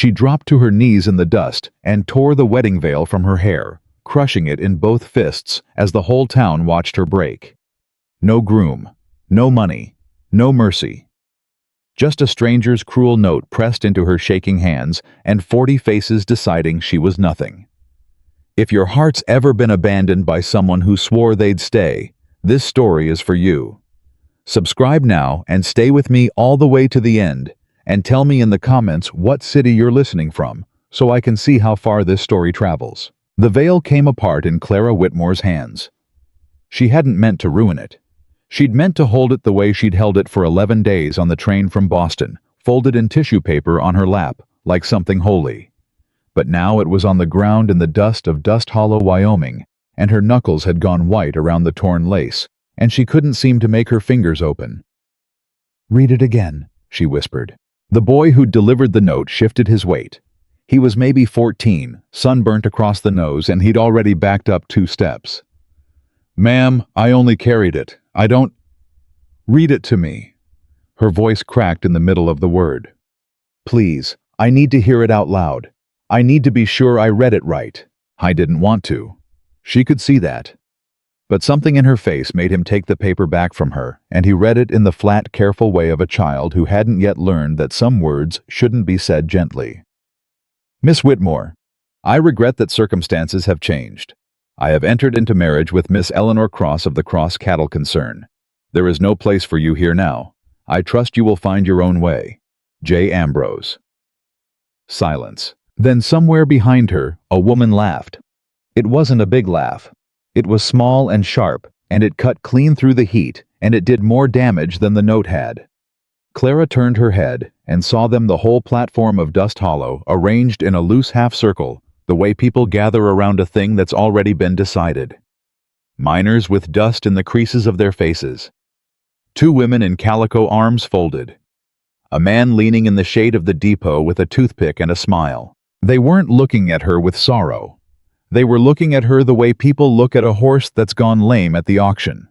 She dropped to her knees in the dust and tore the wedding veil from her hair, crushing it in both fists as the whole town watched her break. No groom, no money, no mercy. Just a stranger's cruel note pressed into her shaking hands and 40 faces deciding she was nothing. If your heart's ever been abandoned by someone who swore they'd stay, this story is for you. Subscribe now and stay with me all the way to the end, and tell me in the comments what city you're listening from, so I can see how far this story travels. The veil came apart in Clara Whitmore's hands. She hadn't meant to ruin it. She'd meant to hold it the way she'd held it for 11 days on the train from Boston, folded in tissue paper on her lap, like something holy. But now it was on the ground in the dust of Dust Hollow, Wyoming, and her knuckles had gone white around the torn lace, and she couldn't seem to make her fingers open. "Read it again," she whispered. The boy who'd delivered the note shifted his weight. He was maybe 14, sunburnt across the nose, and he'd already backed up 2 steps. "Ma'am, I only carried it. I don't—" "Read it to me." Her voice cracked in the middle of the word. "Please, I need to hear it out loud. I need to be sure I read it right." I didn't want to. She could see that. But something in her face made him take the paper back from her, and he read it in the flat, careful way of a child who hadn't yet learned that some words shouldn't be said gently. "Miss Whitmore, I regret that circumstances have changed. I have entered into marriage with Miss Eleanor Cross of the Cross Cattle Concern. There is no place for you here now. I trust you will find your own way. J. Ambrose." Silence. Then somewhere behind her, a woman laughed. It wasn't a big laugh. It was small and sharp, and it cut clean through the heat, and it did more damage than the note had. Clara turned her head and saw them, the whole platform of Dust Hollow, arranged in a loose half-circle, the way people gather around a thing that's already been decided. Miners with dust in the creases of their faces. 2 women in calico, arms folded. A man leaning in the shade of the depot with a toothpick and a smile. They weren't looking at her with sorrow. They were looking at her the way people look at a horse that's gone lame at the auction.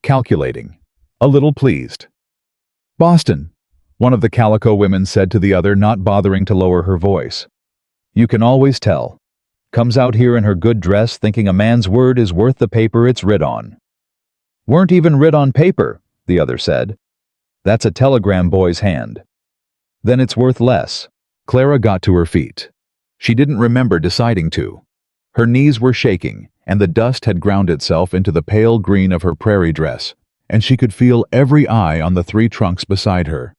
Calculating. A little pleased. "Boston," one of the calico women said to the other, not bothering to lower her voice. "You can always tell. Comes out here in her good dress thinking a man's word is worth the paper it's writ on." "Weren't even writ on paper," the other said. "That's a telegram boy's hand." "Then it's worth less." Clara got to her feet. She didn't remember deciding to. Her knees were shaking, and the dust had ground itself into the pale green of her prairie dress, and she could feel every eye on the 3 trunks beside her.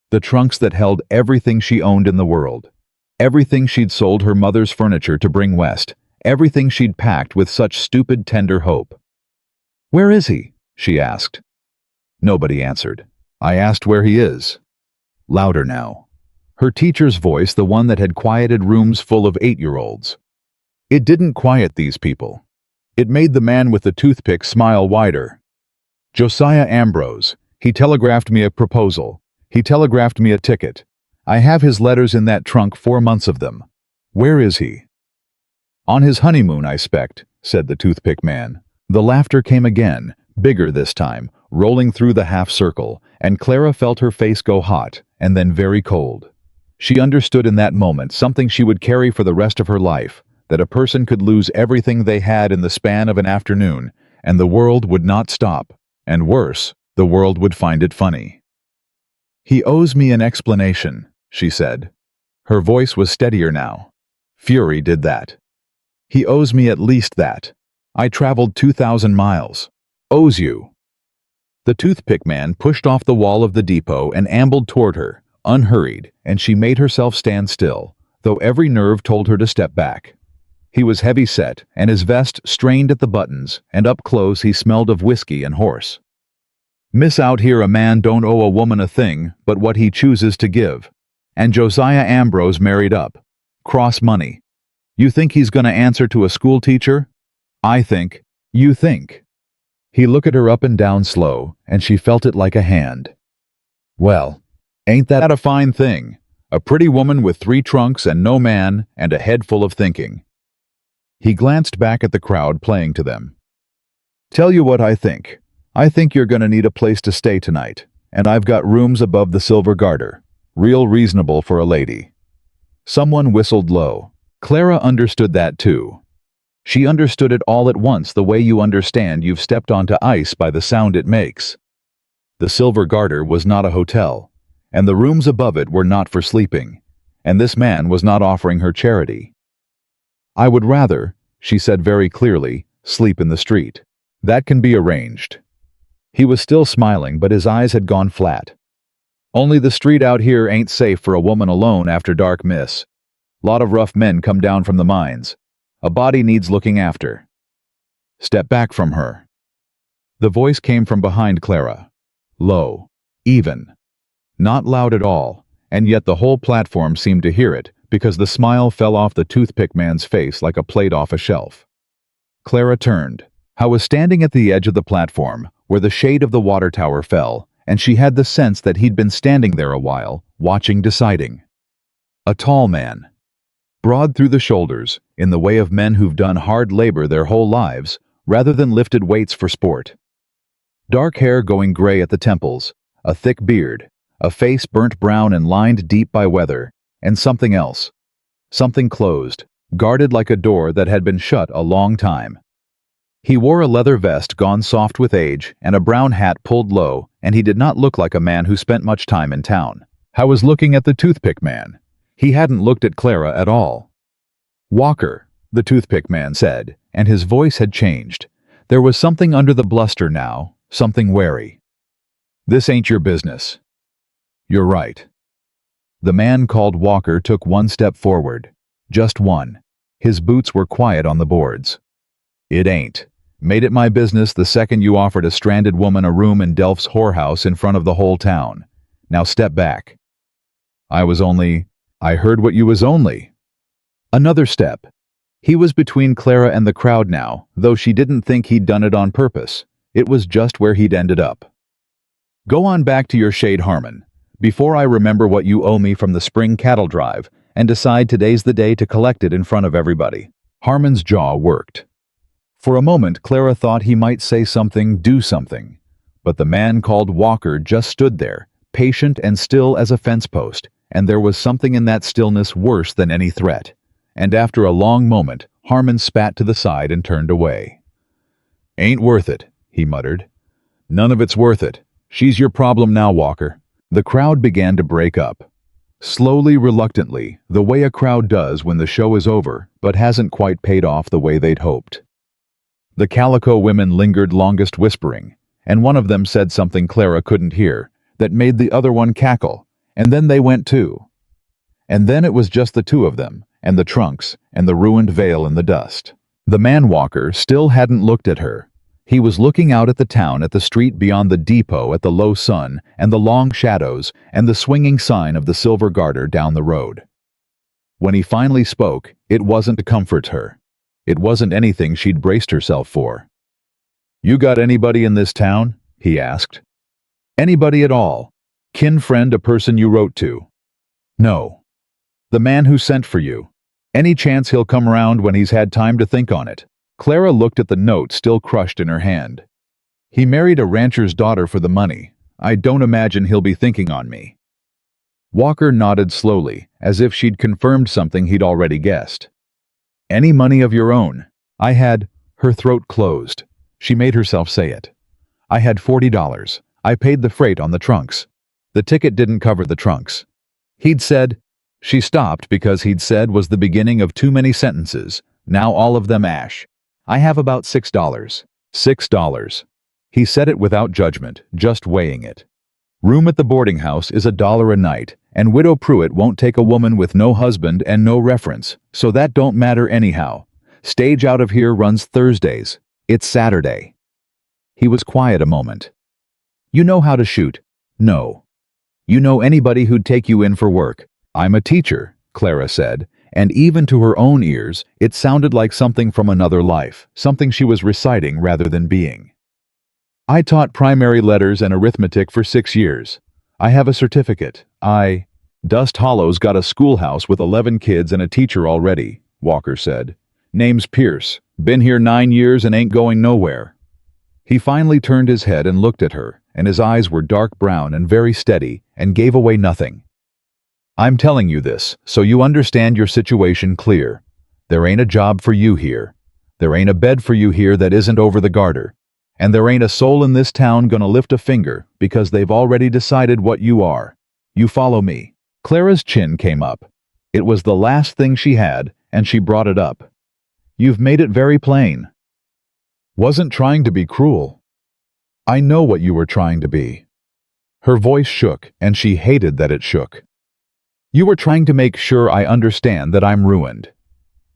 The trunks that held everything she owned in the world. Everything she'd sold her mother's furniture to bring west. Everything she'd packed with such stupid, tender hope. "Where is he?" she asked. Nobody answered. "I asked where he is." Louder now. Her teacher's voice, the one that had quieted rooms full of 8-year-olds. It didn't quiet these people. It made the man with the toothpick smile wider. "Josiah Ambrose. He telegraphed me a proposal. He telegraphed me a ticket. I have his letters in that trunk, 4 months of them. Where is he?" "On his honeymoon, I expect," said the toothpick man. The laughter came again, bigger this time, rolling through the half-circle, and Clara felt her face go hot, and then very cold. She understood in that moment something she would carry for the rest of her life, that a person could lose everything they had in the span of an afternoon, and the world would not stop, and worse, the world would find it funny. "He owes me an explanation," she said. Her voice was steadier now. Fury did that. "He owes me at least that. I traveled 2,000 miles. Owes you." The toothpick man pushed off the wall of the depot and ambled toward her, unhurried, and she made herself stand still, though every nerve told her to step back. He was heavy-set, and his vest strained at the buttons, and up close he smelled of whiskey and horse. "Miss, out here a man don't owe a woman a thing but what he chooses to give. And Josiah Ambrose married up. Cross money. You think he's gonna answer to a school teacher? I think. You think." He looked at her up and down slow, and she felt it like a hand. "Well, ain't that a fine thing? A pretty woman with 3 trunks and no man, and a head full of thinking." He glanced back at the crowd playing to them. "Tell you what I think. I think you're gonna need a place to stay tonight, and I've got rooms above the Silver Garter. Real reasonable for a lady." Someone whistled low. Clara understood that too. She understood it all at once, the way you understand you've stepped onto ice by the sound it makes. The Silver Garter was not a hotel, and the rooms above it were not for sleeping, and this man was not offering her charity. "I would rather," she said very clearly, "sleep in the street. That can be arranged." He was still smiling, but his eyes had gone flat. "Only the street out here ain't safe for a woman alone after dark, miss. Lot of rough men come down from the mines. A body needs looking after." "Step back from her." The voice came from behind Clara. Low. Even. Not loud at all, and yet the whole platform seemed to hear it, because the smile fell off the toothpick man's face like a plate off a shelf. Clara turned. I was standing at the edge of the platform, where the shade of the water tower fell, and she had the sense that he'd been standing there a while, watching, deciding. A tall man. Broad through the shoulders, in the way of men who've done hard labor their whole lives, rather than lifted weights for sport. Dark hair going gray at the temples, a thick beard, a face burnt brown and lined deep by weather, and something else. Something closed, guarded like a door that had been shut a long time. He wore a leather vest gone soft with age and a brown hat pulled low, and he did not look like a man who spent much time in town. I was looking at the toothpick man. He hadn't looked at Clara at all. "Walker," the toothpick man said, and his voice had changed. There was something under the bluster now, something wary. "This ain't your business." "You're right." The man called Walker took one step forward. Just one. His boots were quiet on the boards. "It ain't. Made it my business the second you offered a stranded woman a room in Delph's whorehouse in front of the whole town. Now step back." I heard what you was only." Another step. He was between Clara and the crowd now, though she didn't think he'd done it on purpose. It was just where he'd ended up. "Go on back to your shade, Harmon, before I remember what you owe me from the spring cattle drive and decide today's the day to collect it in front of everybody." Harmon's jaw worked. For a moment, Clara thought he might say something, do something. But the man called Walker just stood there, patient and still as a fence post, and there was something in that stillness worse than any threat. And after a long moment, Harmon spat to the side and turned away. "Ain't worth it," he muttered. "None of it's worth it. She's your problem now, Walker." The crowd began to break up. Slowly, reluctantly, the way a crowd does when the show is over, but hasn't quite paid off the way they'd hoped. The calico women lingered longest whispering, and one of them said something Clara couldn't hear, that made the other one cackle, and then they went too. And then it was just the two of them, and the trunks, and the ruined veil in the dust. The man Walker still hadn't looked at her. He was looking out at the town, at the street beyond the depot, at the low sun, and the long shadows, and the swinging sign of the Silver Garter down the road. When he finally spoke, it wasn't to comfort her. It wasn't anything she'd braced herself for. "You got anybody in this town?" he asked. "Anybody at all? Kin friend, a person you wrote to?" "No." "The man who sent for you? Any chance he'll come round when he's had time to think on it?" Clara looked at the note still crushed in her hand. "He married a rancher's daughter for the money. I don't imagine he'll be thinking on me." Walker nodded slowly, as if she'd confirmed something he'd already guessed. "Any money of your own?" "I had..." Her throat closed. She made herself say it. "I had $40. I paid the freight on the trunks. The ticket didn't cover the trunks." He'd said... She stopped because he'd said was the beginning of too many sentences, now all of them ash. "I have about $6. $6. He said it without judgment, just weighing it. "Room at the boarding house is $1 a night, and Widow Pruitt won't take a woman with no husband and no reference, so that don't matter anyhow. Stage out of here runs Thursdays. It's Saturday." He was quiet a moment. "You know how to shoot?" "No." "You know anybody who'd take you in for work?" "I'm a teacher," Clara said, and even to her own ears, it sounded like something from another life, something she was reciting rather than being. "I taught primary letters and arithmetic for 6 years. I have a certificate. Dust Hollow's got a schoolhouse with 11 kids and a teacher already," Walker said. "Name's Pierce. Been here 9 years and ain't going nowhere." He finally turned his head and looked at her, and his eyes were dark brown and very steady, and gave away nothing. I'm telling you this, so you understand your situation clear. There ain't a job for you here. There ain't a bed for you here that isn't over the garter. And there ain't a soul in this town gonna lift a finger because they've already decided what you are. You follow me." Clara's chin came up. It was the last thing she had, and she brought it up. "You've made it very plain." "Wasn't trying to be cruel. I know what you were trying to be." Her voice shook, and she hated that it shook. "You were trying to make sure I understand that I'm ruined."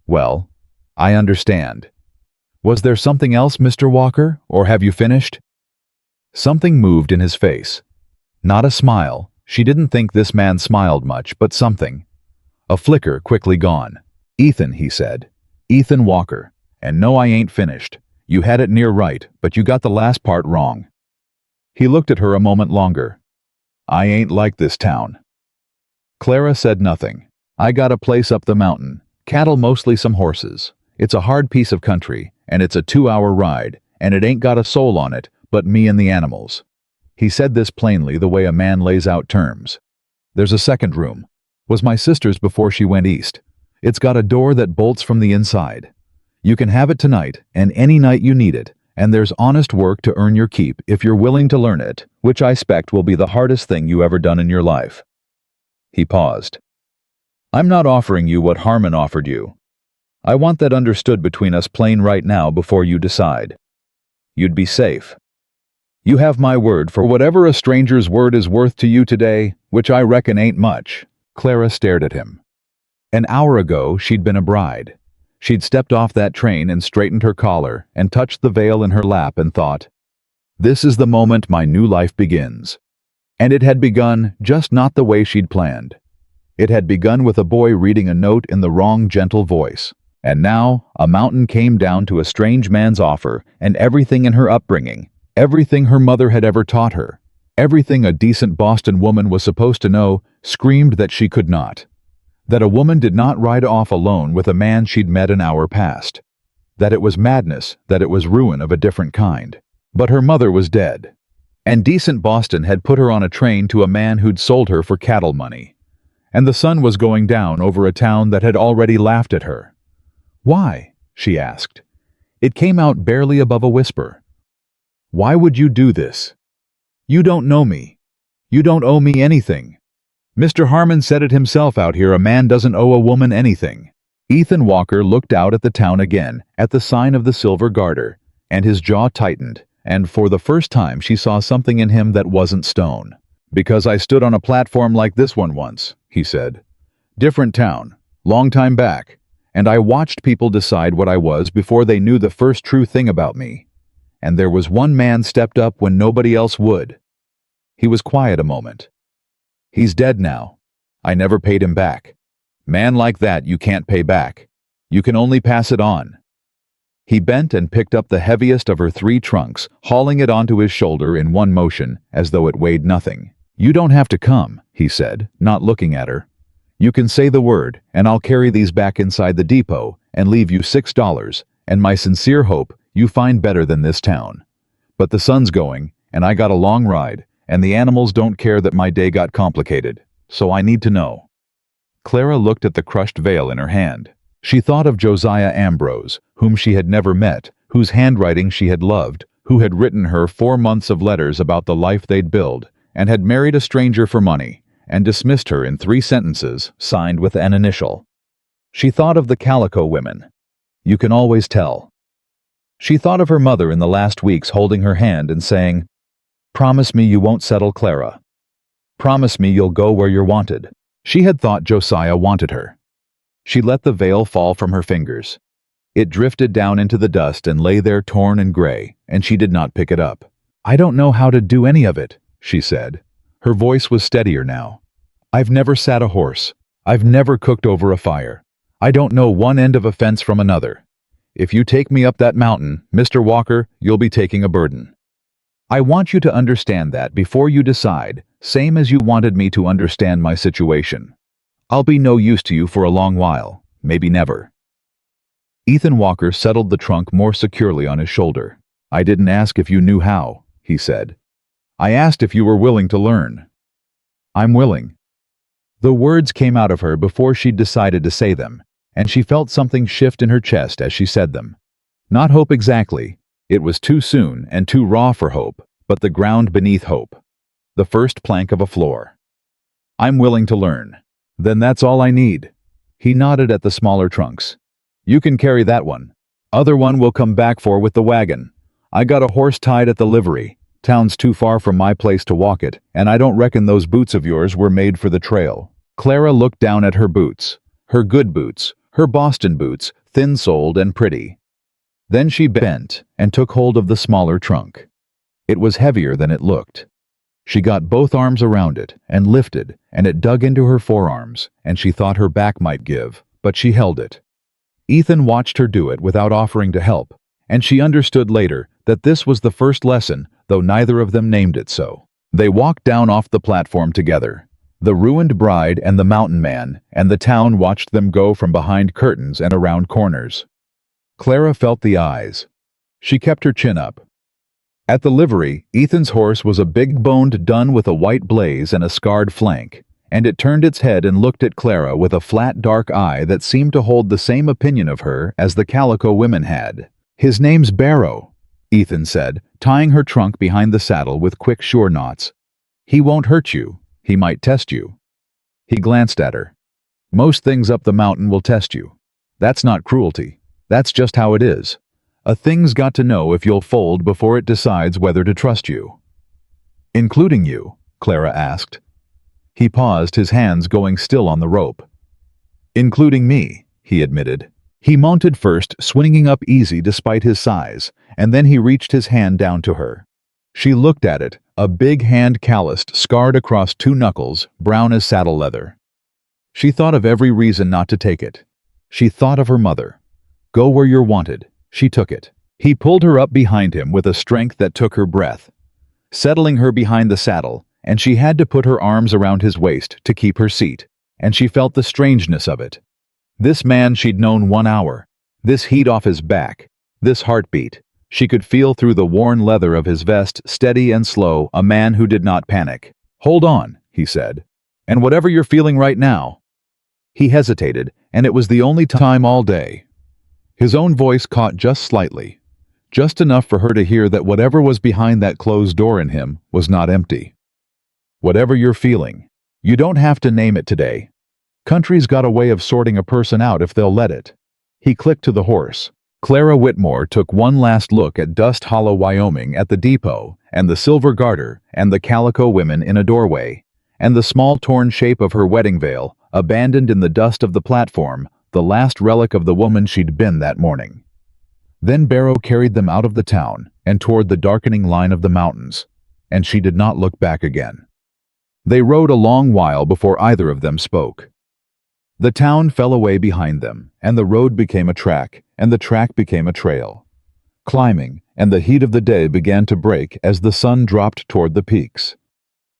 "Well, I understand. Was there something else, Mr. Walker, or have you finished?" Something moved in his face. Not a smile. She didn't think this man smiled much, but something. A flicker quickly gone. "Ethan," he said. "Ethan Walker. And no, I ain't finished. You had it near right, but you got the last part wrong." He looked at her a moment longer. "I ain't like this town." Clara said nothing. "I got a place up the mountain. Cattle, mostly some horses. It's a hard piece of country, and it's a 2-hour ride, and it ain't got a soul on it, but me and the animals." He said this plainly, the way a man lays out terms. "There's a second room. Was my sister's before she went east. It's got a door that bolts from the inside. You can have it tonight, and any night you need it, and there's honest work to earn your keep if you're willing to learn it, which I expect will be the hardest thing you ever done in your life." He paused. "I'm not offering you what Harmon offered you. I want that understood between us plain right now before you decide. You'd be safe. You have my word for whatever a stranger's word is worth to you today, which I reckon ain't much." Clara stared at him. An hour ago, she'd been a bride. She'd stepped off that train and straightened her collar and touched the veil in her lap and thought, "This is the moment my new life begins." And it had begun just not the way she'd planned. It had begun with a boy reading a note in the wrong gentle voice. And now, a mountain came down to a strange man's offer, and everything in her upbringing, everything her mother had ever taught her, everything a decent Boston woman was supposed to know, screamed that she could not. That a woman did not ride off alone with a man she'd met an hour past. That it was madness, that it was ruin of a different kind. But her mother was dead. And decent Boston had put her on a train to a man who'd sold her for cattle money. And the sun was going down over a town that had already laughed at her. "Why?" she asked. It came out barely above a whisper. "Why would you do this? You don't know me. You don't owe me anything. Mr. Harmon said it himself out here, a man doesn't owe a woman anything." Ethan Walker looked out at the town again, at the sign of the Silver Garter, and his jaw tightened, and for the first time she saw something in him that wasn't stone. "Because I stood on a platform like this one once," he said. "Different town, long time back. And I watched people decide what I was before they knew the first true thing about me. And there was one man stepped up when nobody else would." He was quiet a moment. "He's dead now. I never paid him back. Man like that you can't pay back. You can only pass it on." He bent and picked up the heaviest of her 3 trunks, hauling it onto his shoulder in one motion, as though it weighed nothing. "You don't have to come," he said, not looking at her. "You can say the word, and I'll carry these back inside the depot and leave you $6, and my sincere hope you find better than this town. But the sun's going, and I got a long ride, and the animals don't care that my day got complicated, so I need to know." Clara looked at the crushed veil in her hand. She thought of Josiah Ambrose, whom she had never met, whose handwriting she had loved, who had written her 4 months of letters about the life they'd build, and had married a stranger for money, and dismissed her in 3 sentences, signed with an initial. She thought of the calico women. You can always tell. She thought of her mother in the last weeks holding her hand and saying, "Promise me you won't settle, Clara. Promise me you'll go where you're wanted." She had thought Josiah wanted her. She let the veil fall from her fingers. It drifted down into the dust and lay there torn and gray, and she did not pick it up. "I don't know how to do any of it," she said. Her voice was steadier now. "I've never sat a horse. I've never cooked over a fire. I don't know one end of a fence from another. If you take me up that mountain, Mr. Walker, you'll be taking a burden. I want you to understand that before you decide, same as you wanted me to understand my situation. I'll be no use to you for a long while, maybe never." Ethan Walker settled the trunk more securely on his shoulder. "I didn't ask if you knew how," he said. "I asked if you were willing to learn." "I'm willing." The words came out of her before she'd decided to say them, and she felt something shift in her chest as she said them. Not hope exactly. It was too soon and too raw for hope, but the ground beneath hope. The first plank of a floor. I'm willing to learn. Then that's all I need. He nodded at the smaller trunks. You can carry that one. Other one will come back for with the wagon. I got a horse tied at the livery. Town's too far from my place to walk it, and I don't reckon those boots of yours were made for the trail. Clara looked down at her boots. Her good boots. Her Boston boots, thin-soled and pretty. Then she bent and took hold of the smaller trunk. It was heavier than it looked. She got both arms around it and lifted, and it dug into her forearms, and she thought her back might give, but she held it. Ethan watched her do it without offering to help, and she understood later that this was the first lesson, though neither of them named it so. They walked down off the platform together. The ruined bride and the mountain man, and the town watched them go from behind curtains and around corners. Clara felt the eyes. She kept her chin up. At the livery, Ethan's horse was a big-boned dun with a white blaze and a scarred flank, and it turned its head and looked at Clara with a flat dark eye that seemed to hold the same opinion of her as the calico women had. His name's Barrow, Ethan said, tying her trunk behind the saddle with quick sure knots. He won't hurt you. He might test you. He glanced at her. Most things up the mountain will test you. That's not cruelty. That's just how it is. A thing's got to know if you'll fold before it decides whether to trust you. Including you? Clara asked. He paused, his hands going still on the rope. Including me, he admitted. He mounted first, swinging up easy despite his size, and then he reached his hand down to her. She looked at it, a big hand calloused, scarred across 2 knuckles, brown as saddle leather. She thought of every reason not to take it. She thought of her mother. Go where you're wanted. She took it. He pulled her up behind him with a strength that took her breath, settling her behind the saddle, and she had to put her arms around his waist to keep her seat, and she felt the strangeness of it. This man she'd known 1 hour, this heat off his back, this heartbeat. She could feel through the worn leather of his vest, steady and slow, a man who did not panic. Hold on, he said. And whatever you're feeling right now. He hesitated, and it was the only time all day. His own voice caught just slightly, just enough for her to hear that whatever was behind that closed door in him was not empty. Whatever you're feeling, you don't have to name it today. Country's got a way of sorting a person out if they'll let it. He clicked to the horse. Clara Whitmore took one last look at Dust Hollow, Wyoming, at the depot, and the silver garter, and the calico women in a doorway, and the small torn shape of her wedding veil, abandoned in the dust of the platform, the last relic of the woman she'd been that morning. Then Barrow carried them out of the town and toward the darkening line of the mountains, and she did not look back again. They rode a long while before either of them spoke. The town fell away behind them, and the road became a track, and the track became a trail. Climbing, and the heat of the day began to break as the sun dropped toward the peaks.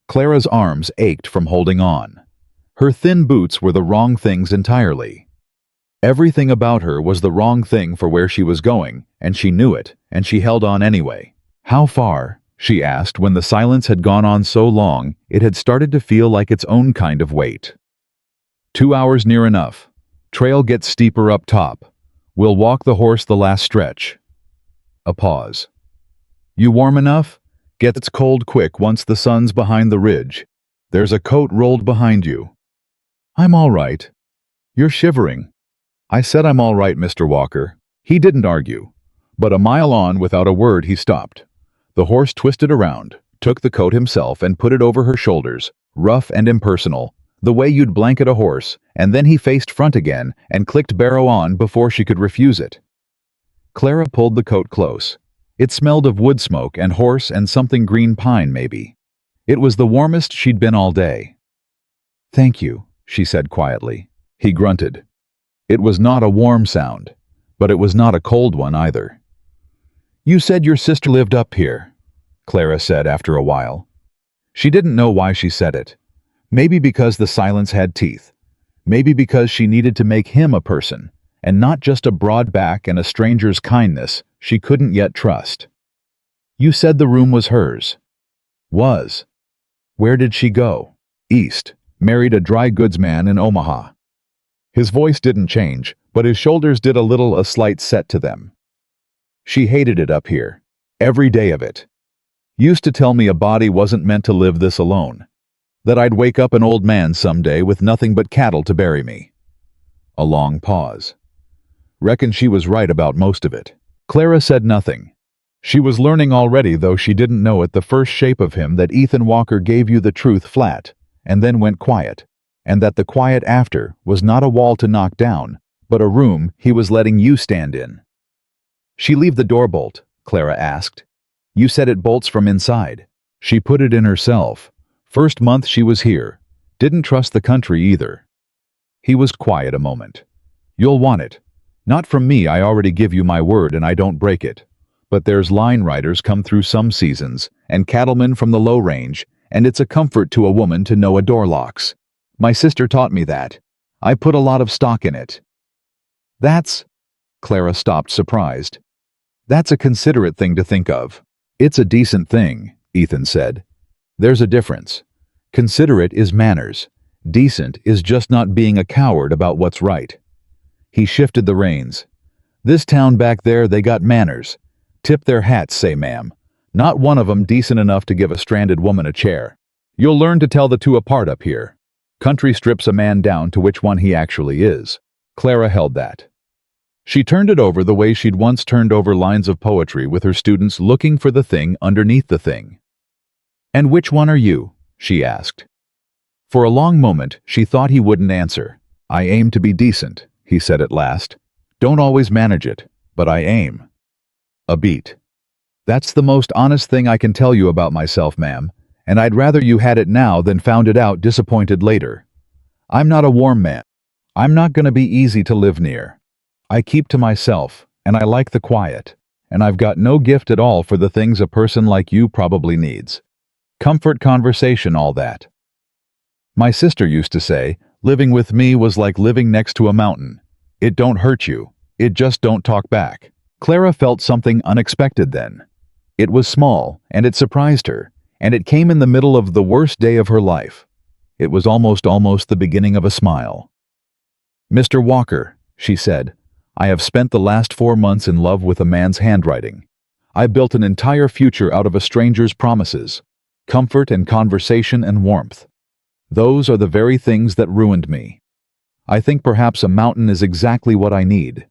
Clara's arms ached from holding on. Her thin boots were the wrong things entirely. Everything about her was the wrong thing for where she was going, and she knew it, and she held on anyway. How far? She asked when the silence had gone on so long it had started to feel like its own kind of weight. 2 hours near enough. Trail gets steeper up top. We'll walk the horse the last stretch. A pause. You warm enough? Gets cold quick once the sun's behind the ridge. There's a coat rolled behind you. I'm all right. You're shivering. I said I'm all right, Mr. Walker. He didn't argue. But a mile on, without a word, he stopped. The horse twisted around, took the coat himself and put it over her shoulders, rough and impersonal, the way you'd blanket a horse, and then he faced front again and clicked Barrow on before she could refuse it. Clara pulled the coat close. It smelled of wood smoke and horse and something green pine, maybe. It was the warmest she'd been all day. Thank you, she said quietly. He grunted. It was not a warm sound, but it was not a cold one either. You said your sister lived up here, Clara said after a while. She didn't know why she said it. Maybe because the silence had teeth. Maybe because she needed to make him a person, and not just a broad back and a stranger's kindness she couldn't yet trust. You said the room was hers. Was. Where did she go? East, Married a dry goods man in Omaha. His voice didn't change, but his shoulders did a slight set to them. She hated it up here. Every day of it. Used to tell me a body wasn't meant to live this alone. That I'd wake up an old man someday with nothing but cattle to bury me. A long pause. Reckon she was right about most of it. Clara said nothing. She was learning already, though she didn't know it, the first shape of him, that Ethan Walker gave you the truth flat, and then went quiet, and that the quiet after was not a wall to knock down, but a room he was letting you stand in. She leave the door bolt? Clara asked. You said it bolts from inside. She put it in herself. First month she was here. Didn't trust the country either. He was quiet a moment. You'll want it. Not from me, I already give you my word and I don't break it. But there's line riders come through some seasons, and cattlemen from the low range, and it's a comfort to a woman to know a door locks. My sister taught me that. I put a lot of stock in it. That's... Clara stopped, surprised. That's a considerate thing to think of. It's a decent thing, Ethan said. There's a difference. Considerate is manners. Decent is just not being a coward about what's right. He shifted the reins. This town back there, they got manners. Tip their hats, say ma'am. Not one of 'em decent enough to give a stranded woman a chair. You'll learn to tell the two apart up here. Country strips a man down to which one he actually is. Clara held that. She turned it over the way she'd once turned over lines of poetry with her students, looking for the thing underneath the thing. And which one are you? She asked. For a long moment, she thought he wouldn't answer. I aim to be decent, he said at last. Don't always manage it, but I aim. A beat. That's the most honest thing I can tell you about myself, ma'am, and I'd rather you had it now than found it out disappointed later. I'm not a warm man. I'm not gonna be easy to live near. I keep to myself, and I like the quiet, and I've got no gift at all for the things a person like you probably needs. Comfort, conversation, all that. My sister used to say, living with me was like living next to a mountain. It don't hurt you, it just don't talk back. Clara felt something unexpected then. It was small, and it surprised her, and it came in the middle of the worst day of her life. It was almost the beginning of a smile. Mr. Walker, she said, I have spent the last 4 months in love with a man's handwriting. I built an entire future out of a stranger's promises. Comfort and conversation and warmth. Those are the very things that ruined me. I think perhaps a mountain is exactly what I need.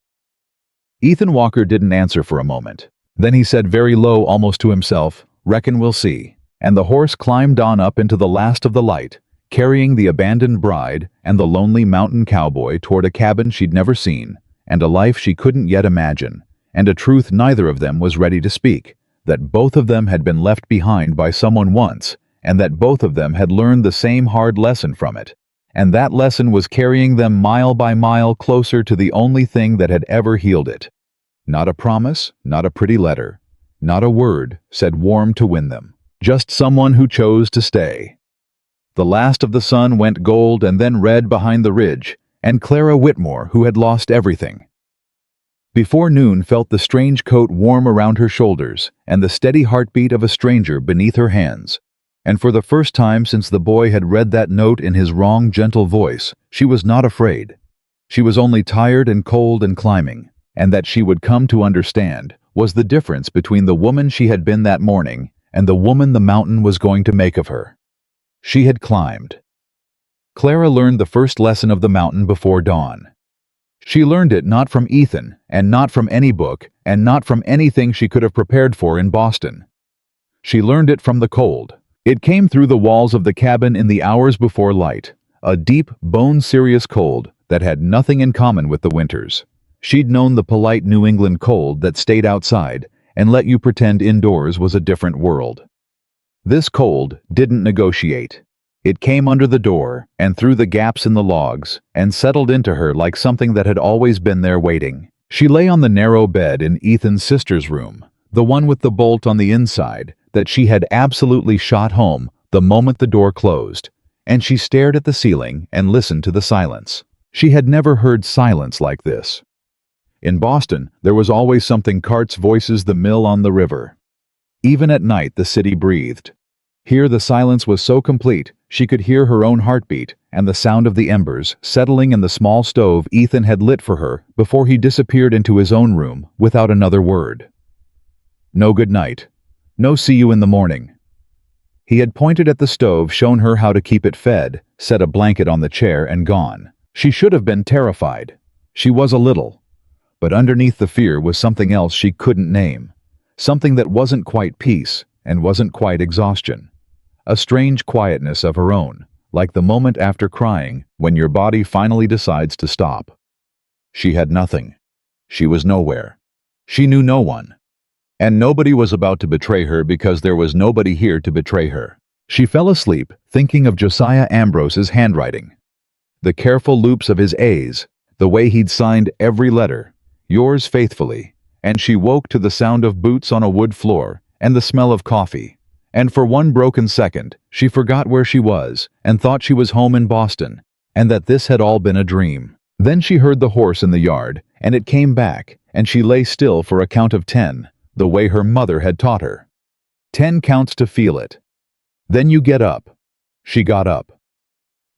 Ethan Walker didn't answer for a moment. Then he said very low, almost to himself, Reckon we'll see. And the horse climbed on up into the last of the light, carrying the abandoned bride and the lonely mountain cowboy toward a cabin she'd never seen, and a life she couldn't yet imagine, and a truth neither of them was ready to speak, that both of them had been left behind by someone once, and that both of them had learned the same hard lesson from it, and that lesson was carrying them mile by mile closer to the only thing that had ever healed it. Not a promise, not a pretty letter, not a word said warm to win them, just someone who chose to stay. The last of the sun went gold and then red behind the ridge, and Clara Whitmore, who had lost everything. Before noon, felt the strange coat warm around her shoulders and the steady heartbeat of a stranger beneath her hands. And for the first time since the boy had read that note in his wrong, gentle voice, she was not afraid. She was only tired and cold and climbing, and that she would come to understand was the difference between the woman she had been that morning and the woman the mountain was going to make of her. She had climbed. Clara learned the first lesson of the mountain before dawn. She learned it not from Ethan, and not from any book, and not from anything she could have prepared for in Boston. She learned it from the cold. It came through the walls of the cabin in the hours before light, a deep, bone-serious cold that had nothing in common with the winters. She'd known the polite New England cold that stayed outside and let you pretend indoors was a different world. This cold didn't negotiate. It came under the door and through the gaps in the logs and settled into her like something that had always been there waiting. She lay on the narrow bed in Ethan's sister's room, the one with the bolt on the inside that she had absolutely shot home the moment the door closed, and she stared at the ceiling and listened to the silence. She had never heard silence like this. In Boston, there was always something: carts, voices, the mill on the river. Even at night, the city breathed. Here the silence was so complete, she could hear her own heartbeat and the sound of the embers settling in the small stove Ethan had lit for her before he disappeared into his own room without another word. No good night. No see you in the morning. He had pointed at the stove, shown her how to keep it fed, set a blanket on the chair, and gone. She should have been terrified. She was a little. But underneath the fear was something else she couldn't name. Something that wasn't quite peace and wasn't quite exhaustion. A strange quietness of her own, like the moment after crying when your body finally decides to stop. She had nothing. She was nowhere. She knew no one. And nobody was about to betray her because there was nobody here to betray her. She fell asleep thinking of Josiah Ambrose's handwriting. The careful loops of his A's, the way he'd signed every letter, yours faithfully, and she woke to the sound of boots on a wood floor and the smell of coffee. And for one broken second, she forgot where she was and thought she was home in Boston, and that this had all been a dream. Then she heard the horse in the yard, and it came back, and she lay still for a count of 10, the way her mother had taught her. 10 counts to feel it. Then you get up. She got up.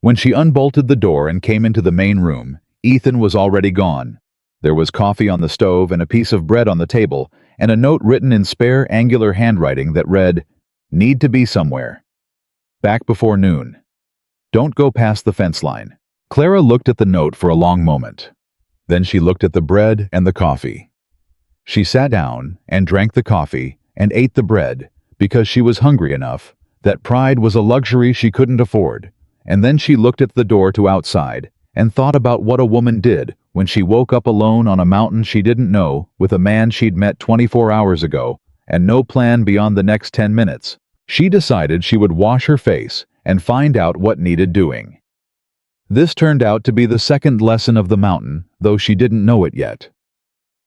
When she unbolted the door and came into the main room, Ethan was already gone. There was coffee on the stove and a piece of bread on the table, and a note written in spare, angular handwriting that read, "Need to be somewhere. Back before noon. Don't go past the fence line." Clara looked at the note for a long moment. Then she looked at the bread and the coffee. She sat down and drank the coffee and ate the bread because she was hungry enough that pride was a luxury she couldn't afford. And then she looked at the door to outside and thought about what a woman did when she woke up alone on a mountain she didn't know with a man she'd met 24 hours ago and no plan beyond the next 10 minutes. She decided she would wash her face and find out what needed doing. This turned out to be the second lesson of the mountain, though she didn't know it yet.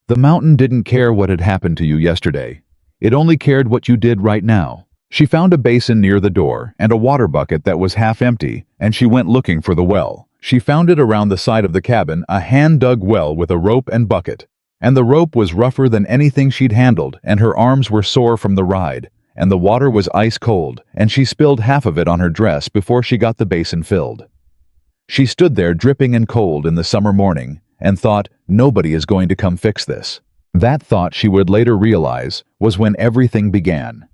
The mountain didn't care what had happened to you yesterday. It only cared what you did right now. She found a basin near the door and a water bucket that was half empty, and she went looking for the well. She found it around the side of the cabin, a hand-dug well with a rope and bucket. And the rope was rougher than anything she'd handled, and her arms were sore from the ride, and the water was ice cold, and she spilled half of it on her dress before she got the basin filled. She stood there dripping and cold in the summer morning, and thought, nobody is going to come fix this. That thought, she would later realize, was when everything began.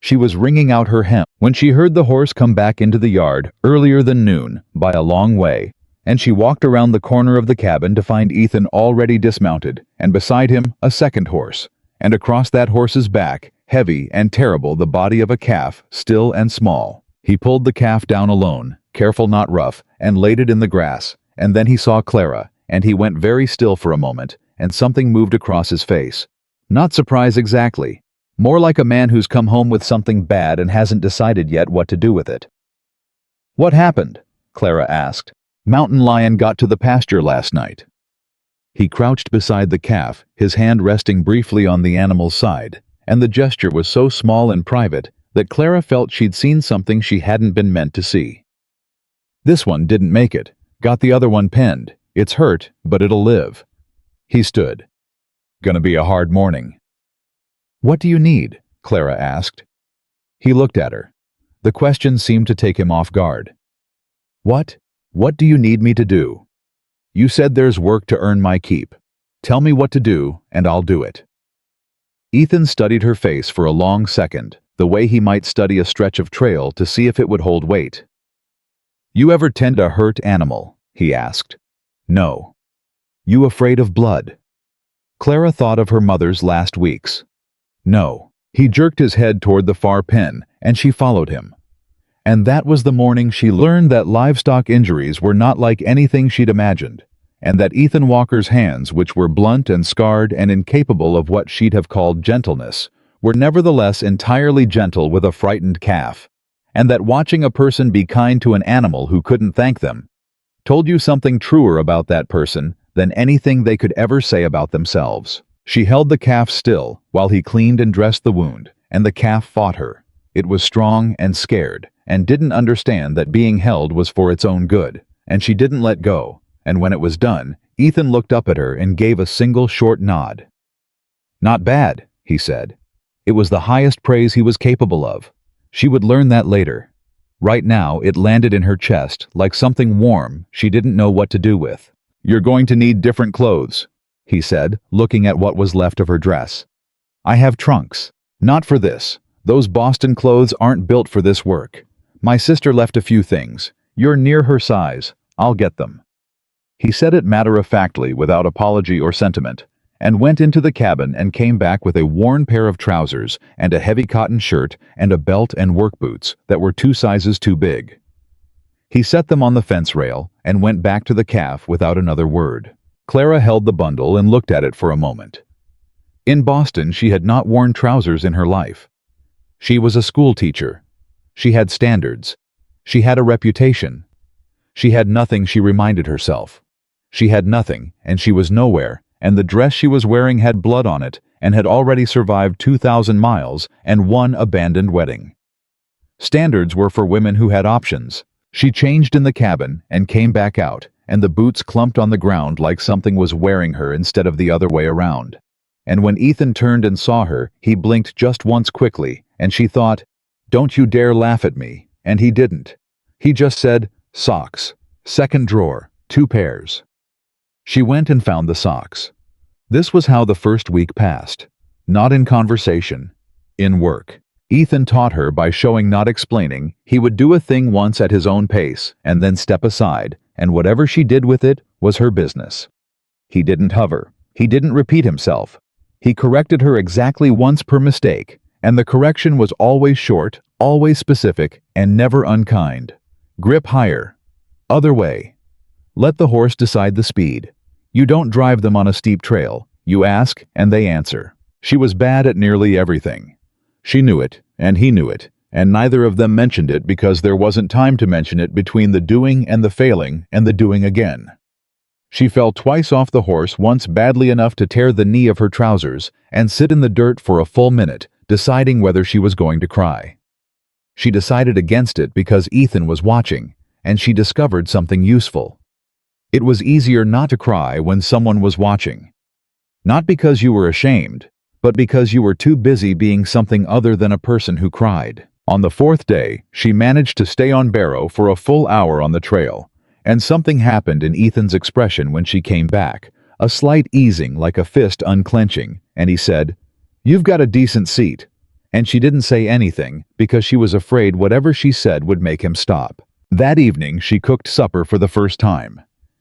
She was wringing out her hem when she heard the horse come back into the yard earlier than noon by a long way, and she walked around the corner of the cabin to find Ethan already dismounted, and beside him a second horse, and across that horse's back, heavy and terrible, the body of a calf, still and small. He pulled the calf down alone, careful not rough, and laid it in the grass, and then he saw Clara, and he went very still for a moment, and something moved across his face. Not surprise exactly. More like a man who's come home with something bad and hasn't decided yet what to do with it. "What happened?" Clara asked. "Mountain lion got to the pasture last night." He crouched beside the calf, his hand resting briefly on the animal's side, and the gesture was so small and private that Clara felt she'd seen something she hadn't been meant to see. "This one didn't make it. Got the other one pinned. It's hurt, but it'll live." He stood. "Gonna be a hard morning." "What do you need?" Clara asked. He looked at her. The question seemed to take him off guard. What do you need me to do?" "You said there's work to earn my keep. Tell me what to do, and I'll do it." Ethan studied her face for a long second, the way he might study a stretch of trail to see if it would hold weight. "You ever tend a hurt animal?" he asked. "No." "You afraid of blood?" Clara thought of her mother's last weeks. "No." He jerked his head toward the far pen, and she followed him. And that was the morning she learned that livestock injuries were not like anything she'd imagined, and that Ethan Walker's hands, which were blunt and scarred and incapable of what she'd have called gentleness, were nevertheless entirely gentle with a frightened calf, and that watching a person be kind to an animal who couldn't thank them told you something truer about that person than anything they could ever say about themselves. She held the calf still while he cleaned and dressed the wound, and the calf fought her. It was strong and scared, and didn't understand that being held was for its own good, and she didn't let go, and when it was done, Ethan looked up at her and gave a single short nod. "Not bad," he said. It was the highest praise he was capable of. She would learn that later. Right now, it landed in her chest like something warm she didn't know what to do with. "You're going to need different clothes," he said, looking at what was left of her dress. "I have trunks. Not for this. Those Boston clothes aren't built for this work. My sister left a few things. You're near her size. I'll get them." He said it matter-of-factly without apology or sentiment, and went into the cabin and came back with a worn pair of trousers and a heavy cotton shirt and a belt and work boots that were 2 sizes too big. He set them on the fence rail and went back to the calf without another word. Clara held the bundle and looked at it for a moment. In Boston, she had not worn trousers in her life. She was a school teacher. She had standards. She had a reputation. She had nothing, she reminded herself. She had nothing, and she was nowhere, and the dress she was wearing had blood on it and had already survived 2,000 miles and 1 abandoned wedding. Standards were for women who had options. She changed in the cabin and came back out, and the boots clumped on the ground like something was wearing her instead of the other way around. And when Ethan turned and saw her, he blinked just once quickly, and she thought, "Don't you dare laugh at me," and he didn't. He just said, "Socks. Second drawer, 2 pairs." She went and found the socks. This was how the first week passed. Not in conversation. In work. Ethan taught her by showing, not explaining. He would do a thing once at his own pace, and then step aside, and whatever she did with it was her business. He didn't hover. He didn't repeat himself. He corrected her exactly once per mistake, and the correction was always short, always specific, and never unkind. Grip higher. Other way. Let the horse decide the speed. You don't drive them on a steep trail. You ask, and they answer. She was bad at nearly everything. She knew it, and he knew it, and neither of them mentioned it because there wasn't time to mention it between the doing and the failing and the doing again. She fell twice off the horse, once badly enough to tear the knee of her trousers and sit in the dirt for a full minute, deciding whether she was going to cry. She decided against it because Ethan was watching, and she discovered something useful. It was easier not to cry when someone was watching. Not because you were ashamed, but because you were too busy being something other than a person who cried. On the 4th day, she managed to stay on Barrow for a full hour on the trail, and something happened in Ethan's expression when she came back, a slight easing like a fist unclenching, and he said, "You've got a decent seat." And she didn't say anything because she was afraid whatever she said would make him stop. That evening, she cooked supper for the first time.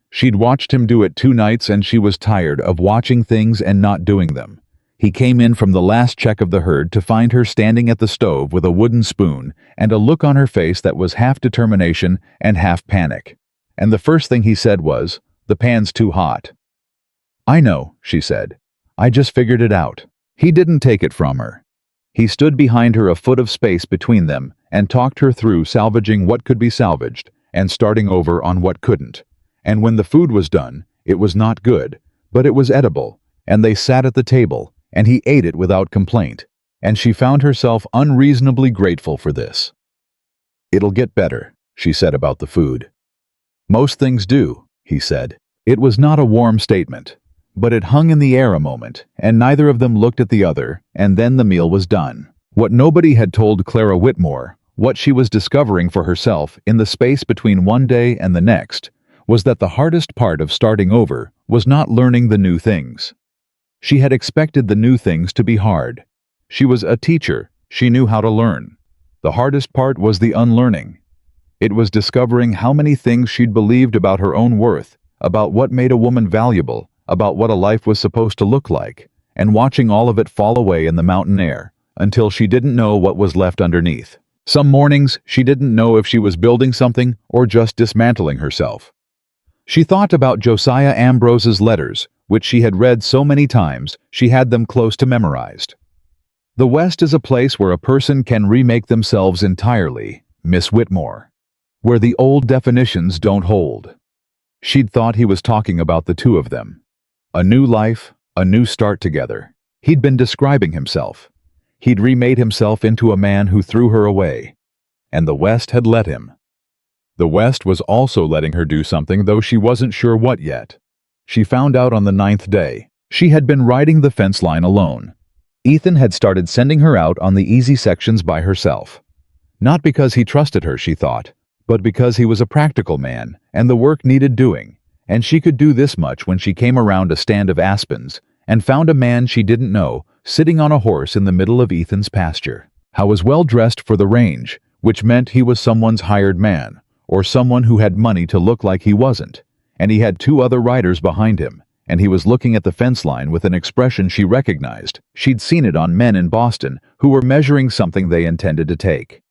She'd watched him do it 2 nights and she was tired of watching things and not doing them. He came in from the last check of the herd to find her standing at the stove with a wooden spoon and a look on her face that was half determination and half panic. And the first thing he said was, "The pan's too hot." "I know," she said. "I just figured it out." He didn't take it from her. He stood behind her, a foot of space between them, and talked her through salvaging what could be salvaged and starting over on what couldn't. And when the food was done, it was not good, but it was edible, and they sat at the table, and he ate it without complaint, and she found herself unreasonably grateful for this. "It'll get better," she said about the food. "Most things do," he said. It was not a warm statement, but it hung in the air a moment, and neither of them looked at the other, and then the meal was done. What nobody had told Clara Whitmore, what she was discovering for herself in the space between one day and the next, was that the hardest part of starting over was not learning the new things. She had expected the new things to be hard. She was a teacher. She knew how to learn. The hardest part was the unlearning. It was discovering how many things she'd believed about her own worth, about what made a woman valuable, about what a life was supposed to look like, and watching all of it fall away in the mountain air, until she didn't know what was left underneath. Some mornings, she didn't know if she was building something or just dismantling herself. She thought about Josiah Ambrose's letters, which she had read so many times she had them close to memorized. "The West is a place where a person can remake themselves entirely, Miss Whitmore, where the old definitions don't hold." She'd thought he was talking about the two of them. A new life, a new start together. He'd been describing himself. He'd remade himself into a man who threw her away. And the West had let him. The West was also letting her do something, though she wasn't sure what yet. She found out on the 9th day. She had been riding the fence line alone. Ethan had started sending her out on the easy sections by herself. Not because he trusted her, she thought, but because he was a practical man, and the work needed doing, and she could do this much when she came around a stand of aspens, and found a man she didn't know, sitting on a horse in the middle of Ethan's pasture. How was well dressed for the range, which meant he was someone's hired man, or someone who had money to look like he wasn't, and he had 2 other riders behind him, and he was looking at the fence line with an expression she recognized. She'd seen it on men in Boston who were measuring something they intended to take.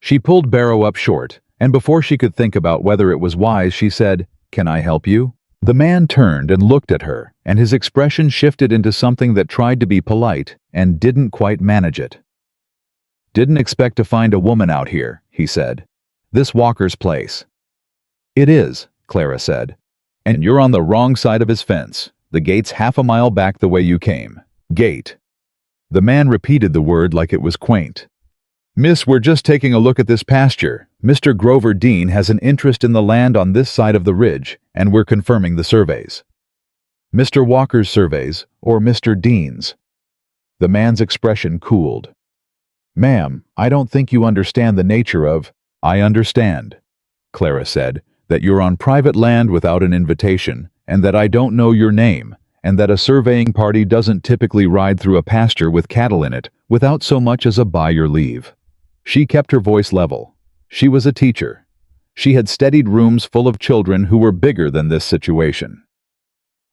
She pulled Barrow up short, and before she could think about whether it was wise, she said, "Can I help you?" The man turned and looked at her, and his expression shifted into something that tried to be polite and didn't quite manage it. "Didn't expect to find a woman out here," he said. "This Walker's place." "It is," Clara said. "And you're on the wrong side of his fence. The gate's half a mile back the way you came." "Gate." The man repeated the word like it was quaint. "Miss, we're just taking a look at this pasture. Mr. Grover Dean has an interest in the land on this side of the ridge, and we're confirming the surveys." "Mr. Walker's surveys, or Mr. Dean's?" The man's expression cooled. "Ma'am, I don't think you understand the nature of—" "I understand," Clara said, "that you're on private land without an invitation, and that I don't know your name, and that a surveying party doesn't typically ride through a pasture with cattle in it without so much as a by your leave." She kept her voice level. She was a teacher. She had studied rooms full of children who were bigger than this situation.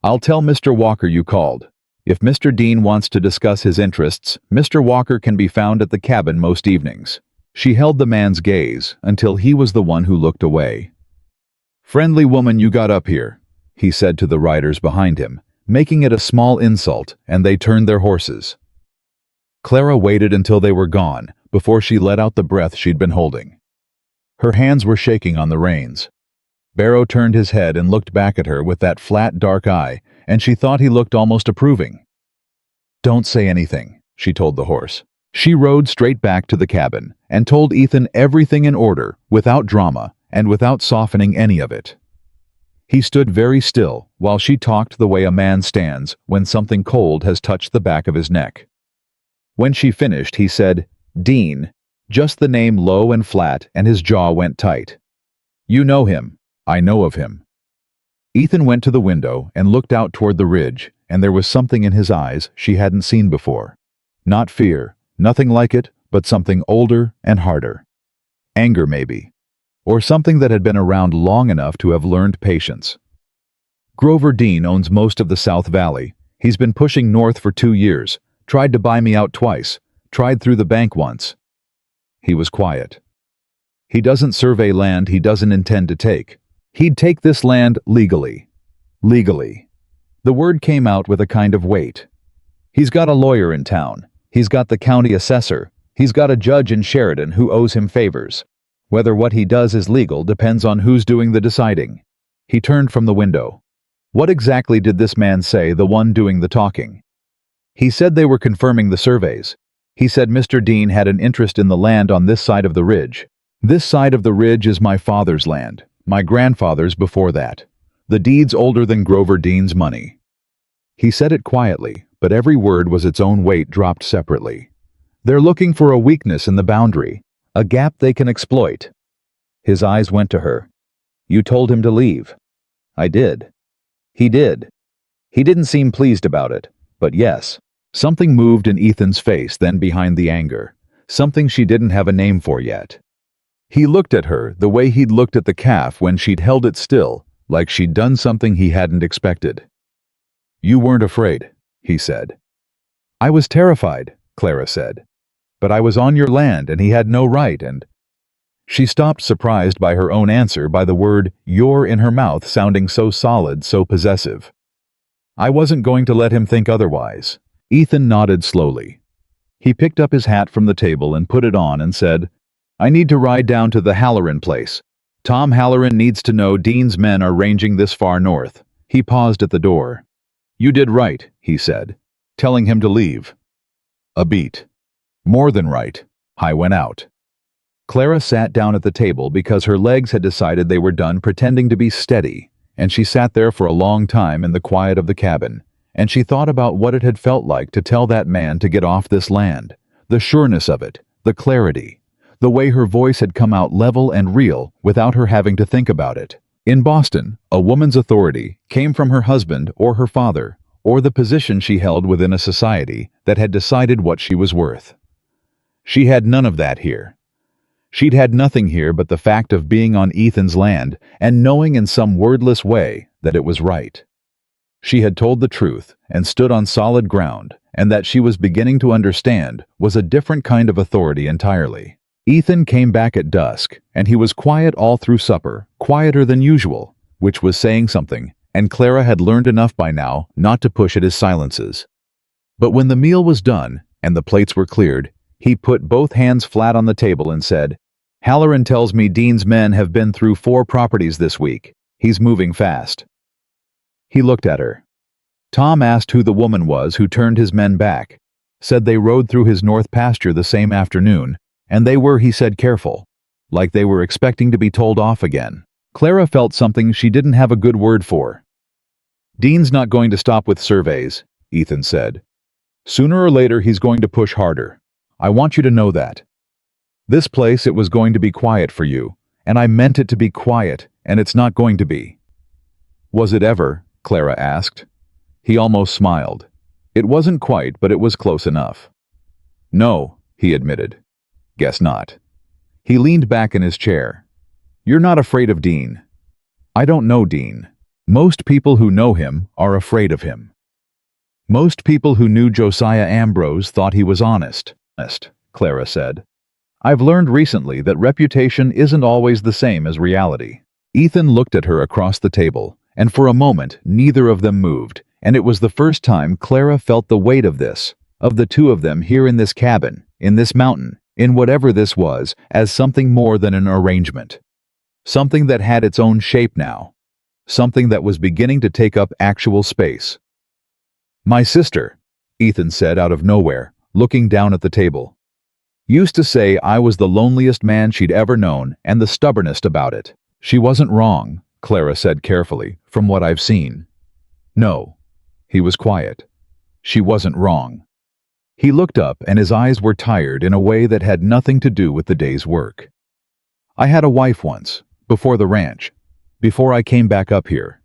"I'll tell Mr. Walker you called. If Mr. Dean wants to discuss his interests, Mr. Walker can be found at the cabin most evenings." She held the man's gaze until he was the one who looked away. "Friendly woman you got up here," he said to the riders behind him, making it a small insult, and they turned their horses. Clara waited until they were gone before she let out the breath she'd been holding. Her hands were shaking on the reins. Barrow turned his head and looked back at her with that flat, dark eye, and she thought he looked almost approving. "Don't say anything," she told the horse. She rode straight back to the cabin and told Ethan everything in order, without drama and without softening any of it. He stood very still while she talked the way a man stands when something cold has touched the back of his neck. When she finished, he said, "Dean," just the name low and flat, and his jaw went tight. "You know him." "I know of him." Ethan went to the window and looked out toward the ridge, and there was something in his eyes she hadn't seen before. Not fear, nothing like it, but something older and harder. Anger, maybe. Or something that had been around long enough to have learned patience. "Grover Dean owns most of the South Valley. He's been pushing north for 2 years. Tried to buy me out twice. Tried through the bank once." He was quiet. "He doesn't survey land he doesn't intend to take. He'd take this land legally." Legally. The word came out with a kind of weight. "He's got a lawyer in town. He's got the county assessor. He's got a judge in Sheridan who owes him favors. Whether what he does is legal depends on who's doing the deciding." He turned from the window. "What exactly did this man say, the one doing the talking?" "He said they were confirming the surveys. He said Mr. Dean had an interest in the land on this side of the ridge. This side of the ridge is my father's land, my grandfather's before that. The deed's older than Grover Dean's money." He said it quietly, but every word was its own weight dropped separately. "They're looking for a weakness in the boundary, a gap they can exploit." His eyes went to her. "You told him to leave." "I did." "He did." He didn't seem pleased about it, but yes. Something moved in Ethan's face then behind the anger, something she didn't have a name for yet. He looked at her the way he'd looked at the calf when she'd held it still, like she'd done something he hadn't expected. "You weren't afraid," he said. "I was terrified," Clara said. "But I was on your land and he had no right and—" She stopped, surprised by her own answer, by the word "your" in her mouth sounding so solid, so possessive. "I wasn't going to let him think otherwise." Ethan nodded slowly. He picked up his hat from the table and put it on and said, "I need to ride down to the Halloran place. Tom Halloran needs to know Dean's men are ranging this far north." He paused at the door. "You did right," he said, telling him to leave. A beat. More than right. I went out. Clara sat down at the table because her legs had decided they were done pretending to be steady, and she sat there for a long time in the quiet of the cabin, and she thought about what it had felt like to tell that man to get off this land, the sureness of it, the clarity, The way her voice had come out level and real without her having to think about it. In Boston, a woman's authority came from her husband or her father, or the position she held within a society that had decided what she was worth. She had none of that here. She'd had nothing here but the fact of being on Ethan's land and knowing in some wordless way that it was right. She had told the truth and stood on solid ground, and that she was beginning to understand was a different kind of authority entirely. Ethan came back at dusk, and he was quiet all through supper, quieter than usual, which was saying something, and Clara had learned enough by now not to push at his silences. But when the meal was done and the plates were cleared, he put both hands flat on the table and said, "Halloran tells me Dean's men have been through 4 properties this week. He's moving fast." He looked at her. Tom asked who the woman was who turned his men back, said they rode through his north pasture the same afternoon, and they were, he said, careful, like they were expecting to be told off again. Clara felt something she didn't have a good word for. "Dean's not going to stop with surveys," Ethan said. "Sooner or later he's going to push harder. I want you to know that. This place, it was going to be quiet for you, and I meant it to be quiet, and it's not going to be." "Was it ever?" Clara asked. He almost smiled. It wasn't quite, but it was close enough. "No," he admitted. "Guess not." He leaned back in his chair. "You're not afraid of Dean." "I don't know Dean. Most people who know him are afraid of him. Most people who knew Josiah Ambrose thought he was honest," Clara said. "I've learned recently that reputation isn't always the same as reality." Ethan looked at her across the table, and for a moment neither of them moved, and it was the first time Clara felt the weight of this, of the two of them here in this cabin, in this mountain, in whatever this was, as something more than an arrangement. Something that had its own shape now. Something that was beginning to take up actual space. "My sister," Ethan said out of nowhere, looking down at the table, "used to say I was the loneliest man she'd ever known and the stubbornest about it." "She wasn't wrong," Clara said carefully, "from what I've seen." "No." He was quiet. "She wasn't wrong." He looked up and his eyes were tired in a way that had nothing to do with the day's work. "I had a wife once, before the ranch, before I came back up here.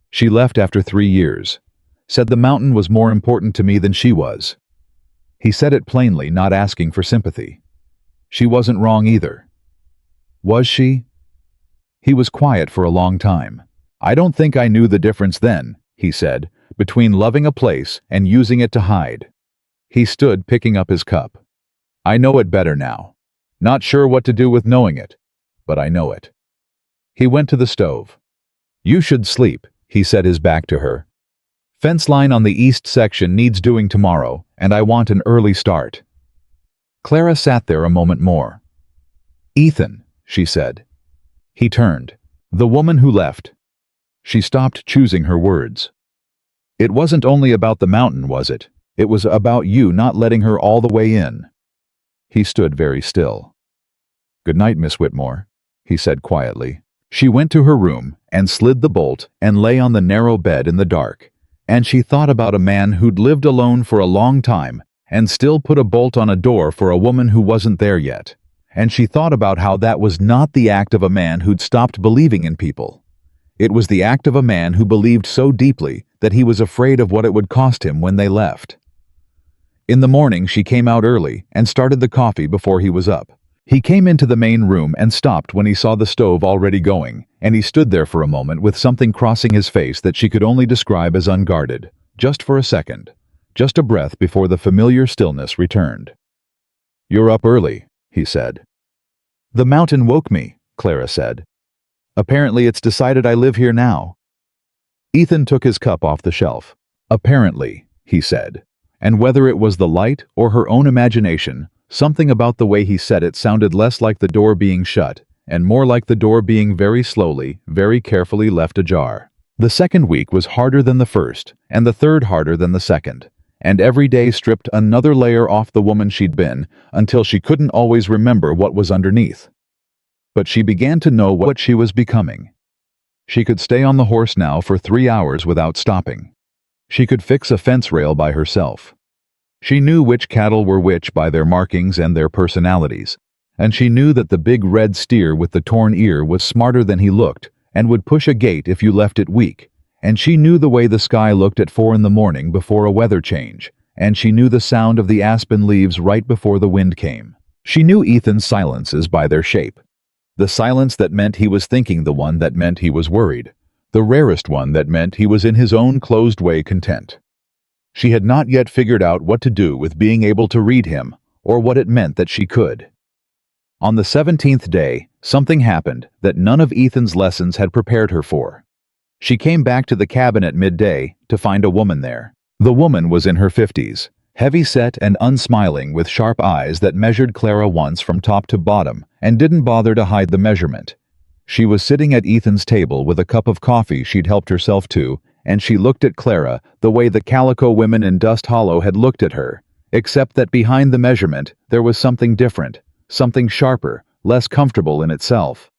She left after 3 years. Said the mountain was more important to me than she was." He said it plainly, not asking for sympathy. "She wasn't wrong either." "Was she?" He was quiet for a long time. "I don't think I knew the difference then," he said, "between loving a place and using it to hide." He stood picking up his cup. "I know it better now. Not sure what to do with knowing it, but I know it." He went to the stove. "You should sleep," he said, his back to her. "Fence line on the east section needs doing tomorrow, and I want an early start." Clara sat there a moment more. "Ethan," she said. He turned. "The woman who left." She stopped choosing her words. "It wasn't only about the mountain, was it? It was about you not letting her all the way in." He stood very still. "Good night, Miss Whitmore," he said quietly. She went to her room and slid the bolt and lay on the narrow bed in the dark, and she thought about a man who'd lived alone for a long time and still put a bolt on a door for a woman who wasn't there yet. And she thought about how that was not the act of a man who'd stopped believing in people. It was the act of a man who believed so deeply that he was afraid of what it would cost him when they left. In the morning she came out early and started the coffee before he was up. He came into the main room and stopped when he saw the stove already going, and he stood there for a moment with something crossing his face that she could only describe as unguarded, just for a second, just a breath before the familiar stillness returned. "You're up early," he said. "The mountain woke me," Clara said. "Apparently it's decided I live here now." Ethan took his cup off the shelf. "Apparently," he said. And whether it was the light or her own imagination, something about the way he said it sounded less like the door being shut and more like the door being very slowly, very carefully left ajar. The second week was harder than the first, and the third harder than the second, and every day stripped another layer off the woman she'd been until she couldn't always remember what was underneath. But she began to know what she was becoming. She could stay on the horse now for 3 hours without stopping. She could fix a fence rail by herself. She knew which cattle were which by their markings and their personalities, and she knew that the big red steer with the torn ear was smarter than he looked and would push a gate if you left it weak. And she knew the way the sky looked at 4 in the morning before a weather change, and she knew the sound of the aspen leaves right before the wind came. She knew Ethan's silences by their shape. The silence that meant he was thinking, the one that meant he was worried, the rarest one that meant he was in his own closed way content. She had not yet figured out what to do with being able to read him, or what it meant that she could. On the 17th day, something happened that none of Ethan's lessons had prepared her for. She came back to the cabin at midday to find a woman there. The woman was in her 50s, heavy-set and unsmiling, with sharp eyes that measured Clara once from top to bottom and didn't bother to hide the measurement. She was sitting at Ethan's table with a cup of coffee she'd helped herself to, and she looked at Clara the way the calico women in Dust Hollow had looked at her, except that behind the measurement there was something different, something sharper, less comfortable in itself.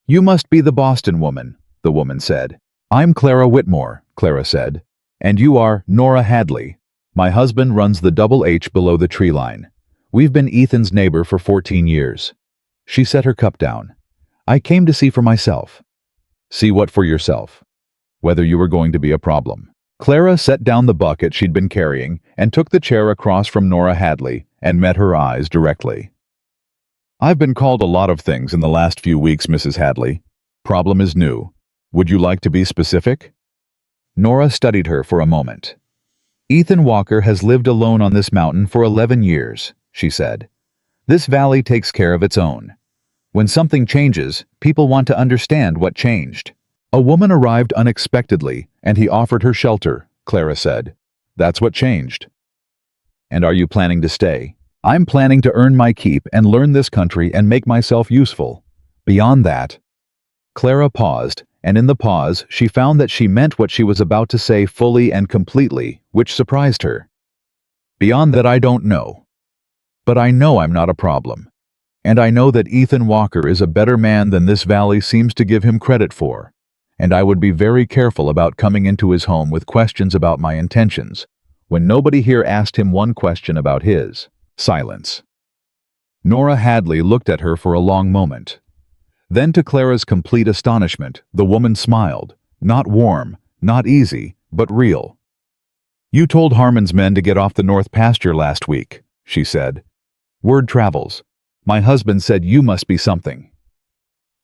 "You must be the Boston woman," the woman said. "I'm Clara Whitmore," Clara said. "And you are Nora Hadley. My husband runs the double H below the tree line. We've been Ethan's neighbor for 14 years. She set her cup down. "I came to see for myself." "See what for yourself?" "Whether you were going to be a problem." Clara set down the bucket she'd been carrying and took the chair across from Nora Hadley and met her eyes directly. "I've been called a lot of things in the last few weeks, Mrs. Hadley. Problem is new. Would you like to be specific?" Nora studied her for a moment. "Ethan Walker has lived alone on this mountain for 11 years, she said. "This valley takes care of its own. When something changes, people want to understand what changed." "A woman arrived unexpectedly, and he offered her shelter," Clara said. "That's what changed." "And are you planning to stay?" "I'm planning to earn my keep and learn this country and make myself useful. Beyond that—" Clara paused, and in the pause she found that she meant what she was about to say fully and completely, which surprised her. "Beyond that, I don't know. But I know I'm not a problem. And I know that Ethan Walker is a better man than this valley seems to give him credit for. And I would be very careful about coming into his home with questions about my intentions, when nobody here asked him one question about his." Silence. Nora Hadley looked at her for a long moment. Then, to Clara's complete astonishment, the woman smiled. Not warm, not easy, but real. "You told Harmon's men to get off the north pasture last week," she said. "Word travels. My husband said you must be something."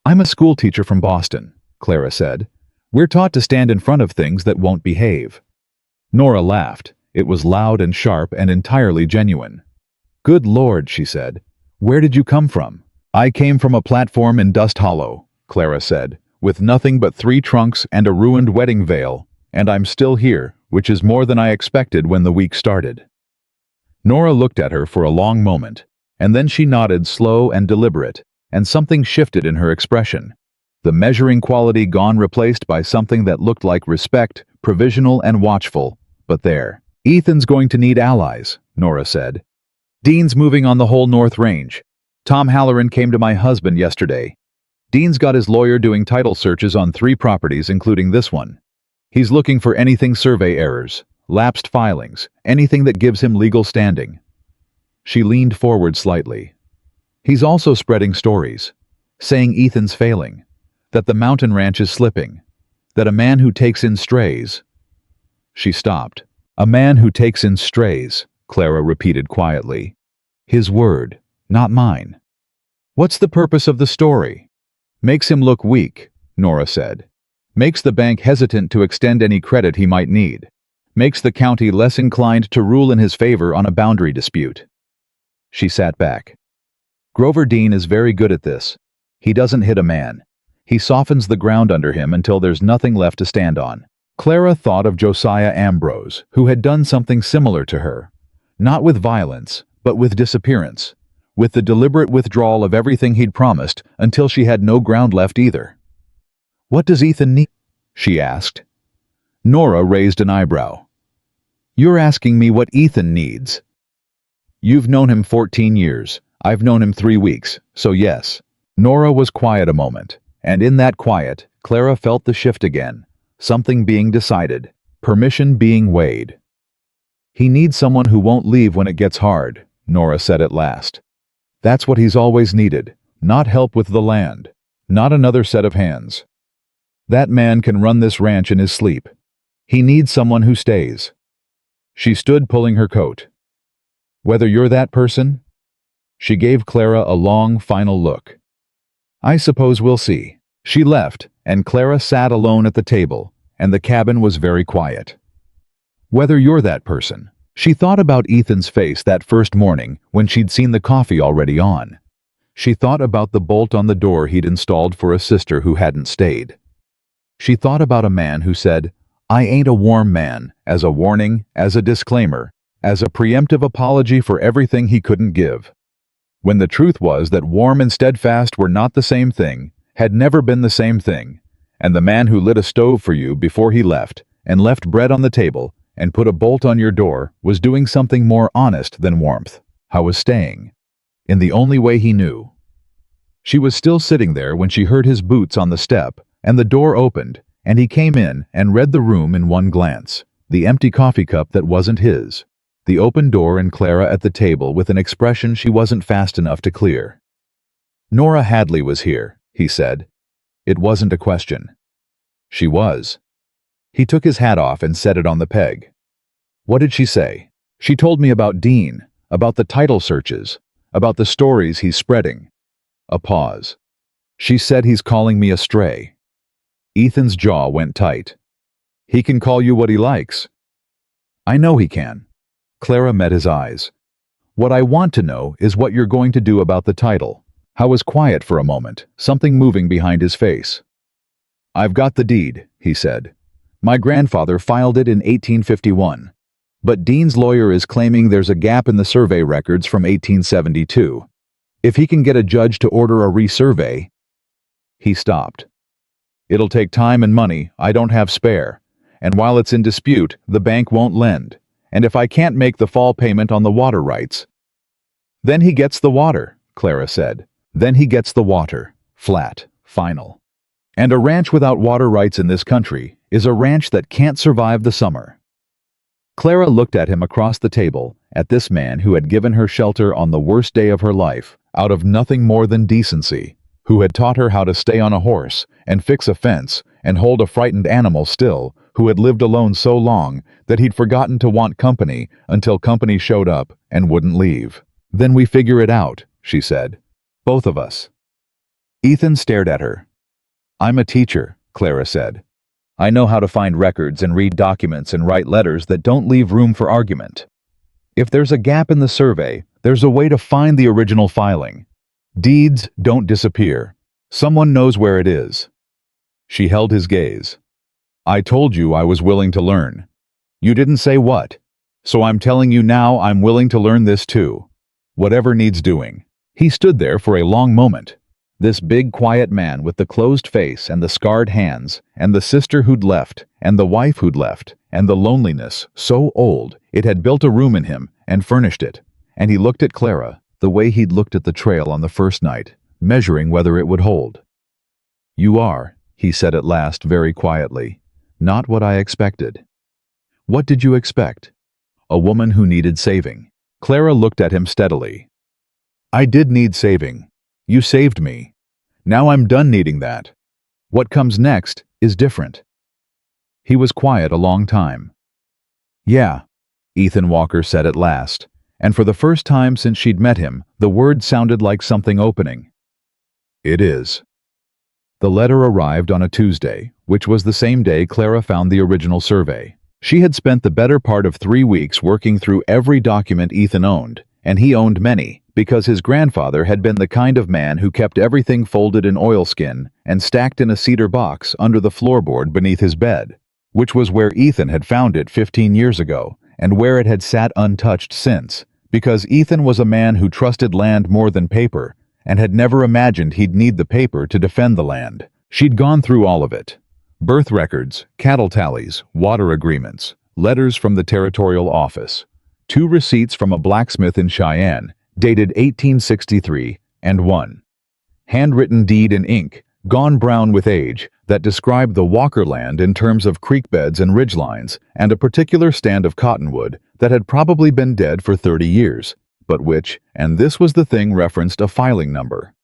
"I'm a schoolteacher from Boston," Clara said. "We're taught to stand in front of things that won't behave." Nora laughed. It was loud and sharp and entirely genuine. "Good Lord," she said. "Where did you come from?" "I came from a platform in Dust Hollow," Clara said, "with nothing but 3 trunks and a ruined wedding veil, and I'm still here, which is more than I expected when the week started." Nora looked at her for a long moment, and then she nodded, slow and deliberate, and something shifted in her expression. The measuring quality gone, replaced by something that looked like respect, provisional and watchful, but there. "Ethan's going to need allies," Nora said. "Dean's moving on the whole North Range. Tom Halloran came to my husband yesterday. Dean's got his lawyer doing title searches on 3 properties, including this one. He's looking for anything survey errors, lapsed filings, anything that gives him legal standing." She leaned forward slightly. "He's also spreading stories, saying Ethan's failing, that the mountain ranch is slipping, that a man who takes in strays—" She stopped. "A man who takes in strays," Clara repeated quietly. "His word, not mine." "What's the purpose of the story?" "Makes him look weak," Nora said. "Makes the bank hesitant to extend any credit he might need. Makes the county less inclined to rule in his favor on a boundary dispute." She sat back. "Grover Dean is very good at this. He doesn't hit a man. He softens the ground under him until there's nothing left to stand on." Clara thought of Josiah Ambrose, who had done something similar to her. Not with violence, but with disappearance. With the deliberate withdrawal of everything he'd promised until she had no ground left either. "What does Ethan need?" she asked. Nora raised an eyebrow. "You're asking me what Ethan needs?" "You've known him 14 years. I've known him 3 weeks, so yes." Nora was quiet a moment, and in that quiet, Clara felt the shift again. Something being decided, permission being weighed. "He needs someone who won't leave when it gets hard," Nora said at last. That's what he's always needed, not help with the land, not another set of hands. That man can run this ranch in his sleep. He needs someone who stays. She stood pulling her coat. Whether you're that person? She gave Clara a long, final look. I suppose we'll see. She left, and Clara sat alone at the table, and the cabin was very quiet. Whether you're that person. She thought about Ethan's face that first morning when she'd seen the coffee already on. She thought about the bolt on the door he'd installed for a sister who hadn't stayed. She thought about a man who said, "I ain't a warm man," as a warning, as a disclaimer, as a preemptive apology for everything he couldn't give. When the truth was that warm and steadfast were not the same thing, had never been the same thing, and the man who lit a stove for you before he left, and left bread on the table, and put a bolt on your door, was doing something more honest than warmth. How was staying? In the only way he knew. She was still sitting there when she heard his boots on the step, and the door opened, and he came in and read the room in one glance. The empty coffee cup that wasn't his. The open door and Clara at the table with an expression she wasn't fast enough to clear. Nora Hadley was here, he said. It wasn't a question. She was. He took his hat off and set it on the peg. What did she say? She told me about Dean, about the title searches, about the stories he's spreading. A pause. She said he's calling me a stray. Ethan's jaw went tight. He can call you what he likes. I know he can. Clara met his eyes. What I want to know is what you're going to do about the title. Howe was quiet for a moment, something moving behind his face. I've got the deed, he said. My grandfather filed it in 1851. But Dean's lawyer is claiming there's a gap in the survey records from 1872. If he can get a judge to order a resurvey... He stopped. It'll take time and money I don't have spare, and while it's in dispute, the bank won't lend. And if I can't make the fall payment on the water rights... Then he gets the water, Clara said. Then he gets the water. Flat. Final. And a ranch without water rights in this country is a ranch that can't survive the summer. Clara looked at him across the table, at this man who had given her shelter on the worst day of her life, out of nothing more than decency, who had taught her how to stay on a horse, and fix a fence, and hold a frightened animal still, who had lived alone so long that he'd forgotten to want company until company showed up and wouldn't leave. Then we figure it out, she said. Both of us. Ethan stared at her. I'm a teacher, Clara said. I know how to find records and read documents and write letters that don't leave room for argument. If there's a gap in the survey, there's a way to find the original filing. Deeds don't disappear. Someone knows where it is. She held his gaze. I told you I was willing to learn. You didn't say what. So I'm telling you now I'm willing to learn this too. Whatever needs doing. He stood there for a long moment. This big, quiet man with the closed face and the scarred hands, and the sister who'd left, and the wife who'd left, and the loneliness, so old, it had built a room in him and furnished it. And he looked at Clara, the way he'd looked at the trail on the first night, measuring whether it would hold. You are, he said at last very quietly, not what I expected. What did you expect? A woman who needed saving. Clara looked at him steadily. I did need saving. You saved me. Now I'm done needing that. What comes next is different. He was quiet a long time. Yeah, Ethan Walker said at last, and for the first time since she'd met him, the word sounded like something opening. It is. The letter arrived on a Tuesday, which was the same day Clara found the original survey. She had spent the better part of 3 weeks working through every document Ethan owned, and he owned many, because his grandfather had been the kind of man who kept everything folded in oilskin and stacked in a cedar box under the floorboard beneath his bed, which was where Ethan had found it 15 years ago, and where it had sat untouched since, because Ethan was a man who trusted land more than paper, and had never imagined he'd need the paper to defend the land. She'd gone through all of it. Birth records, cattle tallies, water agreements, letters from the territorial office, 2 receipts from a blacksmith in Cheyenne, dated 1863, and 1 handwritten deed in ink, gone brown with age, that described the Walker land in terms of creek beds and ridgelines, and a particular stand of cottonwood that had probably been dead for 30 years, But which, and this was the thing, referenced a filing number.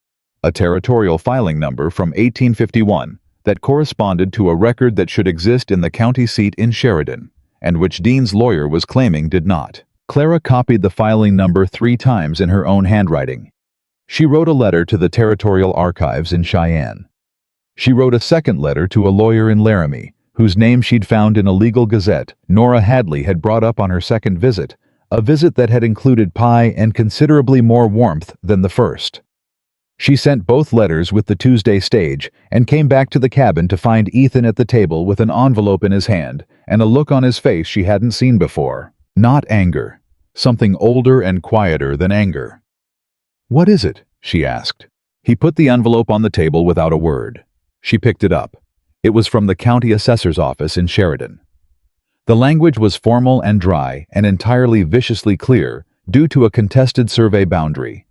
A territorial filing number from 1851 that corresponded to a record that should exist in the county seat in Sheridan, and which Dean's lawyer was claiming did not. Clara copied the filing number 3 times in her own handwriting. She wrote a letter to the Territorial Archives in Cheyenne. She wrote a second letter to a lawyer in Laramie, whose name she'd found in a legal gazette Nora Hadley had brought up on her second visit, a visit that had included pie and considerably more warmth than the first. She sent both letters with the Tuesday stage and came back to the cabin to find Ethan at the table with an envelope in his hand and a look on his face she hadn't seen before. Not anger. Something older and quieter than anger. "What is it?" she asked. He put the envelope on the table without a word. She picked it up. It was from the county assessor's office in Sheridan. The language was formal and dry and entirely viciously clear due to a contested survey boundary.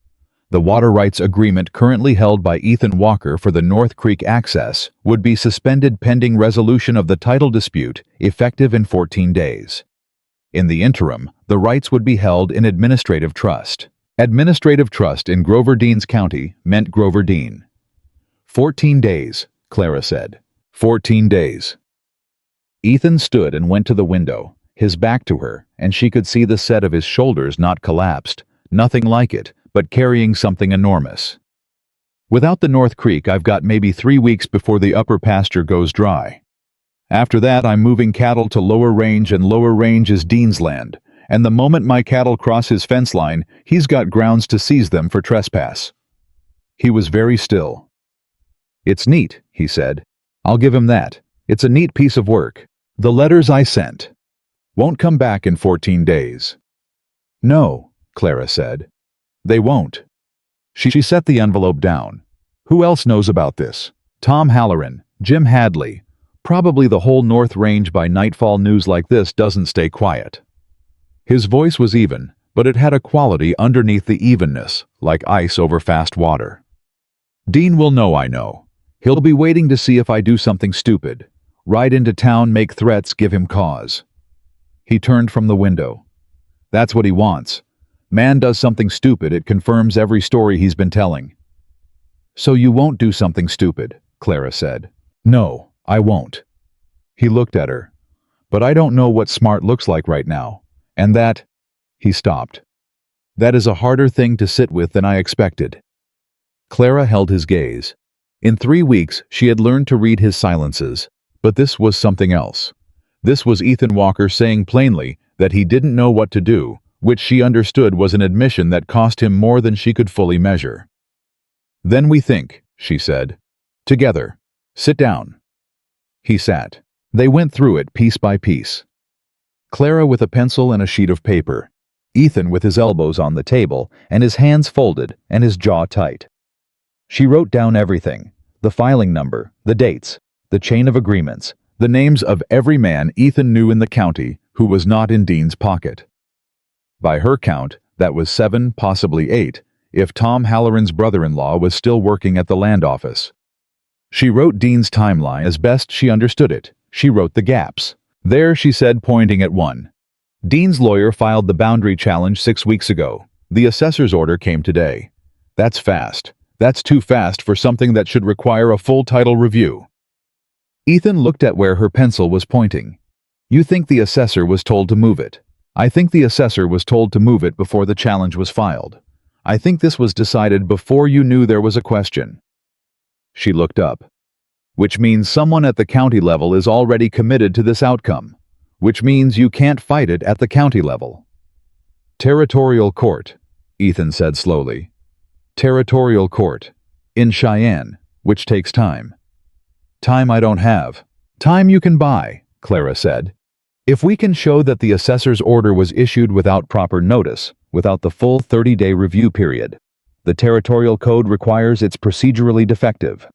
The water rights agreement currently held by Ethan Walker for the North Creek access would be suspended pending resolution of the title dispute, effective in 14 days. In the interim, the rights would be held in administrative trust. Administrative trust in Grover Dean's county meant Grover Dean. 14 days, Clara said. 14 days. Ethan stood and went to the window, his back to her, and she could see the set of his shoulders not collapsed, nothing like it, but carrying something enormous. "Without the North Creek, I've got maybe 3 weeks before the upper pasture goes dry. After that, I'm moving cattle to lower range, and lower range is Dean's land, and the moment my cattle cross his fence line, he's got grounds to seize them for trespass." He was very still. "It's neat," he said. "I'll give him that. It's a neat piece of work. The letters I sent won't come back in 14 days. "No," Clara said. "They won't." She set the envelope down. "Who else knows about this? Tom Halloran, Jim Hadley. Probably the whole North Range by nightfall. News like this doesn't stay quiet." His voice was even, but it had a quality underneath the evenness, like ice over fast water. "Dean will know I know. He'll be waiting to see if I do something stupid. Ride into town, make threats, give him cause." He turned from the window. "That's what he wants. Man does something stupid, it confirms every story he's been telling." "So you won't do something stupid," Clara said. "No, I won't." He looked at her. "But I don't know what smart looks like right now. And that—" He stopped. "That is a harder thing to sit with than I expected." Clara held his gaze. In 3 weeks, she had learned to read his silences. But this was something else. This was Ethan Walker saying plainly that he didn't know what to do, which she understood was an admission that cost him more than she could fully measure. "Then we think," she said. "Together. Sit down." He sat. They went through it piece by piece. Clara with a pencil and a sheet of paper. Ethan with his elbows on the table and his hands folded and his jaw tight. She wrote down everything: the filing number, the dates, the chain of agreements, the names of every man Ethan knew in the county who was not in Dean's pocket. By her count, that was 7, possibly 8, if Tom Halloran's brother-in-law was still working at the land office. She wrote Dean's timeline as best she understood it. She wrote the gaps. "There," she said, pointing at one. "Dean's lawyer filed the boundary challenge 6 weeks ago. The assessor's order came today. That's fast. That's too fast for something that should require a full title review." Ethan looked at where her pencil was pointing. "You think the assessor was told to move it? I think the assessor was told to move it before the challenge was filed. I think this was decided before you knew there was a question." She looked up. "Which means someone at the county level is already committed to this outcome. Which means you can't fight it at the county level." "Territorial court," Ethan said slowly. "Territorial court. In Cheyenne, which takes time." "Time I don't have." "Time you can buy," Clara said. "If we can show that the assessor's order was issued without proper notice, without the full 30-day review period, the territorial code requires it's procedurally defective.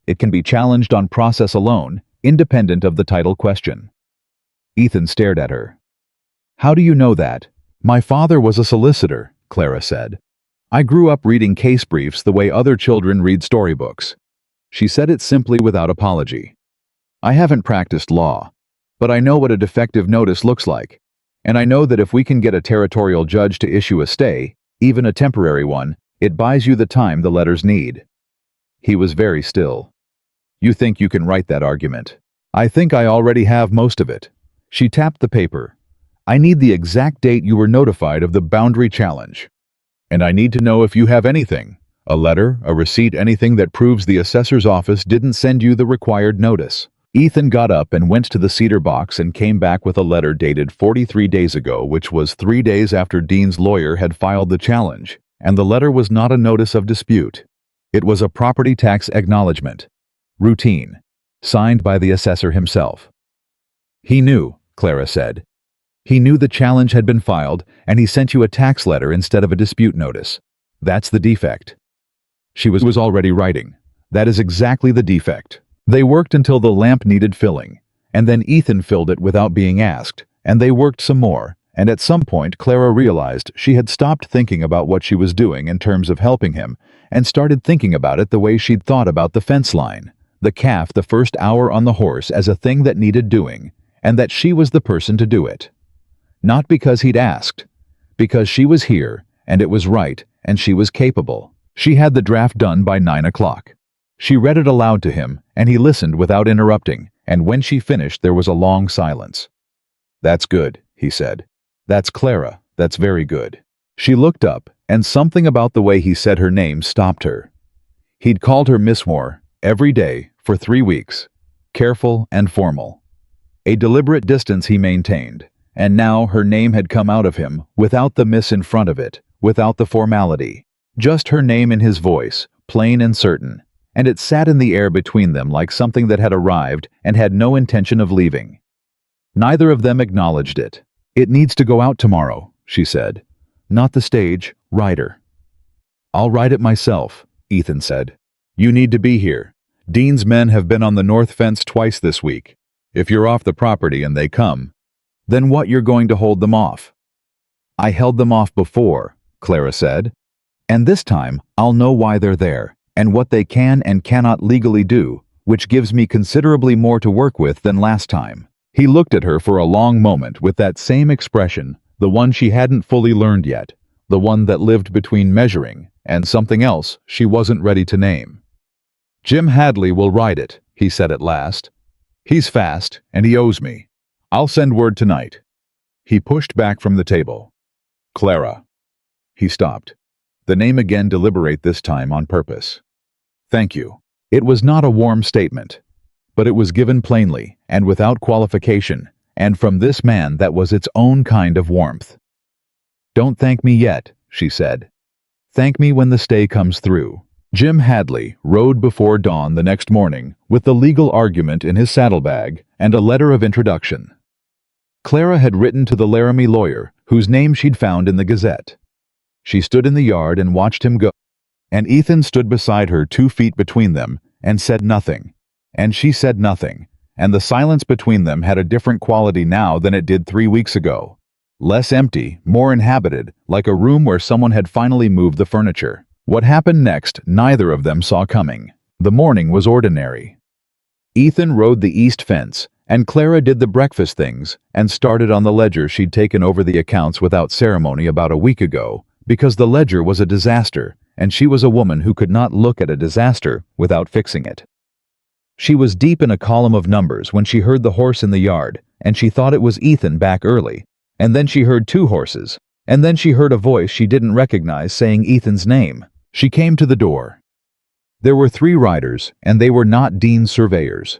It can be challenged on process alone, independent of the title question." Ethan stared at her. "How do you know that?" "My father was a solicitor," Clara said. "I grew up reading case briefs the way other children read storybooks." She said it simply without apology. "I haven't practiced law, but I know what a defective notice looks like, and I know that if we can get a territorial judge to issue a stay, Even a temporary one, it buys you the time the letters need. He was very still. You think you can write that argument? I think I already have most of it. She tapped the paper. I need the exact date you were notified of the boundary challenge. And I need to know if you have anything. A letter, a receipt, anything that proves the assessor's office didn't send you the required notice. Ethan got up and went to the cedar box and came back with a letter dated 43 days ago, which was 3 days after Dean's lawyer had filed the challenge, and the letter was not a notice of dispute. It was a property tax acknowledgement. Routine. Signed by the assessor himself. He knew, Clara said. He knew the challenge had been filed, and he sent you a tax letter instead of a dispute notice. That's the defect. She was already writing. That is exactly the defect. They worked until the lamp needed filling, and then Ethan filled it without being asked, and they worked some more, and at some point Clara realized she had stopped thinking about what she was doing in terms of helping him, and started thinking about it the way she'd thought about the fence line, the calf the first hour on the horse as a thing that needed doing, and that she was the person to do it. Not because he'd asked, because she was here, and it was right, and she was capable. She had the draft done by 9 o'clock. She read it aloud to him, and he listened without interrupting, and when she finished there was a long silence. That's good, he said. That's Clara, that's very good. She looked up, and something about the way he said her name stopped her. He'd called her Miss Moore, every day, for 3 weeks. Careful and formal. A deliberate distance he maintained, and now her name had come out of him, without the miss in front of it, without the formality. Just her name in his voice, plain and certain. And it sat in the air between them like something that had arrived and had no intention of leaving. Neither of them acknowledged it. It needs to go out tomorrow, she said. Not the stage, writer. I'll write it myself, Ethan said. You need to be here. Dean's men have been on the north fence twice this week. If you're off the property and they come, then what you're going to hold them off? I held them off before, Clara said. And this time, I'll know why they're there, and what they can and cannot legally do, which gives me considerably more to work with than last time. He looked at her for a long moment with that same expression, the one she hadn't fully learned yet, the one that lived between measuring and something else she wasn't ready to name. Jim Hadley will write it, he said at last. He's fast, and he owes me. I'll send word tonight. He pushed back from the table. Clara. He stopped. The name again deliberate this time on purpose. Thank you. It was not a warm statement, but it was given plainly and without qualification, and from this man that was its own kind of warmth. Don't thank me yet, she said. Thank me when the stay comes through. Jim Hadley rode before dawn the next morning with the legal argument in his saddlebag and a letter of introduction. Clara had written to the Laramie lawyer, whose name she'd found in the Gazette. She stood in the yard and watched him go, and Ethan stood beside her 2 feet between them and said nothing, and she said nothing, and the silence between them had a different quality now than it did 3 weeks ago. Less empty, more inhabited, like a room where someone had finally moved the furniture. What happened next, neither of them saw coming. The morning was ordinary. Ethan rode the east fence, and Clara did the breakfast things and started on the ledger she'd taken over the accounts without ceremony about a week ago, because the ledger was a disaster, and she was a woman who could not look at a disaster without fixing it. She was deep in a column of numbers when she heard the horse in the yard, and she thought it was Ethan back early, and then she heard 2 horses, and then she heard a voice she didn't recognize saying Ethan's name. She came to the door. There were 3 riders, and they were not Dean's surveyors.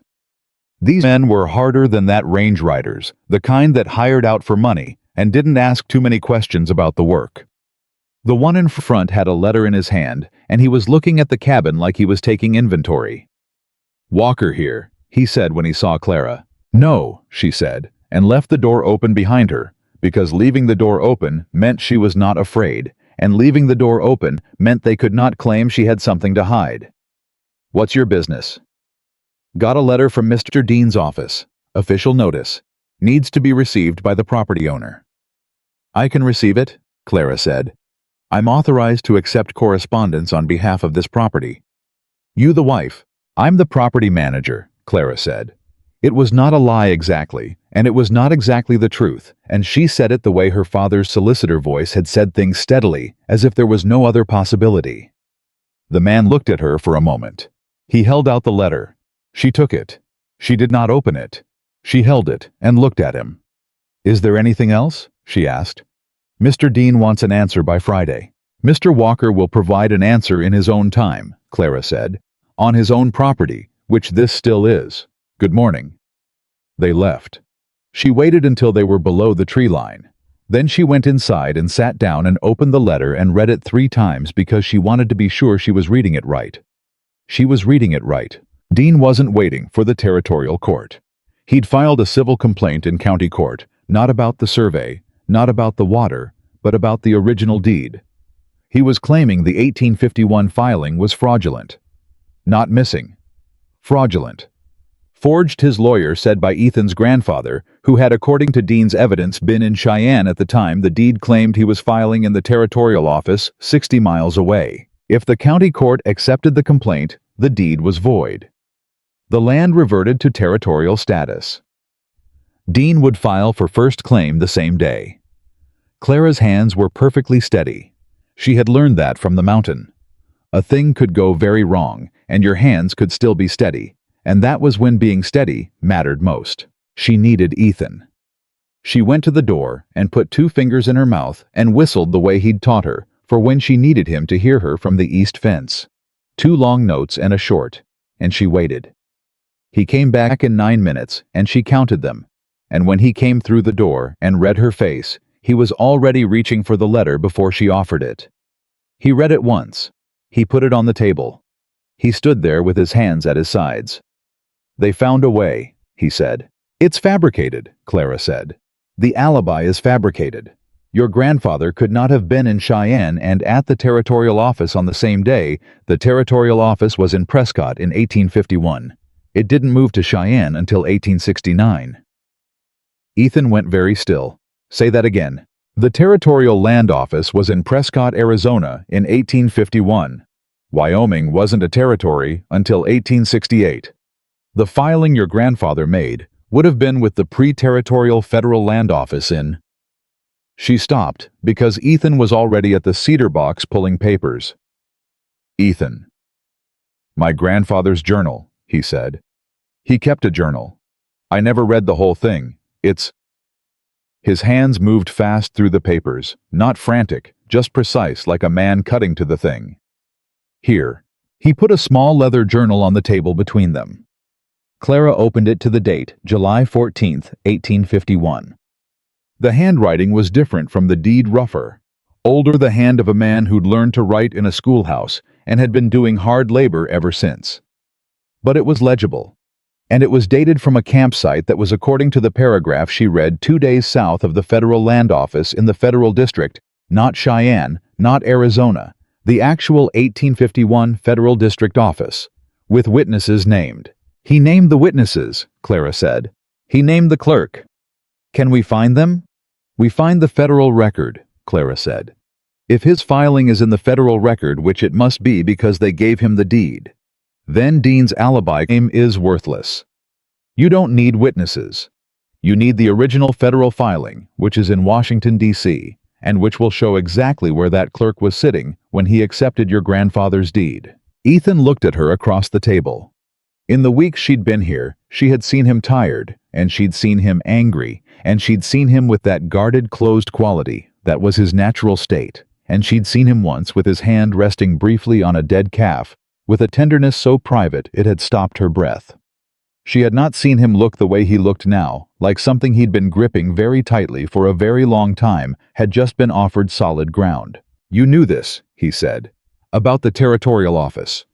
These men were harder than that range riders, the kind that hired out for money and didn't ask too many questions about the work. The one in front had a letter in his hand, and he was looking at the cabin like he was taking inventory. Walker here, he said when he saw Clara. No, she said, and left the door open behind her, because leaving the door open meant she was not afraid, and leaving the door open meant they could not claim she had something to hide. What's your business? Got a letter from Mr. Dean's office. Official notice. Needs to be received by the property owner. I can receive it, Clara said. I'm authorized to accept correspondence on behalf of this property. You the wife. I'm the property manager, Clara said. It was not a lie exactly, and it was not exactly the truth, and she said it the way her father's solicitor voice had said things steadily, as if there was no other possibility. The man looked at her for a moment. He held out the letter. She took it. She did not open it. She held it and looked at him. "Is there anything else?" she asked. "Mr. Dean wants an answer by Friday." "Mr. Walker will provide an answer in his own time," Clara said. "On his own property, which this still is. Good morning." They left. She waited until they were below the tree line. Then she went inside and sat down and opened the letter and read it 3 times because she wanted to be sure she was reading it right. She was reading it right. Dean wasn't waiting for the territorial court. He'd filed a civil complaint in county court, not about the survey, not about the water, but about the original deed. He was claiming the 1851 filing was fraudulent. Not missing. Fraudulent. Forged, his lawyer said, by Ethan's grandfather, who had, according to Dean's evidence, been in Cheyenne at the time the deed claimed he was filing in the territorial office 60 miles away. If the county court accepted the complaint, the deed was void. The land reverted to territorial status. Dean would file for first claim the same day. Clara's hands were perfectly steady. She had learned that from the mountain. A thing could go very wrong, and your hands could still be steady, and that was when being steady mattered most. She needed Ethan. She went to the door and put 2 fingers in her mouth and whistled the way he'd taught her, for when she needed him to hear her from the east fence. 2 long notes and a short, and she waited. He came back in 9 minutes, and she counted them, and when he came through the door and read her face, he was already reaching for the letter before she offered it. He read it once. He put it on the table. He stood there with his hands at his sides. "They found a way," he said. "It's fabricated," Clara said. "The alibi is fabricated. Your grandfather could not have been in Cheyenne and at the territorial office on the same day. The territorial office was in Prescott in 1851. It didn't move to Cheyenne until 1869. Ethan went very still. "Say that again." "The territorial land office was in Prescott, Arizona in 1851. Wyoming wasn't a territory until 1868. The filing your grandfather made would have been with the pre-territorial federal land office in..." She stopped because Ethan was already at the cedar box pulling papers. "Ethan." "My grandfather's journal," he said. "He kept a journal. I never read the whole thing. It's..." His hands moved fast through the papers, not frantic, just precise, like a man cutting to the thing. "Here." He put a small leather journal on the table between them. Clara opened it to the date, July 14th, 1851. The handwriting was different from the deed, rougher. Older, the hand of a man who'd learned to write in a schoolhouse and had been doing hard labor ever since. But it was legible. And it was dated from a campsite that was, according to the paragraph she read, 2 days south of the federal land office in the federal district, not Cheyenne, not Arizona, the actual 1851 federal district office, with witnesses named. "He named the witnesses," Clara said. "He named the clerk." "Can we find them?" "We find the federal record," Clara said. "If his filing is in the federal record, which it must be because they gave him the deed, then Dean's alibi claim is worthless. You don't need witnesses. You need the original federal filing, which is in Washington, D.C., and which will show exactly where that clerk was sitting when he accepted your grandfather's deed." Ethan looked at her across the table. In the weeks she'd been here, she had seen him tired, and she'd seen him angry, and she'd seen him with that guarded, closed quality that was his natural state, and she'd seen him once with his hand resting briefly on a dead calf, with a tenderness so private it had stopped her breath. She had not seen him look the way he looked now, like something he'd been gripping very tightly for a very long time had just been offered solid ground. "You knew this," he said, "about the territorial office."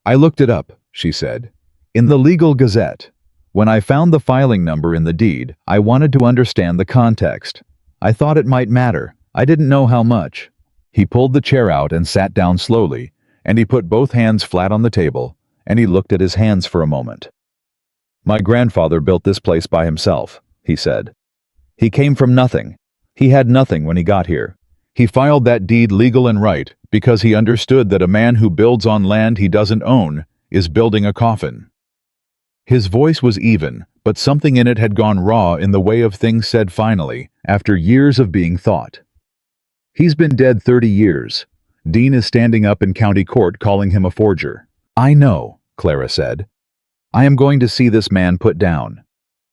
"I looked it up," she said, "in the Legal Gazette. When I found the filing number in the deed, I wanted to understand the context. I thought it might matter. I didn't know how much." He pulled the chair out and sat down slowly, and he put both hands flat on the table, and he looked at his hands for a moment. "My grandfather built this place by himself," he said. "He came from nothing. He had nothing when he got here. He filed that deed legal and right because he understood that a man who builds on land he doesn't own is building a coffin." His voice was even, but something in it had gone raw in the way of things said finally, after years of being thought. He's been dead 30 years. Dean is standing up in county court calling him a forger. I know, Clara said. I am going to see this man put down.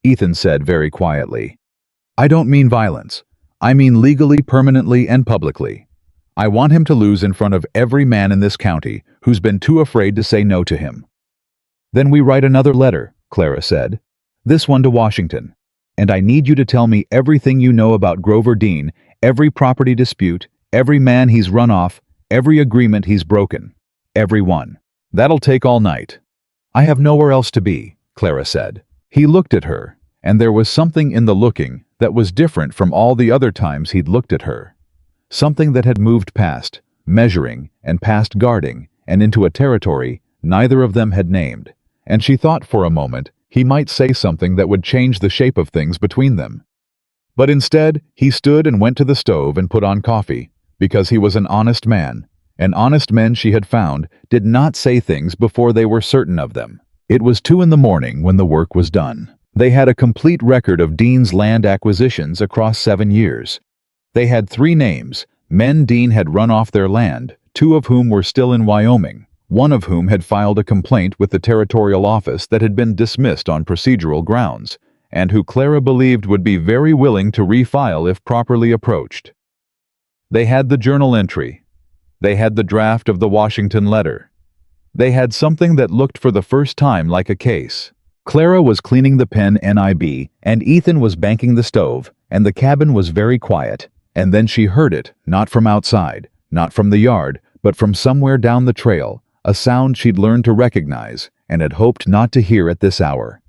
Ethan said very quietly. I don't mean violence. I mean legally, permanently, and publicly. I want him to lose in front of every man in this county who's been too afraid to say no to him. Then we write another letter, Clara said. This one to Washington. And I need you to tell me everything you know about Grover Dean, every property dispute, every man he's run off, every agreement he's broken. Every one. That'll take all night. I have nowhere else to be, Clara said. He looked at her, and there was something in the looking that was different from all the other times he'd looked at her. Something that had moved past measuring and past guarding and into a territory neither of them had named, and she thought for a moment he might say something that would change the shape of things between them. But instead, he stood and went to the stove and put on coffee, because he was an honest man, and honest men she had found did not say things before they were certain of them. It was 2 a.m. when the work was done. They had a complete record of Dean's land acquisitions across 7 years. They had 3 names, men Dean had run off their land, 2 of whom were still in Wyoming, 1 of whom had filed a complaint with the territorial office that had been dismissed on procedural grounds, and who Clara believed would be very willing to refile if properly approached. They had the journal entry. They had the draft of the Washington letter. They had something that looked for the first time like a case. Clara was cleaning the pen NIB, and Ethan was banking the stove, and the cabin was very quiet, and then she heard it, not from outside, not from the yard, but from somewhere down the trail, a sound she'd learned to recognize and had hoped not to hear at this hour.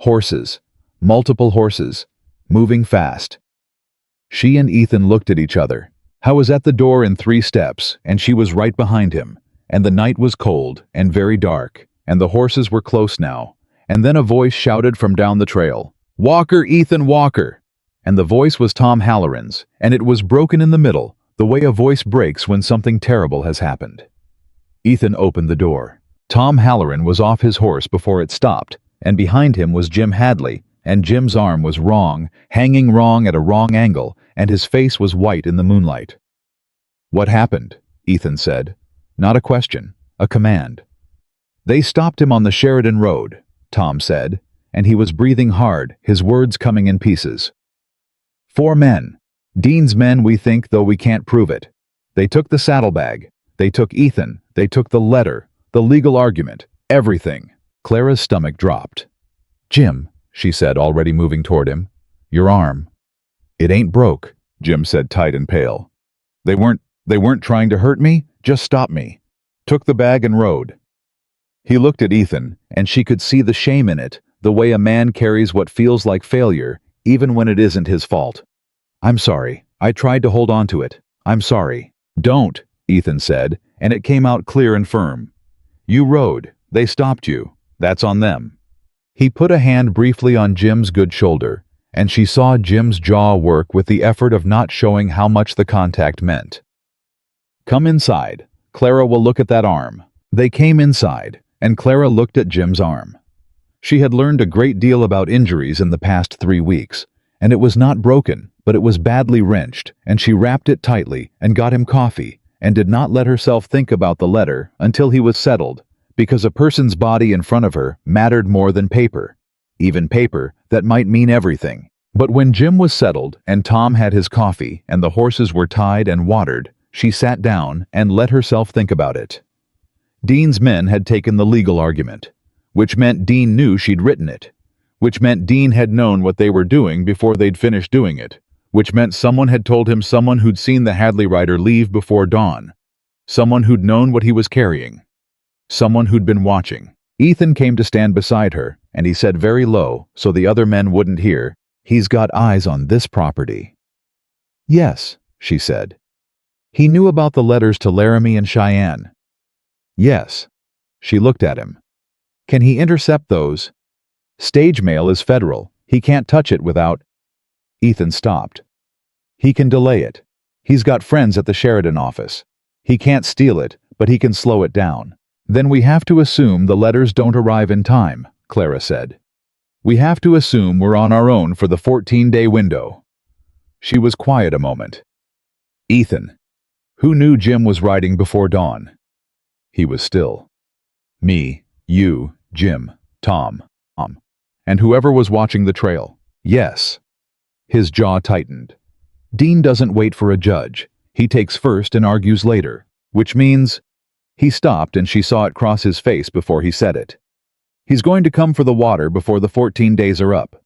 Horses. Multiple horses. Moving fast. She and Ethan looked at each other. Howe was at the door in 3 steps, and she was right behind him, and the night was cold and very dark, and the horses were close now, and then a voice shouted from down the trail, "Walker, Ethan, Walker!" And the voice was Tom Halloran's, and it was broken in the middle, the way a voice breaks when something terrible has happened. Ethan opened the door. Tom Halloran was off his horse before it stopped, and behind him was Jim Hadley, and Jim's arm was wrong, hanging wrong at a wrong angle, and his face was white in the moonlight. "What happened?" Ethan said. Not a question, a command. "They stopped him on the Sheridan Road," Tom said, and he was breathing hard, his words coming in pieces. "4 men. Dean's men, we think, though we can't prove it. They took the saddlebag. They took Ethan. They took the letter, the legal argument, everything." Clara's stomach dropped. "Jim," she said, already moving toward him. "Your arm." "It ain't broke," Jim said, tight and pale. They weren't trying to hurt me, just stop me. Took the bag and rode." He looked at Ethan, and she could see the shame in it, the way a man carries what feels like failure, even when it isn't his fault. "I'm sorry. I tried to hold on to it. I'm sorry." "Don't," Ethan said, and it came out clear and firm. "You rode. They stopped you. That's on them." He put a hand briefly on Jim's good shoulder, and she saw Jim's jaw work with the effort of not showing how much the contact meant. "Come inside. Clara will look at that arm." They came inside, and Clara looked at Jim's arm. She had learned a great deal about injuries in the past 3 weeks, and it was not broken, but it was badly wrenched, and she wrapped it tightly and got him coffee, and did not let herself think about the letter until he was settled, because a person's body in front of her mattered more than paper, even paper that might mean everything. But when Jim was settled and Tom had his coffee and the horses were tied and watered, she sat down and let herself think about it. Dean's men had taken the legal argument, which meant Dean knew she'd written it, which meant Dean had known what they were doing before they'd finished doing it, which meant someone had told him someone who'd seen the Hadley rider leave before dawn, someone who'd known what he was carrying, someone who'd been watching. Ethan came to stand beside her, and he said very low, so the other men wouldn't hear, "He's got eyes on this property." "Yes," she said. "He knew about the letters to Laramie and Cheyenne." "Yes." She looked at him. "Can he intercept those?" "Stage mail is federal. He can't touch it without—" Ethan stopped. "He can delay it. He's got friends at the Sheridan office. He can't steal it, but he can slow it down. Then we have to assume the letters don't arrive in time," Clara said. We have to assume we're on our own for the 14-day window. She was quiet a moment. Ethan. Who knew Jim was riding before dawn? He was still. Me, you, Jim, Tom, and whoever was watching the trail. Yes. His jaw tightened. Dean doesn't wait for a judge. He takes first and argues later, which means... He stopped and she saw it cross his face before he said it. He's going to come for the water before the 14 days are up.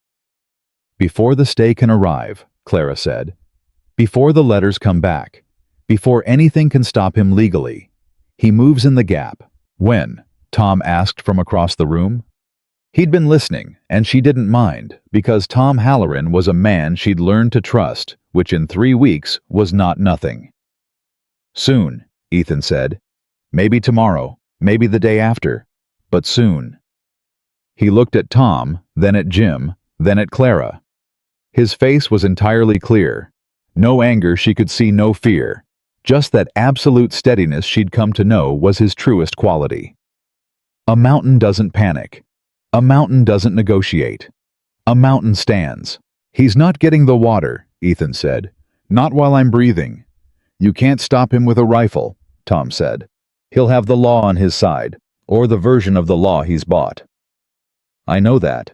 Before the stay can arrive, Clara said. Before the letters come back. Before anything can stop him legally. He moves in the gap. When? Tom asked from across the room. He'd been listening, and she didn't mind, because Tom Halloran was a man she'd learned to trust, which in 3 weeks was not nothing. Soon, Ethan said. Maybe tomorrow, maybe the day after, but soon. He looked at Tom, then at Jim, then at Clara. His face was entirely clear. No anger, she could see no fear. Just that absolute steadiness she'd come to know was his truest quality. A mountain doesn't panic. A mountain doesn't negotiate. A mountain stands. He's not getting the water, Ethan said. Not while I'm breathing. You can't stop him with a rifle, Tom said. He'll have the law on his side, or the version of the law he's bought. I know that.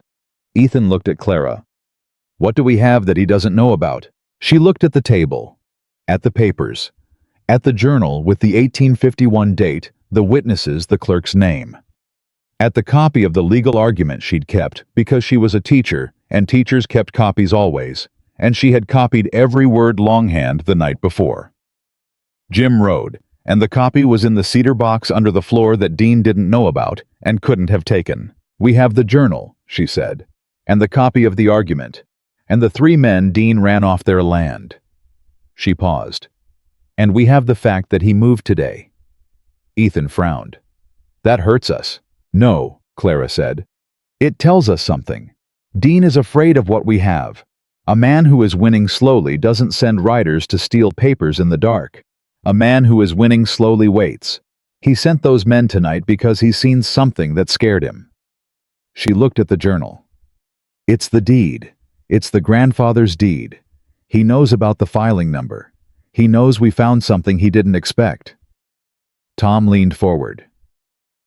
Ethan looked at Clara. What do we have that he doesn't know about? She looked at the table, at the papers, at the journal with the 1851 date, the witnesses, the clerk's name. At the copy of the legal argument she'd kept because she was a teacher, and teachers kept copies always, and she had copied every word longhand the night before. Jim rode, and the copy was in the cedar box under the floor that Dean didn't know about and couldn't have taken. We have the journal, she said, and the copy of the argument, and the 3 men Dean ran off their land. She paused. And we have the fact that he moved today. Ethan frowned. That hurts us. No, Clara said. It tells us something. Dean is afraid of what we have. A man who is winning slowly doesn't send riders to steal papers in the dark. A man who is winning slowly waits. He sent those men tonight because he's seen something that scared him. She looked at the journal. It's the deed. It's the grandfather's deed. He knows about the filing number. He knows we found something he didn't expect. Tom leaned forward.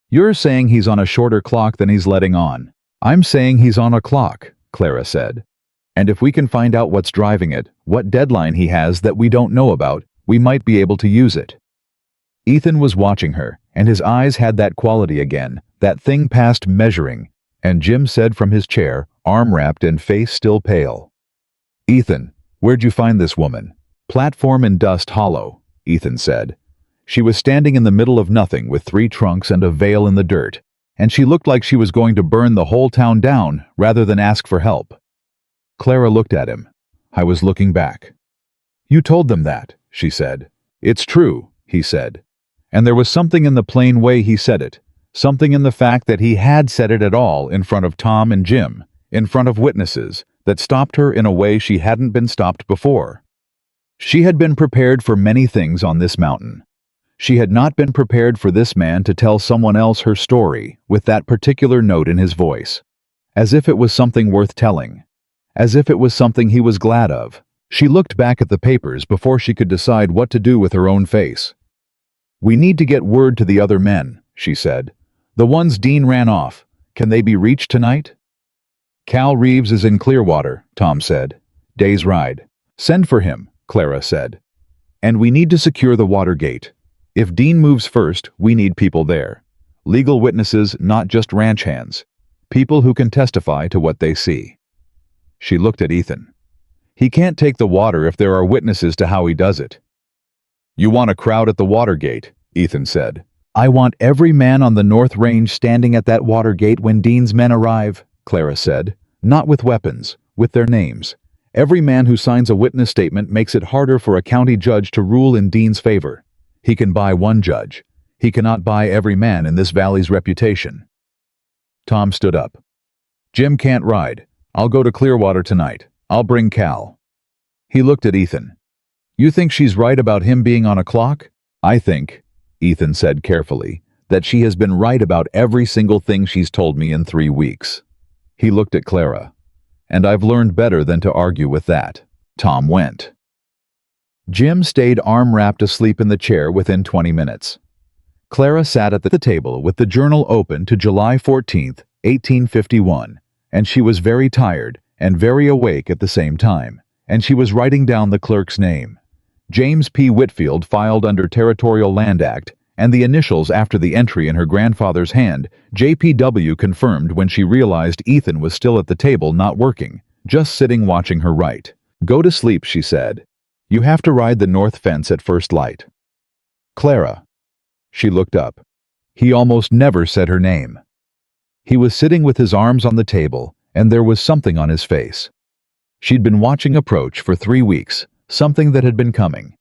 You're saying he's on a shorter clock than he's letting on. I'm saying he's on a clock, Clara said. And if we can find out what's driving it, what deadline he has that we don't know about, we might be able to use it. Ethan was watching her, and his eyes had that quality again, that thing past measuring, and Jim said from his chair, arm-wrapped and face still pale. Ethan, where'd you find this woman? Platform in Dust Hollow, Ethan said. She was standing in the middle of nothing with 3 trunks and a veil in the dirt, and she looked like she was going to burn the whole town down rather than ask for help. Clara looked at him. I was looking back. You told them that, she said. It's true, he said. And there was something in the plain way he said it, something in the fact that he had said it at all in front of Tom and Jim, in front of witnesses, that stopped her in a way she hadn't been stopped before. She had been prepared for many things on this mountain. She had not been prepared for this man to tell someone else her story with that particular note in his voice, as if it was something worth telling, as if it was something he was glad of. She looked back at the papers before she could decide what to do with her own face. We need to get word to the other men, she said. The ones Dean ran off. Can they be reached tonight? Cal Reeves is in Clearwater, Tom said. Day's ride. Send for him, Clara said. And we need to secure the water gate. If Dean moves first, we need people there. Legal witnesses, not just ranch hands. People who can testify to what they see. She looked at Ethan. He can't take the water if there are witnesses to how he does it. You want a crowd at the water gate, Ethan said. I want every man on the North Range standing at that water gate when Dean's men arrive, Clara said. Not with weapons, with their names. Every man who signs a witness statement makes it harder for a county judge to rule in Dean's favor. He can buy one judge. He cannot buy every man in this valley's reputation. Tom stood up. Jim can't ride. I'll go to Clearwater tonight. I'll bring Cal. He looked at Ethan. You think she's right about him being on a clock? I think, Ethan said carefully, that she has been right about every single thing she's told me in 3 weeks. He looked at Clara. And I've learned better than to argue with that. Tom went. Jim stayed arm-wrapped asleep in the chair within 20 minutes. Clara sat at the table with the journal open to July 14th, 1851, and she was very tired and very awake at the same time, and she was writing down the clerk's name. James P. Whitfield filed under Territorial Land Act, and the initials after the entry in her grandfather's hand, JPW, confirmed when she realized Ethan was still at the table not working, just sitting watching her write. "Go to sleep," she said. "You have to ride the north fence at first light." "Clara." She looked up. He almost never said her name. He was sitting with his arms on the table, and there was something on his face. She'd been watching approach for 3 weeks, something that had been coming.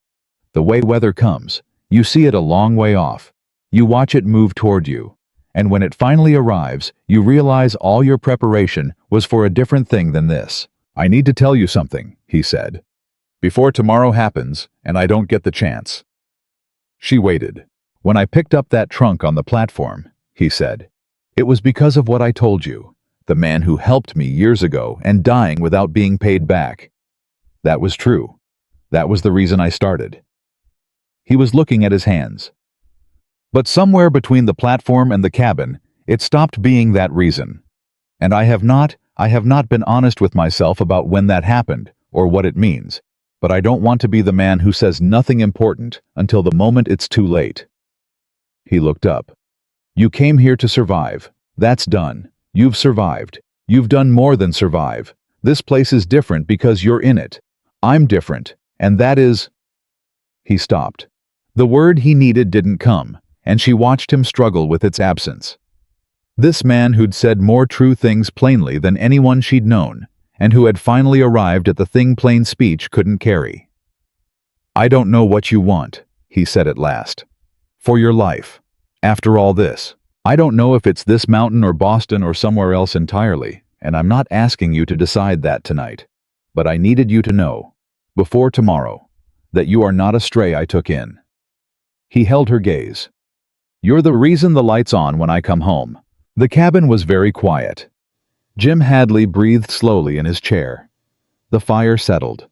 The way weather comes, you see it a long way off. You watch it move toward you. And when it finally arrives, you realize all your preparation was for a different thing than this. "I need to tell you something," he said. "Before tomorrow happens, and I don't get the chance." She waited. "When I picked up that trunk on the platform," he said, "it was because of what I told you. The man who helped me years ago and dying without being paid back. That was true. That was the reason I started." He was looking at his hands. "But somewhere between the platform and the cabin, it stopped being that reason. And I have not been honest with myself about when that happened or what it means, but I don't want to be the man who says nothing important until the moment it's too late." He looked up. "You came here to survive. That's done. You've survived. You've done more than survive. This place is different because you're in it. I'm different, and that is—" He stopped. The word he needed didn't come, and she watched him struggle with its absence. This man who'd said more true things plainly than anyone she'd known, and who had finally arrived at the thing plain speech couldn't carry. "I don't know what you want," he said at last. "For your life. After all this. I don't know if it's this mountain or Boston or somewhere else entirely, and I'm not asking you to decide that tonight. But I needed you to know, before tomorrow, that you are not a stray I took in." He held her gaze. "You're the reason the light's on when I come home." The cabin was very quiet. Jim Hadley breathed slowly in his chair. The fire settled.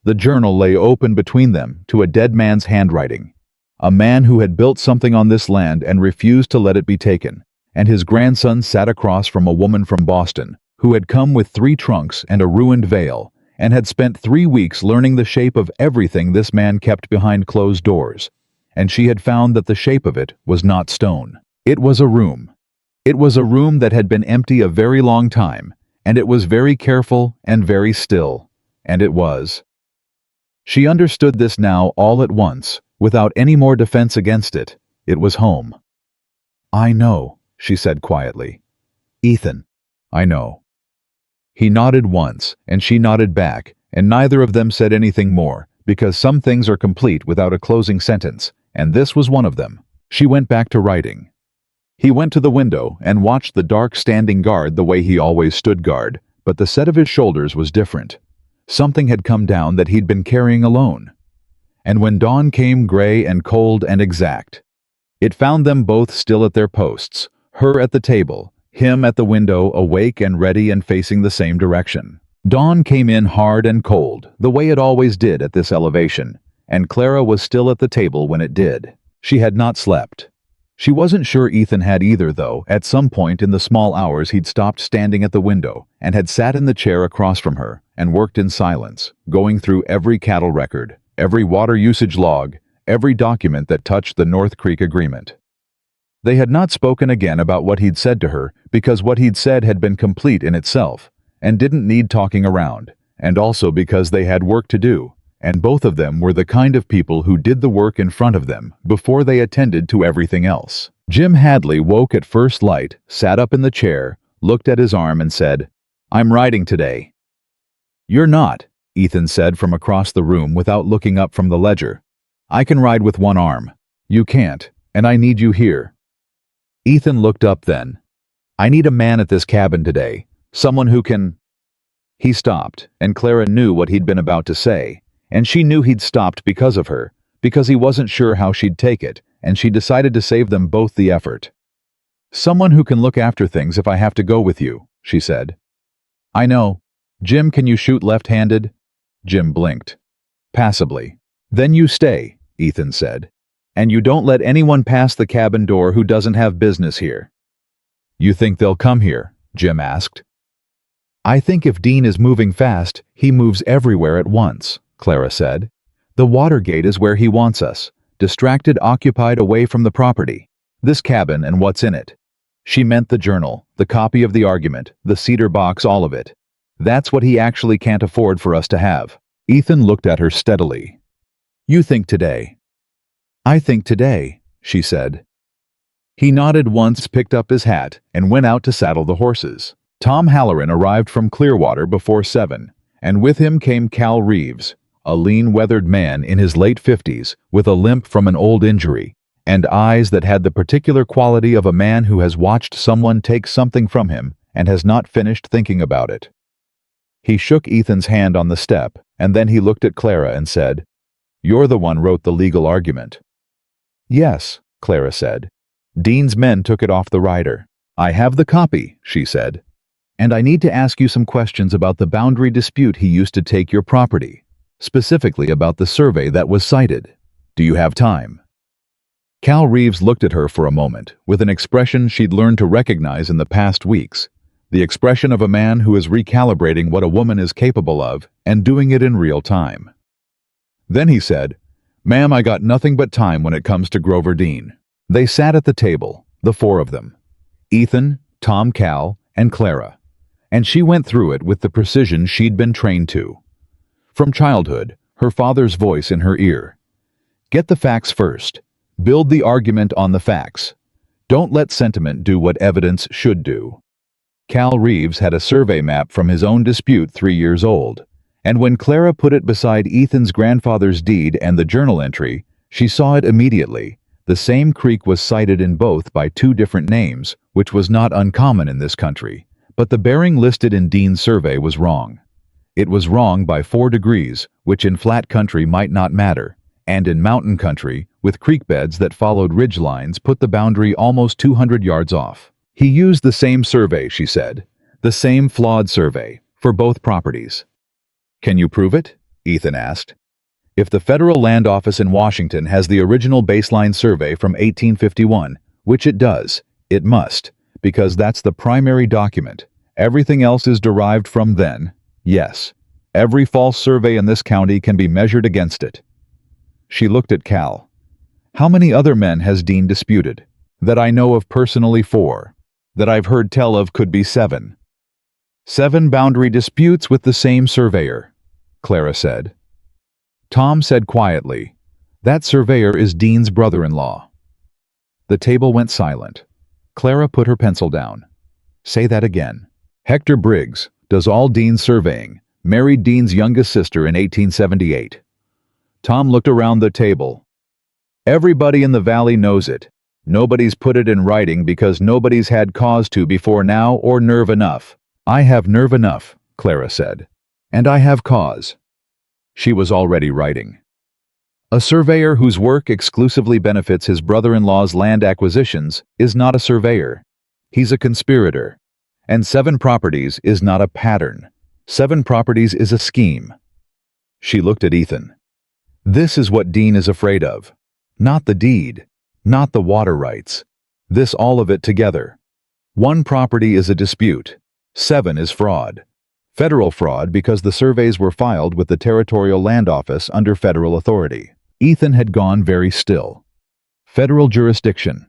The journal lay open between them to a dead man's handwriting. A man who had built something on this land and refused to let it be taken, and his grandson sat across from a woman from Boston, who had come with 3 trunks and a ruined veil, and had spent 3 weeks learning the shape of everything this man kept behind closed doors. And she had found that the shape of it was not stone. It was a room. It was a room that had been empty a very long time, and it was very careful and very still, and it was. She understood this now all at once, without any more defense against it. It was home. "I know," she said quietly. "Ethan, I know." He nodded once, and she nodded back, and neither of them said anything more, because some things are complete without a closing sentence, and this was one of them. She went back to writing. He went to the window and watched the dark standing guard the way he always stood guard, but the set of his shoulders was different. Something had come down that he'd been carrying alone. And when dawn came gray and cold and exact, it found them both still at their posts, her at the table, him at the window, awake and ready and facing the same direction. Dawn came in hard and cold, the way it always did at this elevation, and Clara was still at the table when it did. She had not slept. She wasn't sure Ethan had either, though. At some point in the small hours he'd stopped standing at the window and had sat in the chair across from her and worked in silence, going through every cattle record, every water usage log, every document that touched the North Creek Agreement. They had not spoken again about what he'd said to her because what he'd said had been complete in itself and didn't need talking around, and also because they had work to do, and both of them were the kind of people who did the work in front of them before they attended to everything else. Jim Hadley woke at first light, sat up in the chair, looked at his arm and said, "I'm writing today." "You're not," Ethan said from across the room without looking up from the ledger. "I can ride with one arm. You can't, and I need you here." Ethan looked up then. "I need a man at this cabin today, someone who can—" He stopped, and Clara knew what he'd been about to say, and she knew he'd stopped because of her, because he wasn't sure how she'd take it, and she decided to save them both the effort. "Someone who can look after things if I have to go with you," she said. "I know. Jim, can you shoot left-handed?" Jim blinked. Passively. "Then you stay," Ethan said. "And you don't let anyone pass the cabin door who doesn't have business here." "You think they'll come here?" Jim asked. "I think if Dean is moving fast, he moves everywhere at once," Clara said. "The Watergate is where he wants us, distracted, occupied, away from the property. This cabin and what's in it." She meant the journal, the copy of the argument, the cedar box, all of it. "That's what he actually can't afford for us to have." Ethan looked at her steadily. "You think today?" "I think today," she said. He nodded once, picked up his hat, and went out to saddle the horses. Tom Halloran arrived from Clearwater before 7, and with him came Cal Reeves, a lean, weathered man in his late 50s with a limp from an old injury, and eyes that had the particular quality of a man who has watched someone take something from him and has not finished thinking about it. He shook Ethan's hand on the step, and then he looked at Clara and said, "You're the one wrote the legal argument." "Yes," Clara said. "Dean's men took it off the rider." "I have the copy," she said. "And I need to ask you some questions about the boundary dispute he used to take your property, specifically about the survey that was cited. Do you have time?" Cal Reeves looked at her for a moment, with an expression she'd learned to recognize in the past weeks, the expression of a man who is recalibrating what a woman is capable of and doing it in real time. Then he said, "Ma'am, I got nothing but time when it comes to Grover Dean." They sat at the table, the four of them, Ethan, Tom, Cal, and Clara, and she went through it with the precision she'd been trained to. From childhood, her father's voice in her ear. Get the facts first. Build the argument on the facts. Don't let sentiment do what evidence should do. Cal Reeves had a survey map from his own dispute 3 years old, and when Clara put it beside Ethan's grandfather's deed and the journal entry, she saw it immediately. The same creek was cited in both by 2 different names, which was not uncommon in this country, but the bearing listed in Dean's survey was wrong. It was wrong by 4 degrees, which in flat country might not matter, and in mountain country, with creek beds that followed ridge lines, put the boundary almost 200 yards off. He used the same survey, she said, the same flawed survey, for both properties. "Can you prove it?" Ethan asked. "If the Federal Land Office in Washington has the original baseline survey from 1851, which it does, it must, because that's the primary document. Everything else is derived from then. Yes, every false survey in this county can be measured against it." She looked at Cal. "How many other men has Dean disputed?" "That I know of personally 4. That I've heard tell of could be 7. 7 boundary disputes with the same surveyor," Clara said. Tom said quietly, "That surveyor is Dean's brother-in-law." The table went silent. Clara put her pencil down. "Say that again." "Hector Briggs does all Dean's surveying, married Dean's youngest sister in 1878. Tom looked around the table. "Everybody in the valley knows it. Nobody's put it in writing because nobody's had cause to before now or nerve enough." "I have nerve enough," Clara said. "And I have cause." She was already writing. "A surveyor whose work exclusively benefits his brother-in-law's land acquisitions is not a surveyor. He's a conspirator. And 7 properties is not a pattern. 7 properties is a scheme." She looked at Ethan. "This is what Dean is afraid of. Not the deed. Not the water rights. This all of it together. 1 property is a dispute. 7 is fraud. Federal fraud because the surveys were filed with the Territorial Land Office under federal authority." Ethan had gone very still. "Federal jurisdiction."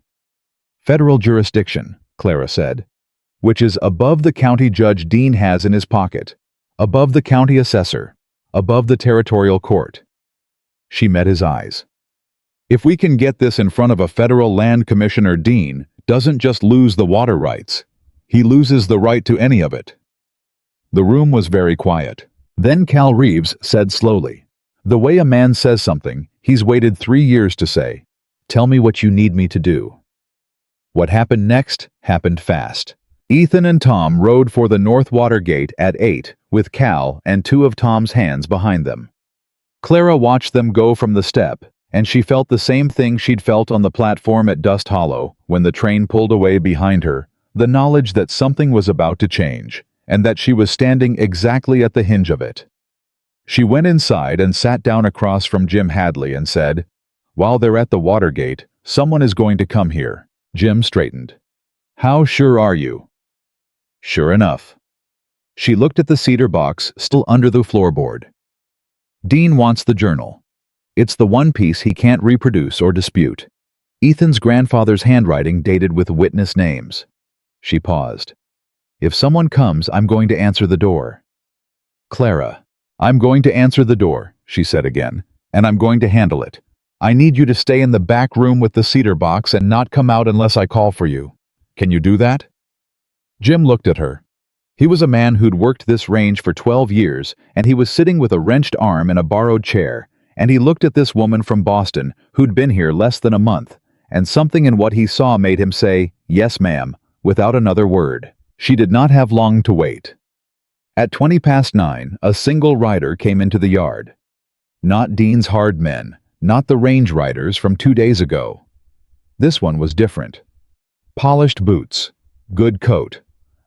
"Federal jurisdiction," Clara said, "which is above the county judge Dean has in his pocket, above the county assessor, above the territorial court." She met his eyes. "If we can get this in front of a federal land commissioner, Dean doesn't just lose the water rights. He loses the right to any of it." The room was very quiet. Then Cal Reeves said slowly, "The way a man says something, he's waited 3 years to say, 'Tell me what you need me to do.'" What happened next happened fast. Ethan and Tom rode for the North Water Gate at 8, with Cal and 2 of Tom's hands behind them. Clara watched them go from the step, and she felt the same thing she'd felt on the platform at Dust Hollow when the train pulled away behind her, the knowledge that something was about to change, and that she was standing exactly at the hinge of it. She went inside and sat down across from Jim Hadley and said, "While they're at the water gate, someone is going to come here." Jim straightened. "How sure are you?" "Sure enough." She looked at the cedar box still under the floorboard. "Dean wants the journal. It's the one piece he can't reproduce or dispute. Ethan's grandfather's handwriting dated with witness names." She paused. "If someone comes, I'm going to answer the door." "Clara, I'm going to answer the door," she said again, "and I'm going to handle it. I need you to stay in the back room with the cedar box and not come out unless I call for you. Can you do that?" Jim looked at her. He was a man who'd worked this range for 12 years, and he was sitting with a wrenched arm in a borrowed chair, and he looked at this woman from Boston who'd been here less than a month, and something in what he saw made him say, "Yes, ma'am," without another word. She did not have long to wait. At 9:20, a single rider came into the yard. Not Dean's hard men, not the range riders from 2 days ago. This one was different. Polished boots, good coat,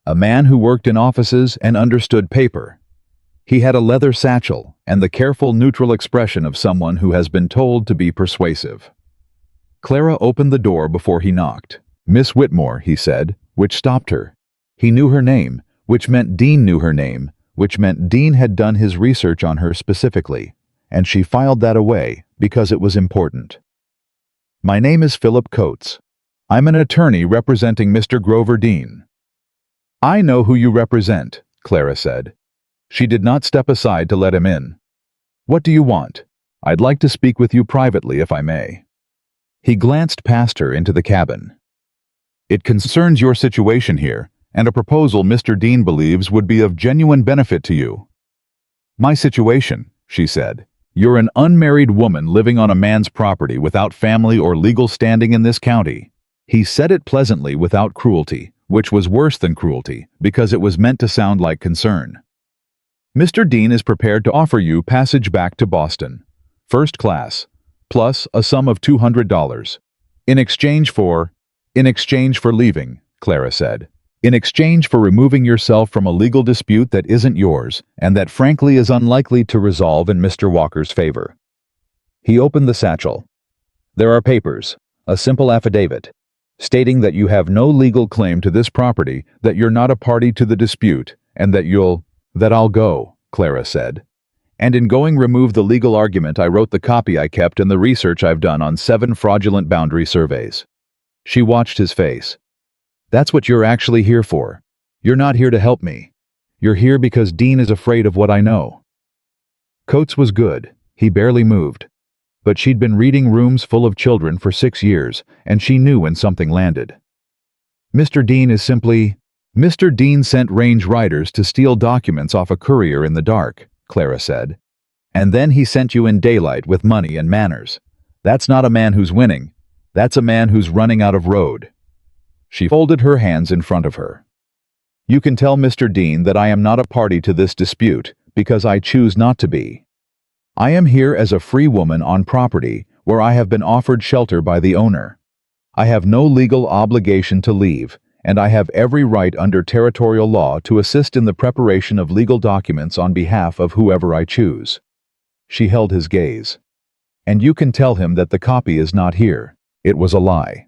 a man who worked in offices and understood paper. He had a leather satchel and the careful, neutral expression of someone who has been told to be persuasive. Clara opened the door before he knocked. "Miss Whitmore," he said, which stopped her. He knew her name, which meant Dean knew her name, which meant Dean had done his research on her specifically, and she filed that away because it was important. "My name is Philip Coates. I'm an attorney representing Mr. Grover Dean." "I know who you represent," Clara said. She did not step aside to let him in. "What do you want? I'd like to speak with you privately if I may." He glanced past her into the cabin. "It concerns your situation here, and a proposal Mr. Dean believes would be of genuine benefit to you." "My situation," she said. "You're an unmarried woman living on a man's property without family or legal standing in this county." He said it pleasantly without cruelty, which was worse than cruelty, because it was meant to sound like concern. "Mr. Dean is prepared to offer you passage back to Boston, first class, plus a sum of $200. In exchange for leaving," Clara said. "In exchange for removing yourself from a legal dispute that isn't yours, and that frankly is unlikely to resolve in Mr. Walker's favor." He opened the satchel. "There are papers, a simple affidavit, stating that you have no legal claim to this property, that you're not a party to the dispute, and that I'll go," Clara said. "And in going remove the legal argument, I wrote the copy I kept and the research I've done on 7 fraudulent boundary surveys." She watched his face. "That's what you're actually here for. You're not here to help me. You're here because Dean is afraid of what I know." Coates was good. He barely moved. But she'd been reading rooms full of children for 6 years, and she knew when something landed. Mr. Dean sent range riders to steal documents off a courier in the dark," Clara said. "And then he sent you in daylight with money and manners. That's not a man who's winning. That's a man who's running out of road." She folded her hands in front of her. "You can tell Mr. Dean that I am not a party to this dispute, because I choose not to be. I am here as a free woman on property where I have been offered shelter by the owner. I have no legal obligation to leave, and I have every right under territorial law to assist in the preparation of legal documents on behalf of whoever I choose." She held his gaze. "And you can tell him that the copy is not here." It was a lie.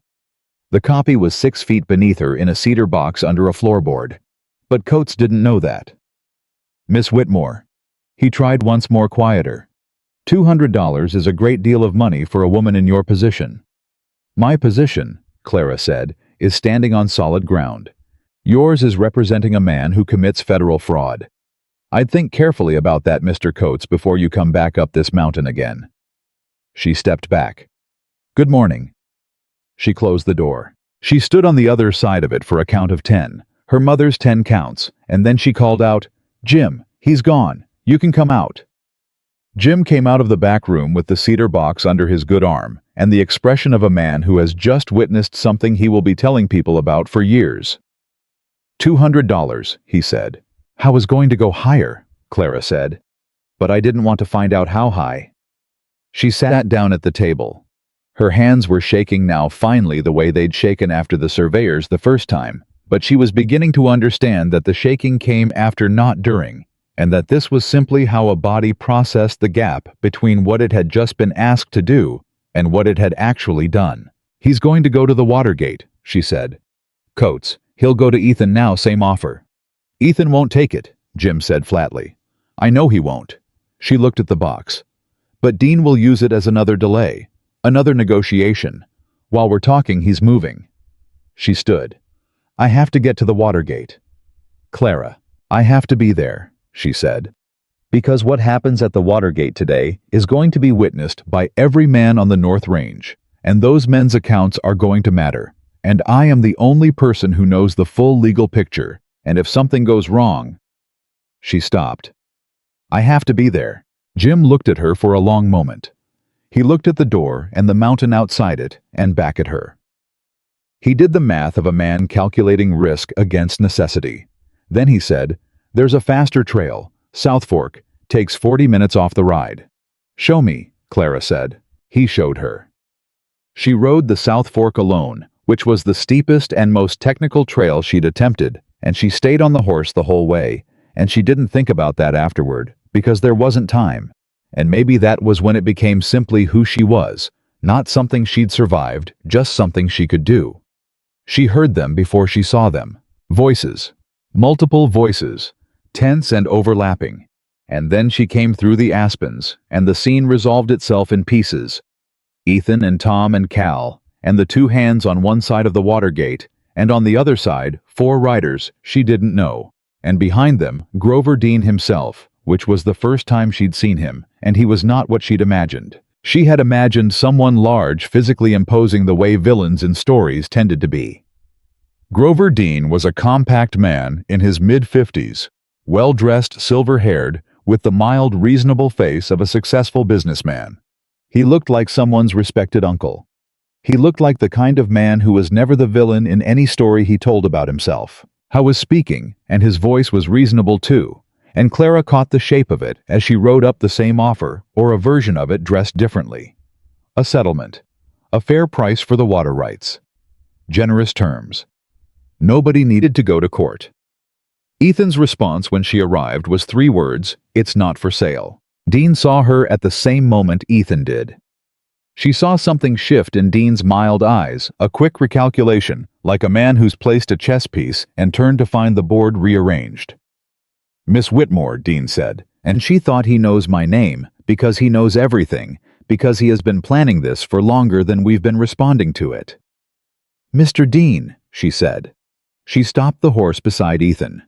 The copy was 6 feet beneath her in a cedar box under a floorboard. But Coates didn't know that. "Miss Whitmore." He tried once more quieter. $200 is a great deal of money for a woman in your position." "My position," Clara said, "is standing on solid ground. Yours is representing a man who commits federal fraud. I'd think carefully about that, Mr. Coates, before you come back up this mountain again." She stepped back. "Good morning." She closed the door. She stood on the other side of it for a count of 10, her mother's 10 counts, and then she called out, "Jim, he's gone. You can come out." Jim came out of the back room with the cedar box under his good arm, and the expression of a man who has just witnessed something he will be telling people about for years. $200, he said. "I was going to go higher," Clara said. "But I didn't want to find out how high." She sat down at the table. Her hands were shaking now finally the way they'd shaken after the surveyors the first time, but she was beginning to understand that the shaking came after, not during, and that this was simply how a body processed the gap between what it had just been asked to do and what it had actually done. "He's going to go to the Watergate," she said. "Coates, he'll go to Ethan now, same offer." "Ethan won't take it," Jim said flatly. "I know he won't." She looked at the box. "But Dean will use it as another delay, another negotiation. While we're talking, he's moving." She stood. "I have to get to the Watergate." "Clara, I have to be there," she said. "Because what happens at the Watergate today is going to be witnessed by every man on the North Range, and those men's accounts are going to matter. And I am the only person who knows the full legal picture, and if something goes wrong—" She stopped. "I have to be there." Jim looked at her for a long moment. He looked at the door and the mountain outside it and back at her. He did the math of a man calculating risk against necessity. Then he said, "There's a faster trail, South Fork, takes 40 minutes off the ride." "Show me," Clara said. He showed her. She rode the South Fork alone, which was the steepest and most technical trail she'd attempted, and she stayed on the horse the whole way, and she didn't think about that afterward, because there wasn't time. And maybe that was when it became simply who she was, not something she'd survived, just something she could do. She heard them before she saw them. Voices. Multiple voices, tense and overlapping. And then she came through the aspens, and the scene resolved itself in pieces. Ethan and Tom and Cal, and the two hands on one side of the Watergate, and on the other side, 4 riders she didn't know. And behind them, Grover Dean himself, which was the first time she'd seen him, and he was not what she'd imagined. She had imagined someone large, physically imposing the way villains in stories tended to be. Grover Dean was a compact man in his mid-50s, well-dressed, silver-haired, with the mild, reasonable face of a successful businessman. He looked like someone's respected uncle. He looked like the kind of man who was never the villain in any story he told about himself. How was speaking, and his voice was reasonable too, and Clara caught the shape of it as she wrote up the same offer, or a version of it dressed differently. A settlement. A fair price for the water rights. Generous terms. Nobody needed to go to court. Ethan's response when she arrived was 3 words, "It's not for sale." Dean saw her at the same moment Ethan did. She saw something shift in Dean's mild eyes, a quick recalculation, like a man who's placed a chess piece and turned to find the board rearranged. "Miss Whitmore," Dean said, "and she thought he knows my name, because he knows everything, because he has been planning this for longer than we've been responding to it." "Mr. Dean," she said. She stopped the horse beside Ethan.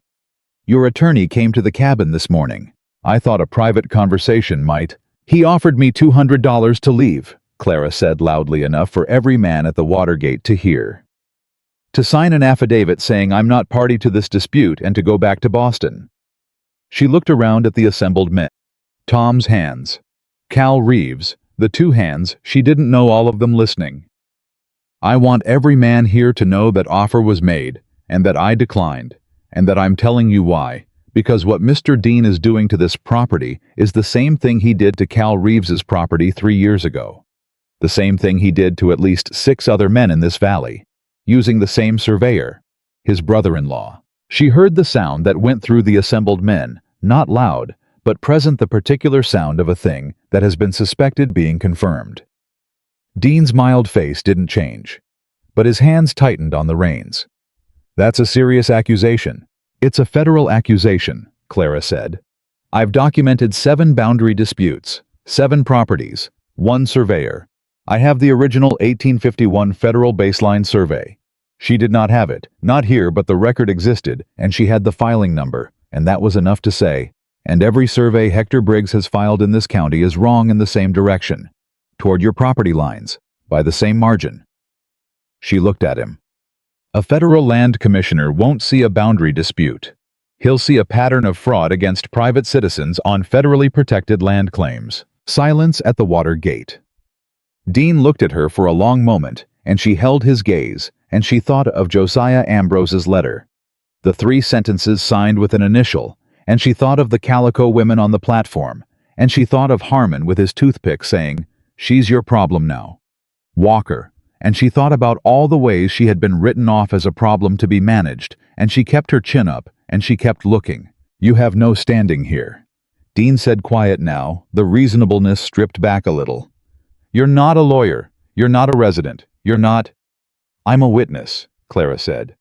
"Your attorney came to the cabin this morning. I thought a private conversation might—" "He offered me $200 to leave," Clara said loudly enough for every man at the Watergate to hear. "To sign an affidavit saying I'm not party to this dispute and to go back to Boston." She looked around at the assembled men. Tom's hands. Cal Reeves, the 2 hands, she didn't know all of them listening. "I want every man here to know that offer was made, and that I declined, and that I'm telling you why, because what Mr. Dean is doing to this property is the same thing he did to Cal Reeves's property 3 years ago. The same thing he did to at least 6 other men in this valley, using the same surveyor, his brother-in-law." She heard the sound that went through the assembled men, not loud, but present, the particular sound of a thing that has been suspected being confirmed. Dean's mild face didn't change, but his hands tightened on the reins. "That's a serious accusation." "It's a federal accusation," Clara said. "I've documented 7 boundary disputes, 7 properties, 1 surveyor. I have the original 1851 federal baseline survey. She did not have it, not here, but the record existed, and she had the filing number, and that was enough to say, and every survey Hector Briggs has filed in this county is wrong in the same direction, toward your property lines, by the same margin." She looked at him. "A federal land commissioner won't see a boundary dispute. He'll see a pattern of fraud against private citizens on federally protected land claims." Silence at the Watergate. Dean looked at her for a long moment, and she held his gaze, and she thought of Josiah Ambrose's letter. The 3 sentences signed with an initial, and she thought of the calico women on the platform, and she thought of Harmon with his toothpick saying, She's your problem now. Walker. And she thought about all the ways she had been written off as a problem to be managed, and she kept her chin up, and she kept looking. You have no standing here. Dean said, quiet now, the reasonableness stripped back a little. You're not a lawyer. You're not a resident. You're not... I'm a witness, Clara said.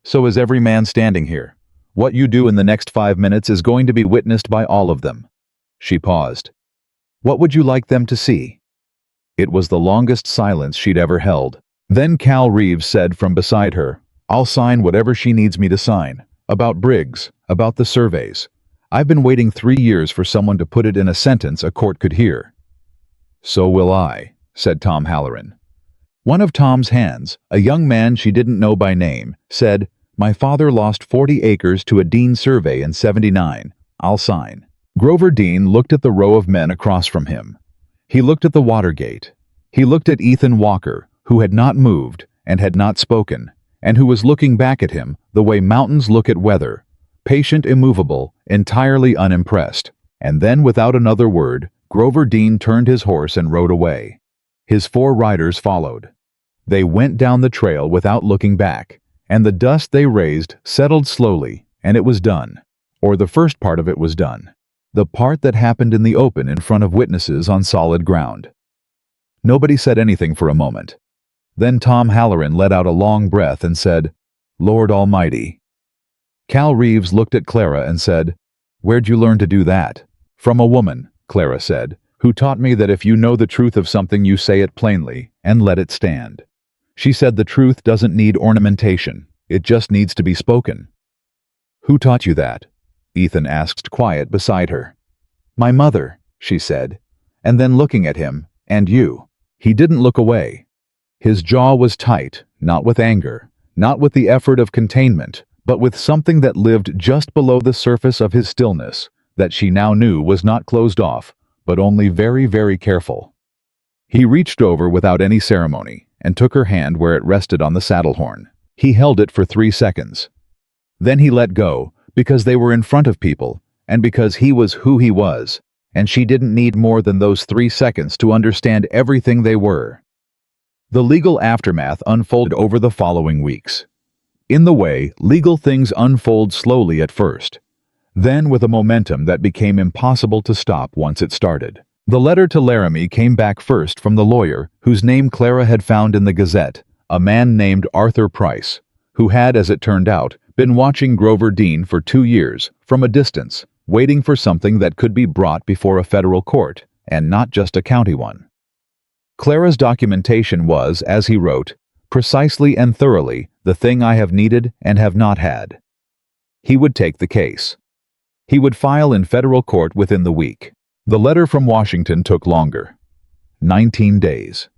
So is every man standing here. What you do in the next 5 minutes is going to be witnessed by all of them. She paused. What would you like them to see? It was the longest silence she'd ever held. Then Cal Reeves said from beside her, I'll sign whatever she needs me to sign. About Briggs, about the surveys. I've been waiting 3 years for someone to put it in a sentence a court could hear. So will I, said Tom Halloran. One of Tom's hands, a young man she didn't know by name, said, My father lost 40 acres to a Dean survey in '79. I'll sign. Grover Dean looked at the row of men across from him. He looked at the Watergate. He looked at Ethan Walker, who had not moved and had not spoken, and who was looking back at him the way mountains look at weather, patient, immovable, entirely unimpressed. And then, without another word, Grover Dean turned his horse and rode away. His 4 riders followed. They went down the trail without looking back, and the dust they raised settled slowly, and it was done. Or the first part of it was done. The part that happened in the open in front of witnesses on solid ground. Nobody said anything for a moment. Then Tom Halloran let out a long breath and said, Lord Almighty. Cal Reeves looked at Clara and said, Where'd you learn to do that? From a woman, Clara said, who taught me that if you know the truth of something you say it plainly and let it stand. She said the truth doesn't need ornamentation, it just needs to be spoken. Who taught you that? Ethan asked, quiet beside her. My mother, she said, and then looking at him, and you. He didn't look away. His jaw was tight, not with anger, not with the effort of containment, but with something that lived just below the surface of his stillness, that she now knew was not closed off, but only very, very careful. He reached over without any ceremony, and took her hand where it rested on the saddle horn. He held it for 3 seconds. Then he let go, because they were in front of people, and because he was who he was, and she didn't need more than those 3 seconds to understand everything they were. The legal aftermath unfolded over the following weeks. In the way, legal things unfold slowly at first, then with a momentum that became impossible to stop once it started. The letter to Laramie came back first from the lawyer whose name Clara had found in the Gazette, a man named Arthur Price, who had, as it turned out, been watching Grover Dean for 2 years, from a distance, waiting for something that could be brought before a federal court, and not just a county one. Clara's documentation was, as he wrote, precisely and thoroughly the thing I have needed and have not had. He would take the case. He would file in federal court within the week. The letter from Washington took longer. 19 days.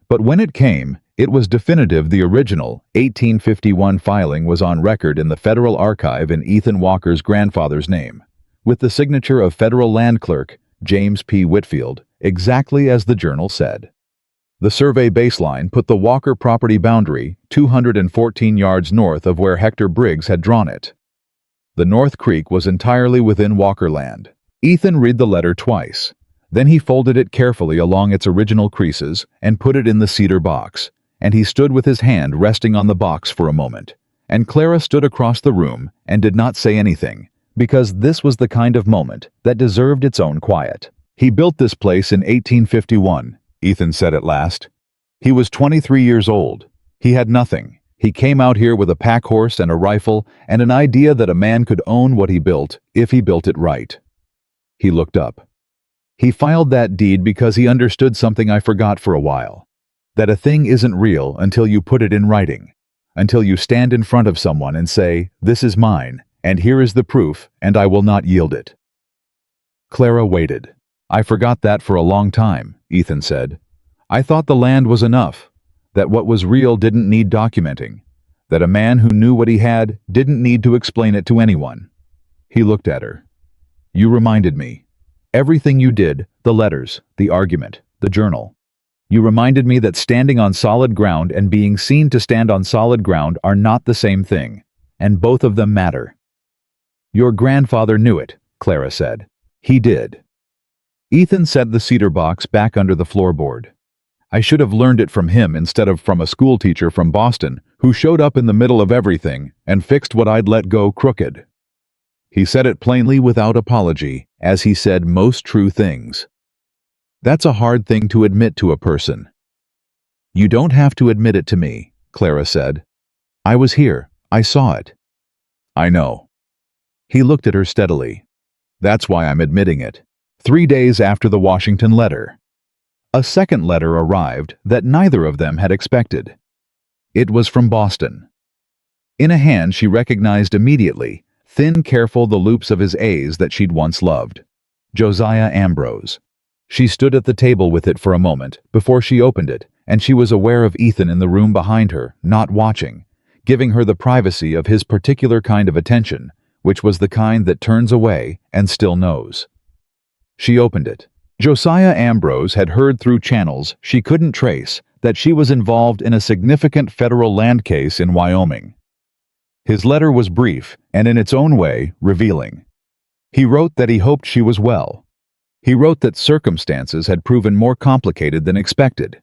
But when it came, it was definitive. The original 1851 filing was on record in the Federal Archive in Ethan Walker's grandfather's name, with the signature of Federal Land Clerk James P. Whitfield, exactly as the journal said. The survey baseline put the Walker property boundary 214 yards north of where Hector Briggs had drawn it. The North Creek was entirely within Walker land. Ethan read the letter twice. Then he folded it carefully along its original creases and put it in the cedar box, and he stood with his hand resting on the box for a moment. And Clara stood across the room and did not say anything, because this was the kind of moment that deserved its own quiet. He built this place in 1851, Ethan said at last. He was 23 years old. He had nothing. He came out here with a pack horse and a rifle and an idea that a man could own what he built if he built it right. He looked up. He filed that deed because he understood something I forgot for a while. That a thing isn't real until you put it in writing, until you stand in front of someone and say, "This is mine, and here is the proof, and I will not yield it." Clara waited. "I forgot that for a long time," Ethan said. "I thought the land was enough, that what was real didn't need documenting, that a man who knew what he had didn't need to explain it to anyone." He looked at her. "You reminded me. Everything you did, the letters, the argument, the journal. You reminded me that standing on solid ground and being seen to stand on solid ground are not the same thing, and both of them matter." "Your grandfather knew it," Clara said. "He did." Ethan set the cedar box back under the floorboard. I should have learned it from him instead of from a schoolteacher from Boston who showed up in the middle of everything and fixed what I'd let go crooked. He said it plainly without apology, as he said most true things. That's a hard thing to admit to a person. You don't have to admit it to me, Clara said. I was here. I saw it. I know. He looked at her steadily. That's why I'm admitting it. 3 days after the Washington letter. A second letter arrived that neither of them had expected. It was from Boston. In a hand she recognized immediately, thin, careful, the loops of his A's that she'd once loved. Josiah Ambrose. She stood at the table with it for a moment before she opened it, and she was aware of Ethan in the room behind her, not watching, giving her the privacy of his particular kind of attention, which was the kind that turns away and still knows. She opened it. Josiah Ambrose had heard through channels she couldn't trace that she was involved in a significant federal land case in Wyoming. His letter was brief and in its own way revealing. He wrote that he hoped she was well. He wrote that circumstances had proven more complicated than expected.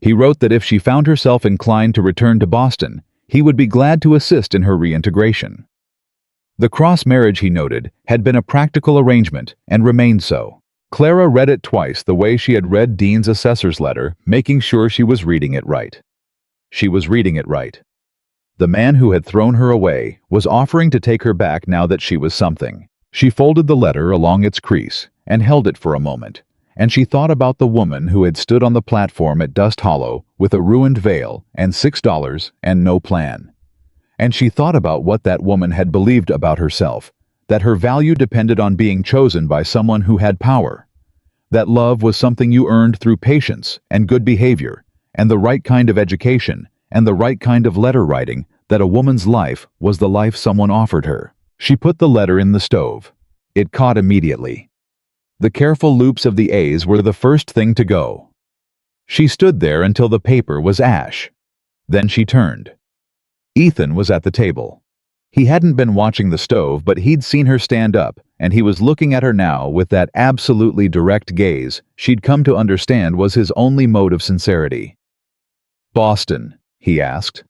He wrote that if she found herself inclined to return to Boston, he would be glad to assist in her reintegration. The cross-marriage, he noted, had been a practical arrangement and remained so. Clara read it twice the way she had read Dean's assessor's letter, making sure she was reading it right. She was reading it right. The man who had thrown her away was offering to take her back now that she was something. She folded the letter along its crease and held it for a moment, and she thought about the woman who had stood on the platform at Dust Hollow with a ruined veil and $6 and no plan. And she thought about what that woman had believed about herself, that her value depended on being chosen by someone who had power, that love was something you earned through patience and good behavior and the right kind of education and the right kind of letter writing, that a woman's life was the life someone offered her. She put the letter in the stove. It caught immediately. The careful loops of the A's were the first thing to go. She stood there until the paper was ash. Then she turned. Ethan was at the table. He hadn't been watching the stove, but he'd seen her stand up, and he was looking at her now with that absolutely direct gaze she'd come to understand was his only mode of sincerity. "Boston?" he asked.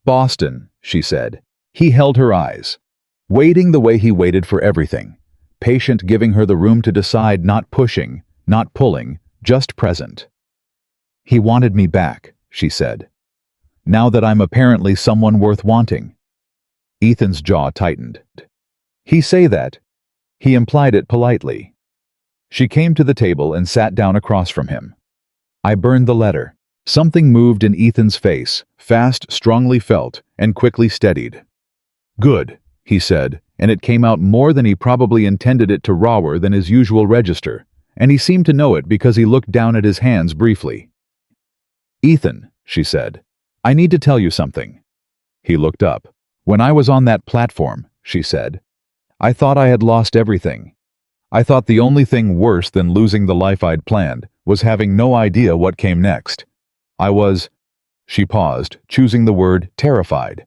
"Boston," she said. He held her eyes, waiting the way he waited for everything, patient, giving her the room to decide, not pushing, not pulling, just present. "He wanted me back," she said. "Now that I'm apparently someone worth wanting." Ethan's jaw tightened. He say that? He implied it politely. She came to the table and sat down across from him. "I burned the letter." Something moved in Ethan's face, fast, strongly felt, and quickly steadied. "Good," he said, and it came out more than he probably intended it to, rawer than his usual register, and he seemed to know it because he looked down at his hands briefly. "Ethan," she said, "I need to tell you something." He looked up. "When I was on that platform," she said, "I thought I had lost everything. I thought the only thing worse than losing the life I'd planned was having no idea what came next. I was—" She paused, choosing the word terrified.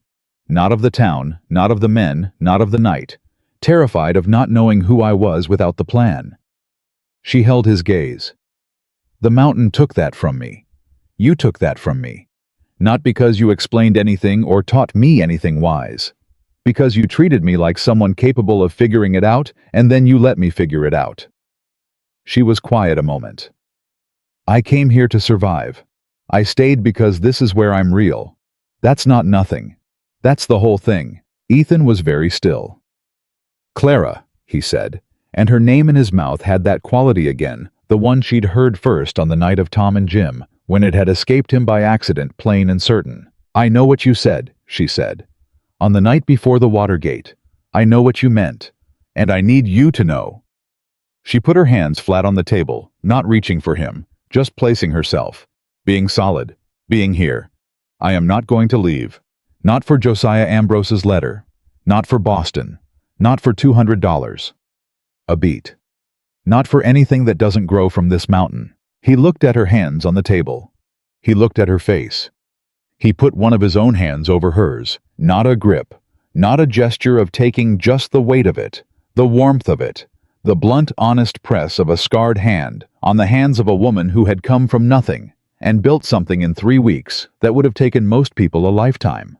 Not of the town, not of the men, not of the night. Terrified of not knowing who I was without the plan. She held his gaze. "The mountain took that from me. You took that from me. Not because you explained anything or taught me anything wise. Because you treated me like someone capable of figuring it out, and then you let me figure it out." She was quiet a moment. "I came here to survive. I stayed because this is where I'm real. That's not nothing. That's the whole thing." Ethan was very still. "Clara," he said, and her name in his mouth had that quality again, the one she'd heard first on the night of Tom and Jim, when it had escaped him by accident, plain and certain. "I know what you said," she said. "On the night before the Watergate. I know what you meant. And I need you to know." She put her hands flat on the table, not reaching for him, just placing herself. Being solid. Being here. I am not going to leave. Not for Josiah Ambrose's letter. Not for Boston. Not for $200. A beat. Not for anything that doesn't grow from this mountain. He looked at her hands on the table. He looked at her face. He put one of his own hands over hers, not a grip, not a gesture of taking just the weight of it, the warmth of it, The blunt, honest press of a scarred hand on the hands of a woman who had come from nothing and built something in 3 weeks that would have taken most people a lifetime.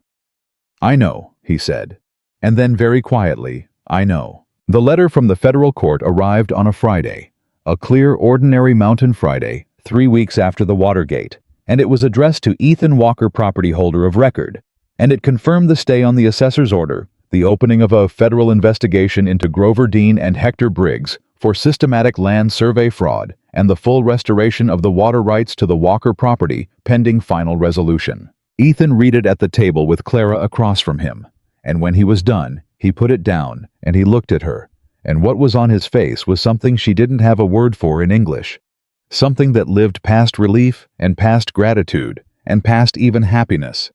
"I know," he said. And then very quietly, "I know." The letter from the federal court arrived on a Friday, a clear, ordinary mountain Friday, 3 weeks after the Watergate, and it was addressed to Ethan Walker, property holder of record, and it confirmed the stay on the assessor's order, the opening of a federal investigation into Grover Dean and Hector Briggs for systematic land survey fraud, and the full restoration of the water rights to the Walker property pending final resolution. Ethan read it at the table with Clara across from him, and when he was done, he put it down and he looked at her, and what was on his face was something she didn't have a word for in English, something that lived past relief and past gratitude and past even happiness.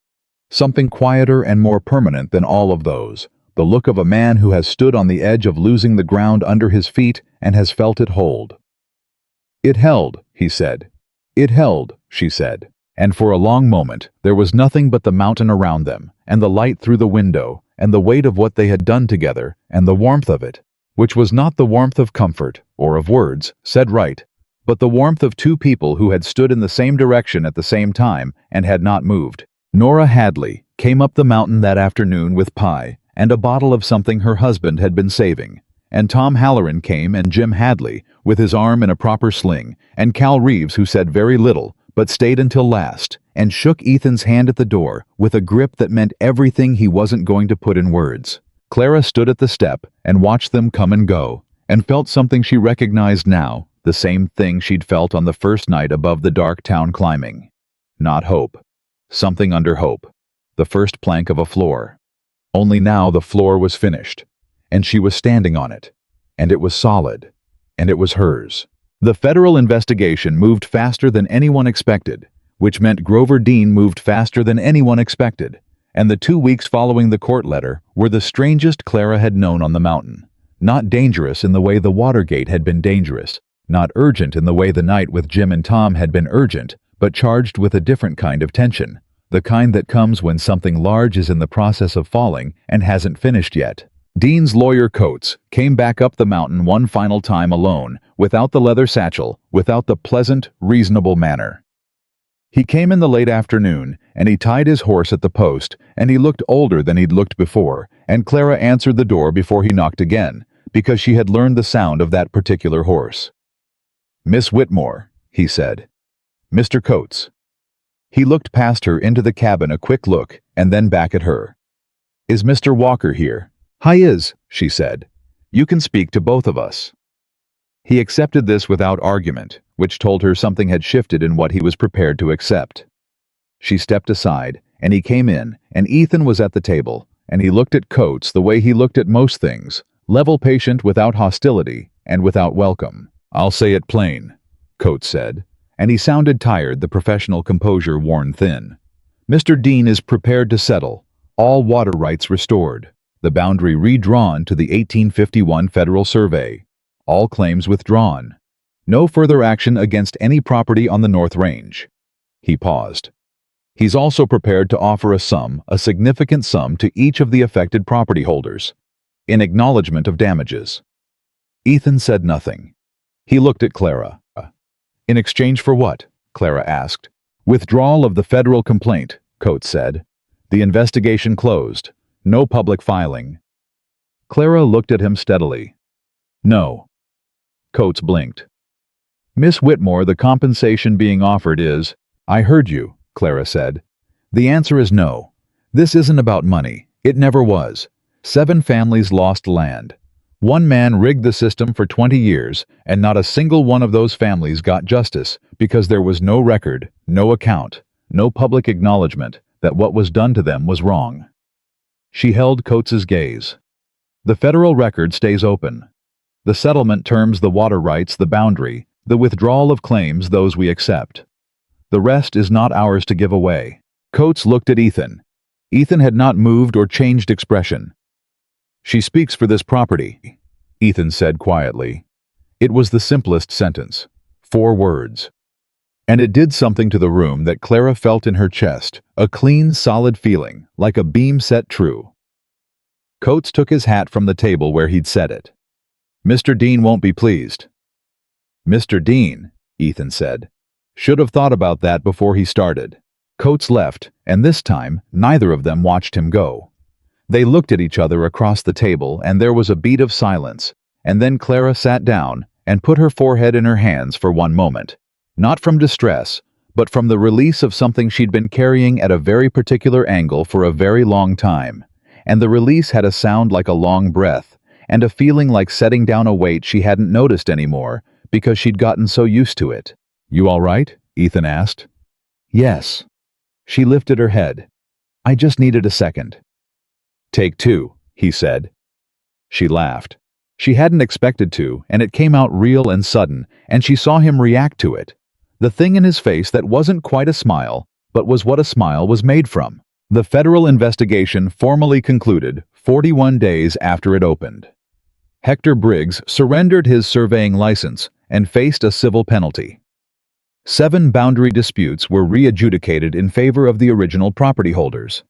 Something quieter and more permanent than all of those, the look of a man who has stood on the edge of losing the ground under his feet and has felt it hold. "It held," he said. "It held," she said. And for a long moment, there was nothing but the mountain around them, and the light through the window, and the weight of what they had done together, and the warmth of it, which was not the warmth of comfort, or of words, said right, but the warmth of two people who had stood in the same direction at the same time and had not moved. Nora Hadley came up the mountain that afternoon with pie and a bottle of something her husband had been saving, and Tom Halloran came, and Jim Hadley, with his arm in a proper sling, and Cal Reeves, who said very little, but stayed until last, and shook Ethan's hand at the door with a grip that meant everything he wasn't going to put in words. Clara stood at the step and watched them come and go, and felt something she recognized now, the same thing she'd felt on the first night above the dark town climbing. Not hope. Something under hope. The first plank of a floor. Only now the floor was finished, and she was standing on it, and it was solid, and it was hers. The federal investigation moved faster than anyone expected, which meant Grover Dean moved faster than anyone expected, and the 2 weeks following the court letter were the strangest Clara had known on the mountain. Not dangerous in the way the Watergate had been dangerous, not urgent in the way the night with Jim and Tom had been urgent, but charged with a different kind of tension, the kind that comes when something large is in the process of falling and hasn't finished yet. Dean's lawyer Coates came back up the mountain one final time alone, without the leather satchel, without the pleasant, reasonable manner. He came in the late afternoon, and he tied his horse at the post, and he looked older than he'd looked before, and Clara answered the door before he knocked again, because she had learned the sound of that particular horse. "Miss Whitmore," he said. "Mr. Coates." He looked past her into the cabin, a quick look, and then back at her. "Is Mr. Walker here?" "Hi is," she said. "You can speak to both of us." He accepted this without argument, which told her something had shifted in what he was prepared to accept. She stepped aside, and he came in, and Ethan was at the table, and he looked at Coates the way he looked at most things, level patient without hostility and without welcome. "I'll say it plain," Coates said, and he sounded tired, the professional composure worn thin. "Mr. Dean is prepared to settle, all water rights restored, the boundary redrawn to the 1851 Federal Survey, all claims withdrawn, no further action against any property on the North Range." He paused. "He's also prepared to offer a significant sum to each of the affected property holders, in acknowledgement of damages." Ethan said nothing. He looked at Clara. "In exchange for what?" Clara asked. "Withdrawal of the federal complaint," Coates said. "The investigation closed. No public filing." Clara looked at him steadily. "No." Coates blinked. "Miss Whitmore, the compensation being offered is—" "I heard you," Clara said. "The answer is no. This isn't about money. It never was. 7 families lost land. One man rigged the system for 20 years, and not a single one of those families got justice because there was no record, no account, no public acknowledgement that what was done to them was wrong." She held Coates's gaze. "The federal record stays open. The settlement terms, the water rights, the boundary, the withdrawal of claims, those we accept. The rest is not ours to give away." Coates looked at Ethan. Ethan had not moved or changed expression. "She speaks for this property," Ethan said quietly. It was the simplest sentence. 4 words. And it did something to the room that Clara felt in her chest, a clean, solid feeling, like a beam set true. Coates took his hat from the table where he'd set it. Mr. Dean won't be pleased." "Mr. Dean," Ethan said. "Should have thought about that before he started." Coates left, and this time, neither of them watched him go. They looked at each other across the table, and there was a beat of silence, and then Clara sat down and put her forehead in her hands for one moment. Not from distress, but from the release of something she'd been carrying at a very particular angle for a very long time. And the release had a sound like a long breath, and a feeling like setting down a weight she hadn't noticed anymore because she'd gotten so used to it. "You all right?" Ethan asked. "Yes." She lifted her head. "I just needed a second." "Take two," he said. She laughed. She hadn't expected to, and it came out real and sudden, and she saw him react to it. The thing in his face that wasn't quite a smile, but was what a smile was made from. The federal investigation formally concluded 41 days after it opened. Hector Briggs surrendered his surveying license and faced a civil penalty. 7 boundary disputes were re-adjudicated in favor of the original property holders.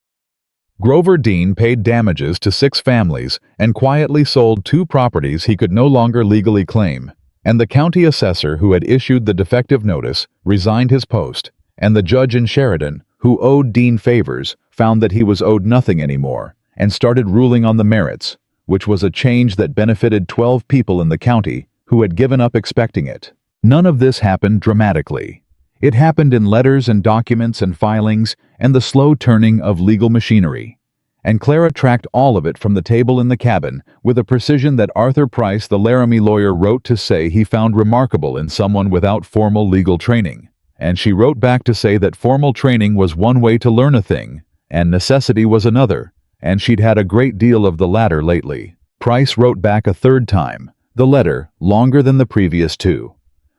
Grover Dean paid damages to 6 families and quietly sold 2 properties he could no longer legally claim, and the county assessor who had issued the defective notice resigned his post, and the judge in Sheridan, who owed Dean favors, found that he was owed nothing anymore, and started ruling on the merits, which was a change that benefited 12 people in the county who had given up expecting it. None of this happened dramatically. It happened in letters and documents and filings and the slow turning of legal machinery. And Clara tracked all of it from the table in the cabin with a precision that Arthur Price, the Laramie lawyer, wrote to say he found remarkable in someone without formal legal training. And she wrote back to say that formal training was one way to learn a thing, and necessity was another, and she'd had a great deal of the latter lately. Price wrote back a third time, the letter longer than the previous 2.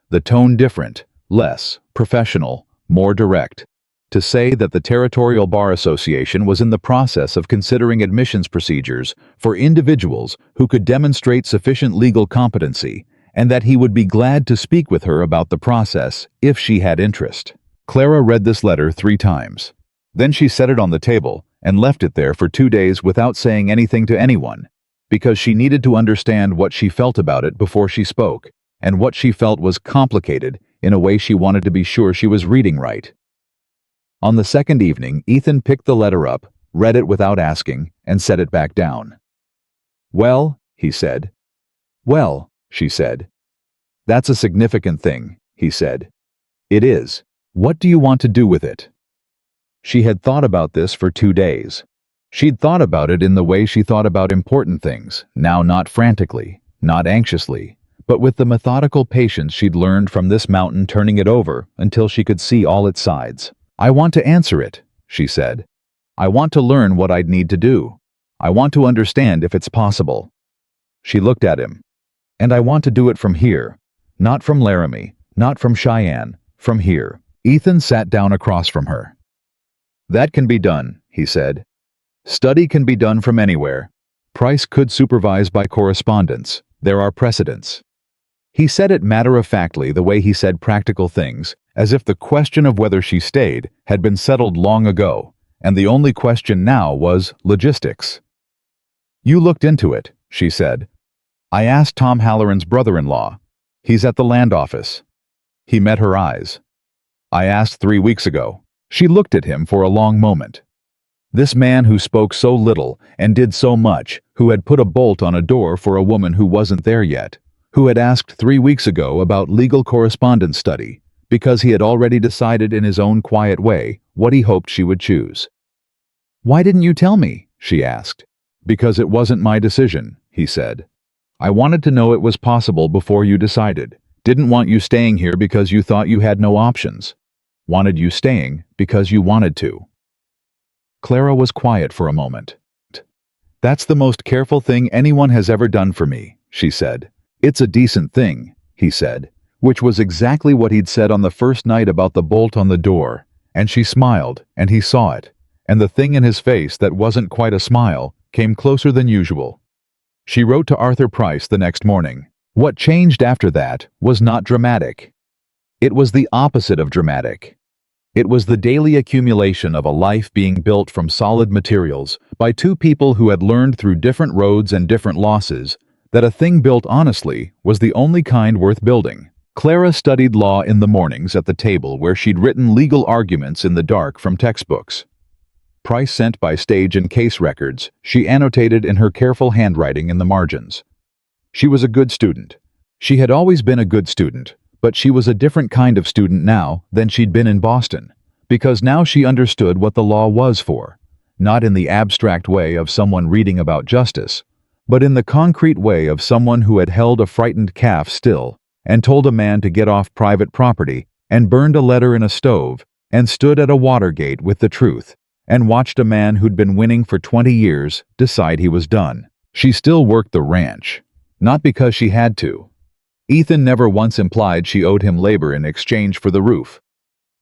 The tone different, less professional, more direct, to say that the Territorial Bar Association was in the process of considering admissions procedures for individuals who could demonstrate sufficient legal competency, and that he would be glad to speak with her about the process if she had interest. Clara read this letter 3 times. Then she set it on the table and left it there for 2 days without saying anything to anyone, because she needed to understand what she felt about it before she spoke, and what she felt was complicated in a way she wanted to be sure she was reading right. On the second evening, Ethan picked the letter up, read it without asking, and set it back down. "Well," he said. "Well," she said. "That's a significant thing," he said. "It is. What do you want to do with it?" She had thought about this for 2 days. She'd thought about it in the way she thought about important things, now not frantically, not anxiously, but with the methodical patience she'd learned from this mountain, turning it over until she could see all its sides. "I want to answer it," she said. "I want to learn what I'd need to do. I want to understand if it's possible." She looked at him. "And I want to do it from here. Not from Laramie, not from Cheyenne, from here." Ethan sat down across from her. "That can be done," he said. "Study can be done from anywhere. Price could supervise by correspondence. There are precedents." He said it matter-of-factly, the way he said practical things, as if the question of whether she stayed had been settled long ago, and the only question now was logistics. "You looked into it," she said. "I asked Tom Halloran's brother-in-law. He's at the land office." He met her eyes. "I asked 3 weeks ago." She looked at him for a long moment. This man who spoke so little and did so much, who had put a bolt on a door for a woman who wasn't there yet, who had asked 3 weeks ago about legal correspondence study, because he had already decided in his own quiet way what he hoped she would choose. "Why didn't you tell me?" she asked. "Because it wasn't my decision," he said. "I wanted to know it was possible before you decided. Didn't want you staying here because you thought you had no options. Wanted you staying because you wanted to." Clara was quiet for a moment. "That's the most careful thing anyone has ever done for me," she said. "It's a decent thing," he said, which was exactly what he'd said on the first night about the bolt on the door, and she smiled, and he saw it, and the thing in his face that wasn't quite a smile came closer than usual. She wrote to Arthur Price the next morning. What changed after that was not dramatic. It was the opposite of dramatic. It was the daily accumulation of a life being built from solid materials by 2 people who had learned through different roads and different losses that a thing built honestly was the only kind worth building. Clara studied law in the mornings at the table where she'd written legal arguments in the dark from textbooks. Price sent by stage and case records, she annotated in her careful handwriting in the margins. She was a good student. She had always been a good student, but she was a different kind of student now than she'd been in Boston, because now she understood what the law was for, not in the abstract way of someone reading about justice, but in the concrete way of someone who had held a frightened calf still and told a man to get off private property and burned a letter in a stove and stood at a water gate with the truth and watched a man who'd been winning for 20 years decide he was done. She still worked the ranch, not because she had to. Ethan never once implied she owed him labor in exchange for the roof,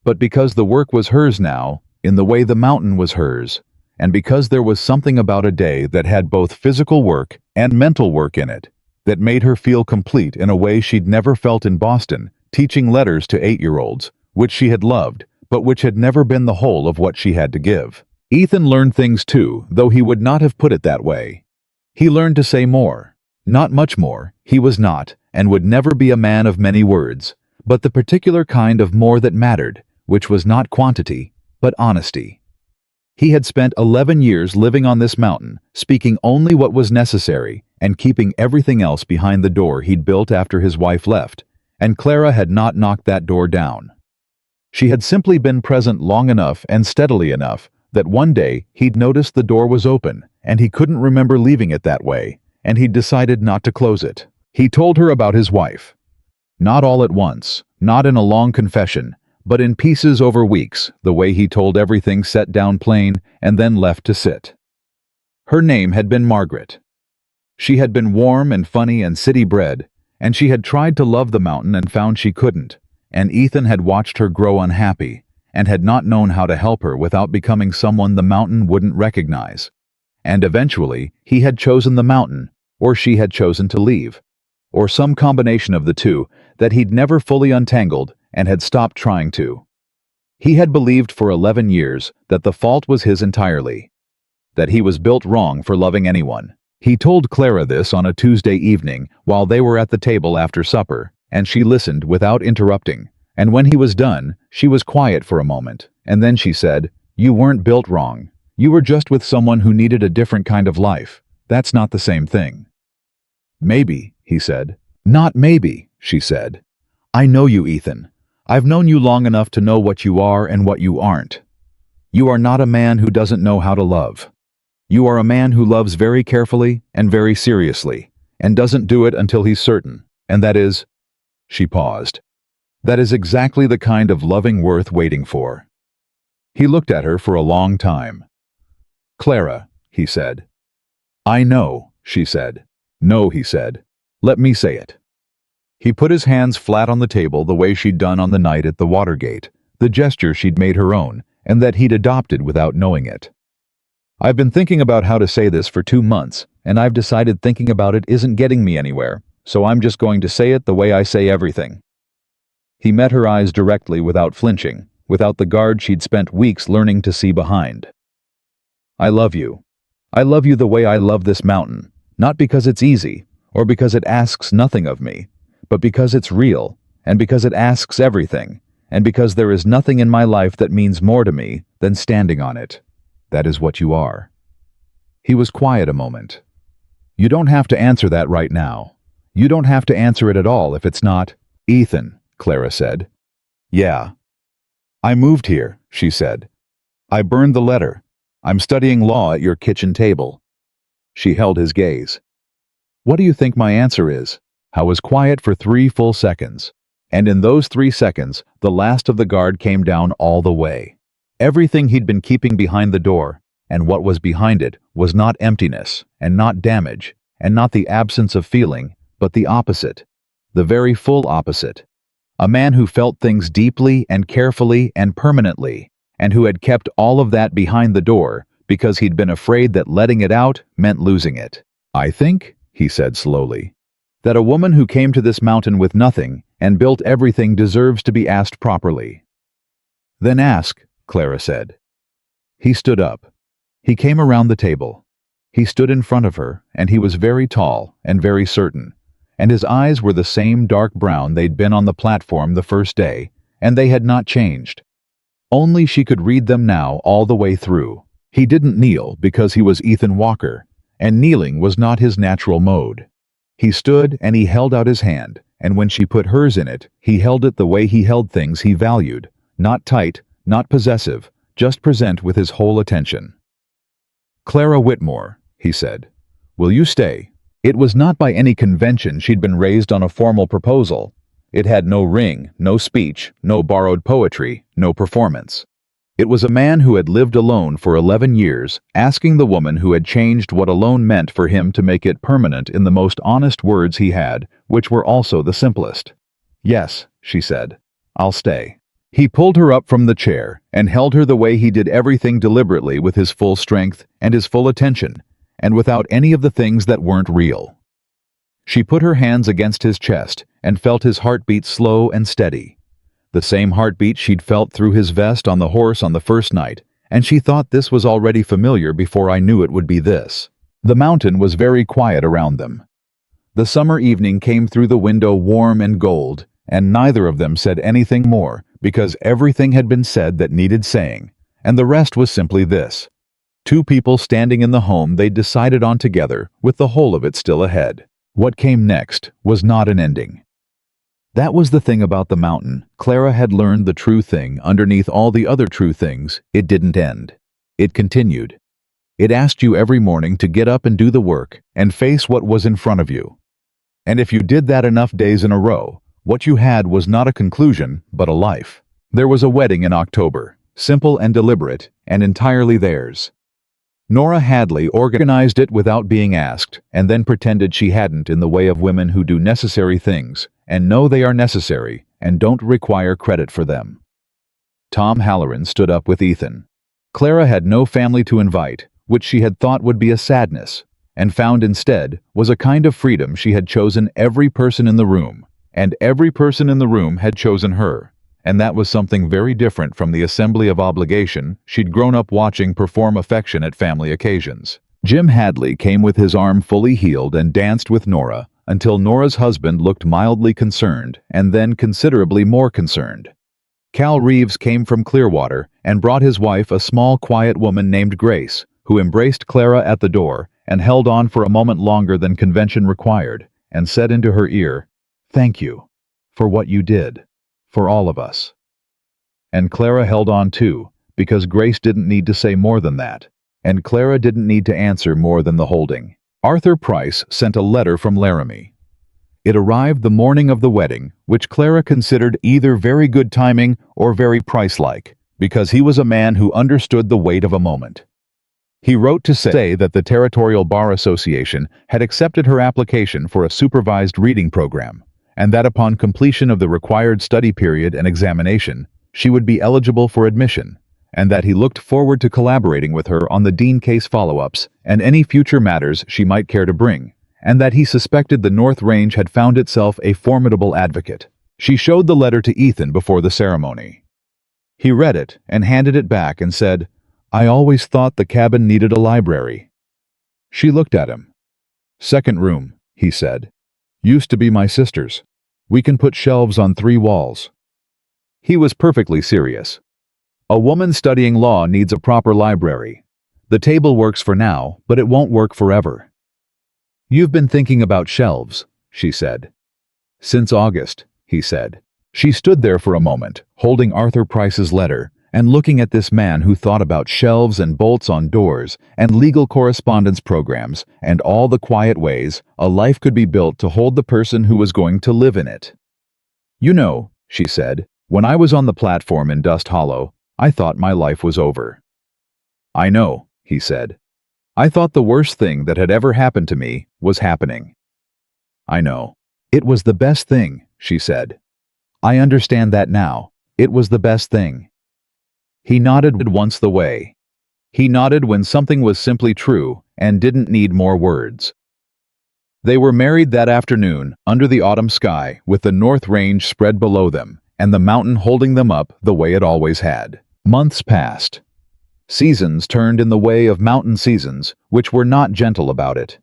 but because the work was hers now, in the way the mountain was hers, and because there was something about a day that had both physical work and mental work in it, that made her feel complete in a way she'd never felt in Boston, teaching letters to 8-year-olds, which she had loved, but which had never been the whole of what she had to give. Ethan learned things too, though he would not have put it that way. He learned to say more. Not much more, he was not, and would never be a man of many words, but the particular kind of more that mattered, which was not quantity, but honesty. He had spent 11 years living on this mountain, speaking only what was necessary, and keeping everything else behind the door he'd built after his wife left, and Clara had not knocked that door down. She had simply been present long enough and steadily enough that one day he'd noticed the door was open, and he couldn't remember leaving it that way, and he'd decided not to close it. He told her about his wife. Not all at once, not in a long confession, but in pieces over weeks, the way he told everything set down plain and then left to sit. Her name had been Margaret. She had been warm and funny and city-bred, and she had tried to love the mountain and found she couldn't, and Ethan had watched her grow unhappy and had not known how to help her without becoming someone the mountain wouldn't recognize. And eventually, he had chosen the mountain, or she had chosen to leave, or some combination of the two that he'd never fully untangled and had stopped trying to. He had believed for 11 years that the fault was his entirely, that he was built wrong for loving anyone. He told Clara this on a Tuesday evening while they were at the table after supper, and she listened without interrupting, and when he was done, she was quiet for a moment, and then she said, "You weren't built wrong. You were just with someone who needed a different kind of life. That's not the same thing." "Maybe," he said. "Not maybe," she said. "I know you, Ethan. I've known you long enough to know what you are and what you aren't. You are not a man who doesn't know how to love. You are a man who loves very carefully and very seriously, and doesn't do it until he's certain, and that is—" She paused. "That is exactly the kind of loving worth waiting for." He looked at her for a long time. "Clara," he said. "I know," she said. "No," he said. "Let me say it." He put his hands flat on the table the way she'd done on the night at the Watergate, the gesture she'd made her own, and that he'd adopted without knowing it. "I've been thinking about how to say this for 2 months, and I've decided thinking about it isn't getting me anywhere, so I'm just going to say it the way I say everything." He met her eyes directly without flinching, without the guard she'd spent weeks learning to see behind. "I love you. I love you the way I love this mountain, not because it's easy, or because it asks nothing of me, but because it's real, and because it asks everything, and because there is nothing in my life that means more to me than standing on it. That is what you are." He was quiet a moment. "You don't have to answer that right now. You don't have to answer it at all if it's not—" "Ethan," Clara said. "Yeah." "I moved here," she said. "I burned the letter. I'm studying law at your kitchen table." She held his gaze. "What do you think my answer is?" I was quiet for 3 full seconds, and in those 3 seconds, the last of the guard came down all the way. Everything he'd been keeping behind the door, and what was behind it, was not emptiness, and not damage, and not the absence of feeling, but the opposite, the very full opposite. A man who felt things deeply and carefully and permanently, and who had kept all of that behind the door because he'd been afraid that letting it out meant losing it. "I think," he said slowly, "that a woman who came to this mountain with nothing and built everything deserves to be asked properly." "Then ask," Clara said. He stood up. He came around the table. He stood in front of her, and he was very tall and very certain, and his eyes were the same dark brown they'd been on the platform the first day, and they had not changed. Only she could read them now all the way through. He didn't kneel because he was Ethan Walker, and kneeling was not his natural mode. He stood and he held out his hand, and when she put hers in it, he held it the way he held things he valued, not tight, not possessive, just present with his whole attention. "Clara Whitmore," he said, "will you stay?" It was not by any convention she'd been raised on a formal proposal. It had no ring, no speech, no borrowed poetry, no performance. It was a man who had lived alone for 11 years, asking the woman who had changed what alone meant for him to make it permanent in the most honest words he had, which were also the simplest. "Yes," she said, "I'll stay." He pulled her up from the chair and held her the way he did everything deliberately with his full strength and his full attention, and without any of the things that weren't real. She put her hands against his chest and felt his heartbeat slow and steady. The same heartbeat she'd felt through his vest on the horse on the first night, and she thought this was already familiar before I knew it would be this. The mountain was very quiet around them. The summer evening came through the window warm and gold, and neither of them said anything more, because everything had been said that needed saying, and the rest was simply this: two people standing in the home they'd decided on together, with the whole of it still ahead. What came next was not an ending. That was the thing about the mountain. Clara had learned the true thing underneath all the other true things. It didn't end. It continued. It asked you every morning to get up and do the work and face what was in front of you. And if you did that enough days in a row, what you had was not a conclusion, but a life. There was a wedding in October, simple and deliberate, and entirely theirs. Nora Hadley organized it without being asked, and then pretended she hadn't in the way of women who do necessary things, and know they are necessary, and don't require credit for them. Tom Halloran stood up with Ethan. Clara had no family to invite, which she had thought would be a sadness, and found instead was a kind of freedom. She had chosen every person in the room, and every person in the room had chosen her. And that was something very different from the assembly of obligation she'd grown up watching perform affection at family occasions. Jim Hadley came with his arm fully healed and danced with Nora until Nora's husband looked mildly concerned and then considerably more concerned. Cal Reeves came from Clearwater and brought his wife, a small, quiet woman named Grace, who embraced Clara at the door and held on for a moment longer than convention required and said into her ear, "Thank you for what you did. For all of us." And Clara held on too, because Grace didn't need to say more than that, and Clara didn't need to answer more than the holding. Arthur Price sent a letter from Laramie. It arrived the morning of the wedding, which Clara considered either very good timing or very Price-like, because he was a man who understood the weight of a moment. He wrote to say that the Territorial Bar Association had accepted her application for a supervised reading program, and that upon completion of the required study period and examination, she would be eligible for admission, and that he looked forward to collaborating with her on the Dean case follow-ups and any future matters she might care to bring, and that he suspected the North Range had found itself a formidable advocate. She showed the letter to Ethan before the ceremony. He read it and handed it back and said, "I always thought the cabin needed a library." She looked at him. "Second room," he said. "Used to be my sister's. We can put shelves on 3 walls." He was perfectly serious. A woman studying law needs a proper library. The table works for now, but it won't work forever. "You've been thinking about shelves," she said. "Since August," he said. She stood there for a moment, holding Arthur Price's letter, and looking at this man who thought about shelves and bolts on doors and legal correspondence programs and all the quiet ways a life could be built to hold the person who was going to live in it. "You know," she said, "when I was on the platform in Dust Hollow, I thought my life was over." "I know," he said. "I thought the worst thing that had ever happened to me was happening." "I know." "It was the best thing," she said. "I understand that now. It was the best thing." He nodded once the way. He nodded when something was simply true and didn't need more words. They were married that afternoon under the autumn sky with the North Range spread below them and the mountain holding them up the way it always had. Months passed. Seasons turned in the way of mountain seasons which were not gentle about it.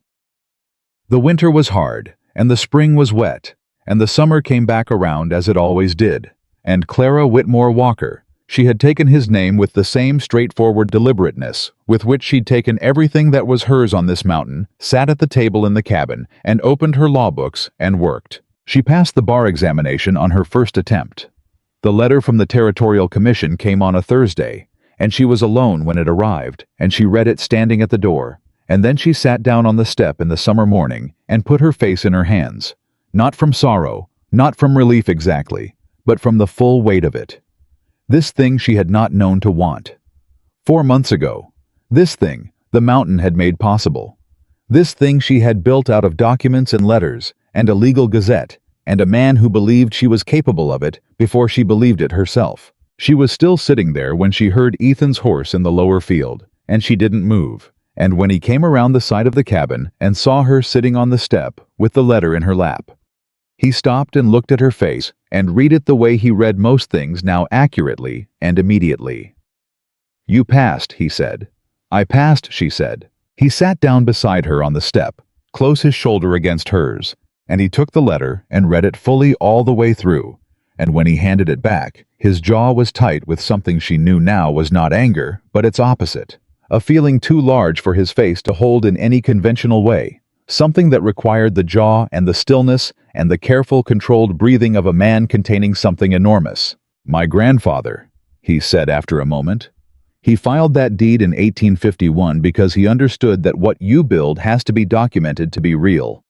The winter was hard, and the spring was wet, and the summer came back around as it always did, and Clara Whitmore Walker, she had taken his name with the same straightforward deliberateness with which she'd taken everything that was hers on this mountain, sat at the table in the cabin, and opened her law books and worked. She passed the bar examination on her first attempt. The letter from the Territorial Commission came on a Thursday, and she was alone when it arrived, and she read it standing at the door, and then she sat down on the step in the summer morning and put her face in her hands, not from sorrow, not from relief exactly, but from the full weight of it. This thing she had not known to want. 4 months ago, this thing the mountain had made possible. This thing she had built out of documents and letters, and a legal gazette, and a man who believed she was capable of it before she believed it herself. She was still sitting there when she heard Ethan's horse in the lower field, and she didn't move, and when he came around the side of the cabin and saw her sitting on the step with the letter in her lap, he stopped and looked at her face and read it the way he read most things now, accurately and immediately. "You passed," he said. "I passed," she said. He sat down beside her on the step, close his shoulder against hers, and he took the letter and read it fully all the way through, and when he handed it back, his jaw was tight with something she knew now was not anger, but its opposite, a feeling too large for his face to hold in any conventional way. Something that required the jaw and the stillness and the careful, controlled breathing of a man containing something enormous. "My grandfather," he said after a moment. "He filed that deed in 1851 because he understood that what you build has to be documented to be real."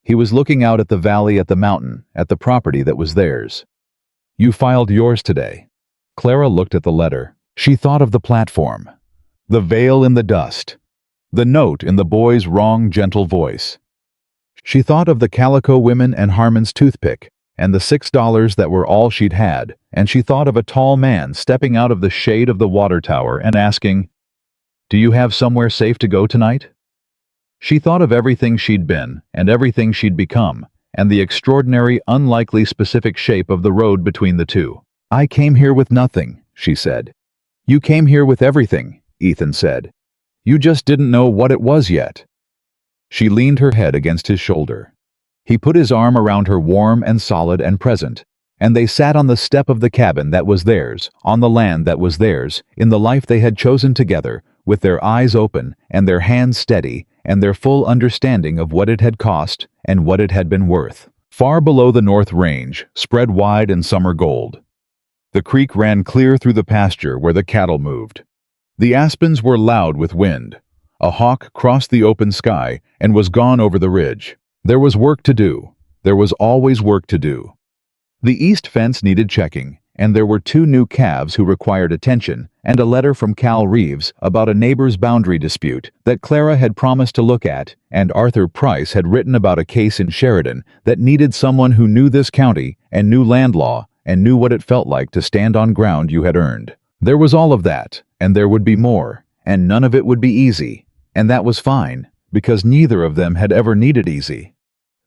He was looking out at the valley, at the mountain, at the property that was theirs. "You filed yours today." Clara looked at the letter. She thought of the platform, the veil in the dust, the note in the boy's wrong, gentle voice. She thought of the calico women and Harmon's toothpick, and the $6 that were all she'd had, and she thought of a tall man stepping out of the shade of the water tower and asking, "Do you have somewhere safe to go tonight?" She thought of everything she'd been, and everything she'd become, and the extraordinary, unlikely specific shape of the road between the two. "I came here with nothing," she said. "You came here with everything," Ethan said. "You just didn't know what it was yet." She leaned her head against his shoulder. He put his arm around her, warm and solid and present, and they sat on the step of the cabin that was theirs, on the land that was theirs, in the life they had chosen together, with their eyes open and their hands steady and their full understanding of what it had cost and what it had been worth. Far below the North Range, spread wide in summer gold, the creek ran clear through the pasture where the cattle moved. The aspens were loud with wind. A hawk crossed the open sky and was gone over the ridge. There was work to do. There was always work to do. The east fence needed checking, and there were 2 new calves who required attention, and a letter from Cal Reeves about a neighbor's boundary dispute that Clara had promised to look at, and Arthur Price had written about a case in Sheridan that needed someone who knew this county and knew land law and knew what it felt like to stand on ground you had earned. There was all of that, and there would be more, and none of it would be easy, and that was fine, because neither of them had ever needed easy.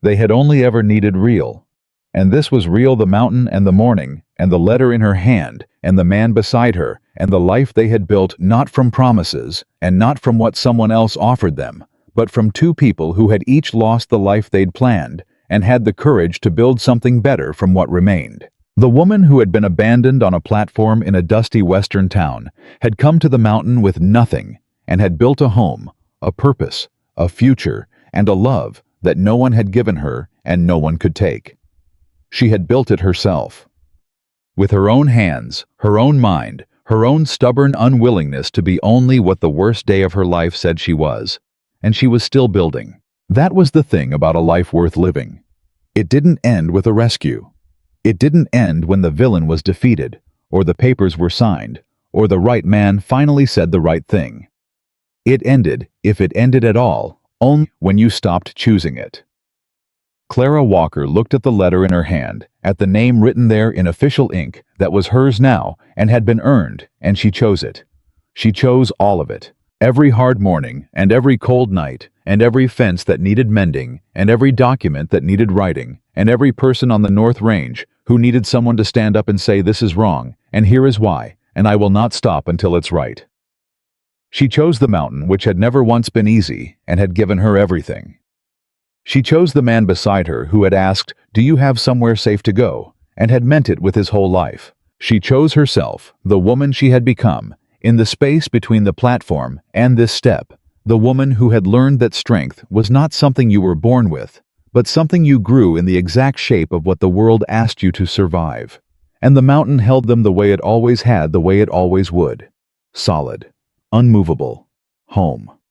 They had only ever needed real. And this was real: the mountain and the morning, and the letter in her hand, and the man beside her, and the life they had built not from promises, and not from what someone else offered them, but from 2 people who had each lost the life they'd planned, and had the courage to build something better from what remained. The woman who had been abandoned on a platform in a dusty western town had come to the mountain with nothing, and had built a home, a purpose, a future, and a love that no one had given her and no one could take. She had built it herself. With her own hands, her own mind, her own stubborn unwillingness to be only what the worst day of her life said she was. And she was still building. That was the thing about a life worth living. It didn't end with a rescue. It didn't end when the villain was defeated, or the papers were signed, or the right man finally said the right thing. It ended, if it ended at all, only when you stopped choosing it. Clara Walker looked at the letter in her hand, at the name written there in official ink that was hers now and had been earned, and she chose it. She chose all of it. Every hard morning, and every cold night, and every fence that needed mending, and every document that needed writing, and every person on the North Range who needed someone to stand up and say, "This is wrong, and here is why, and I will not stop until it's right." She chose the mountain which had never once been easy and had given her everything. She chose the man beside her who had asked, "Do you have somewhere safe to go?" and had meant it with his whole life. She chose herself, the woman she had become, in the space between the platform and this step, the woman who had learned that strength was not something you were born with, but something you grew in the exact shape of what the world asked you to survive. And the mountain held them the way it always had, the way it always would. Solid. Unmovable. Home.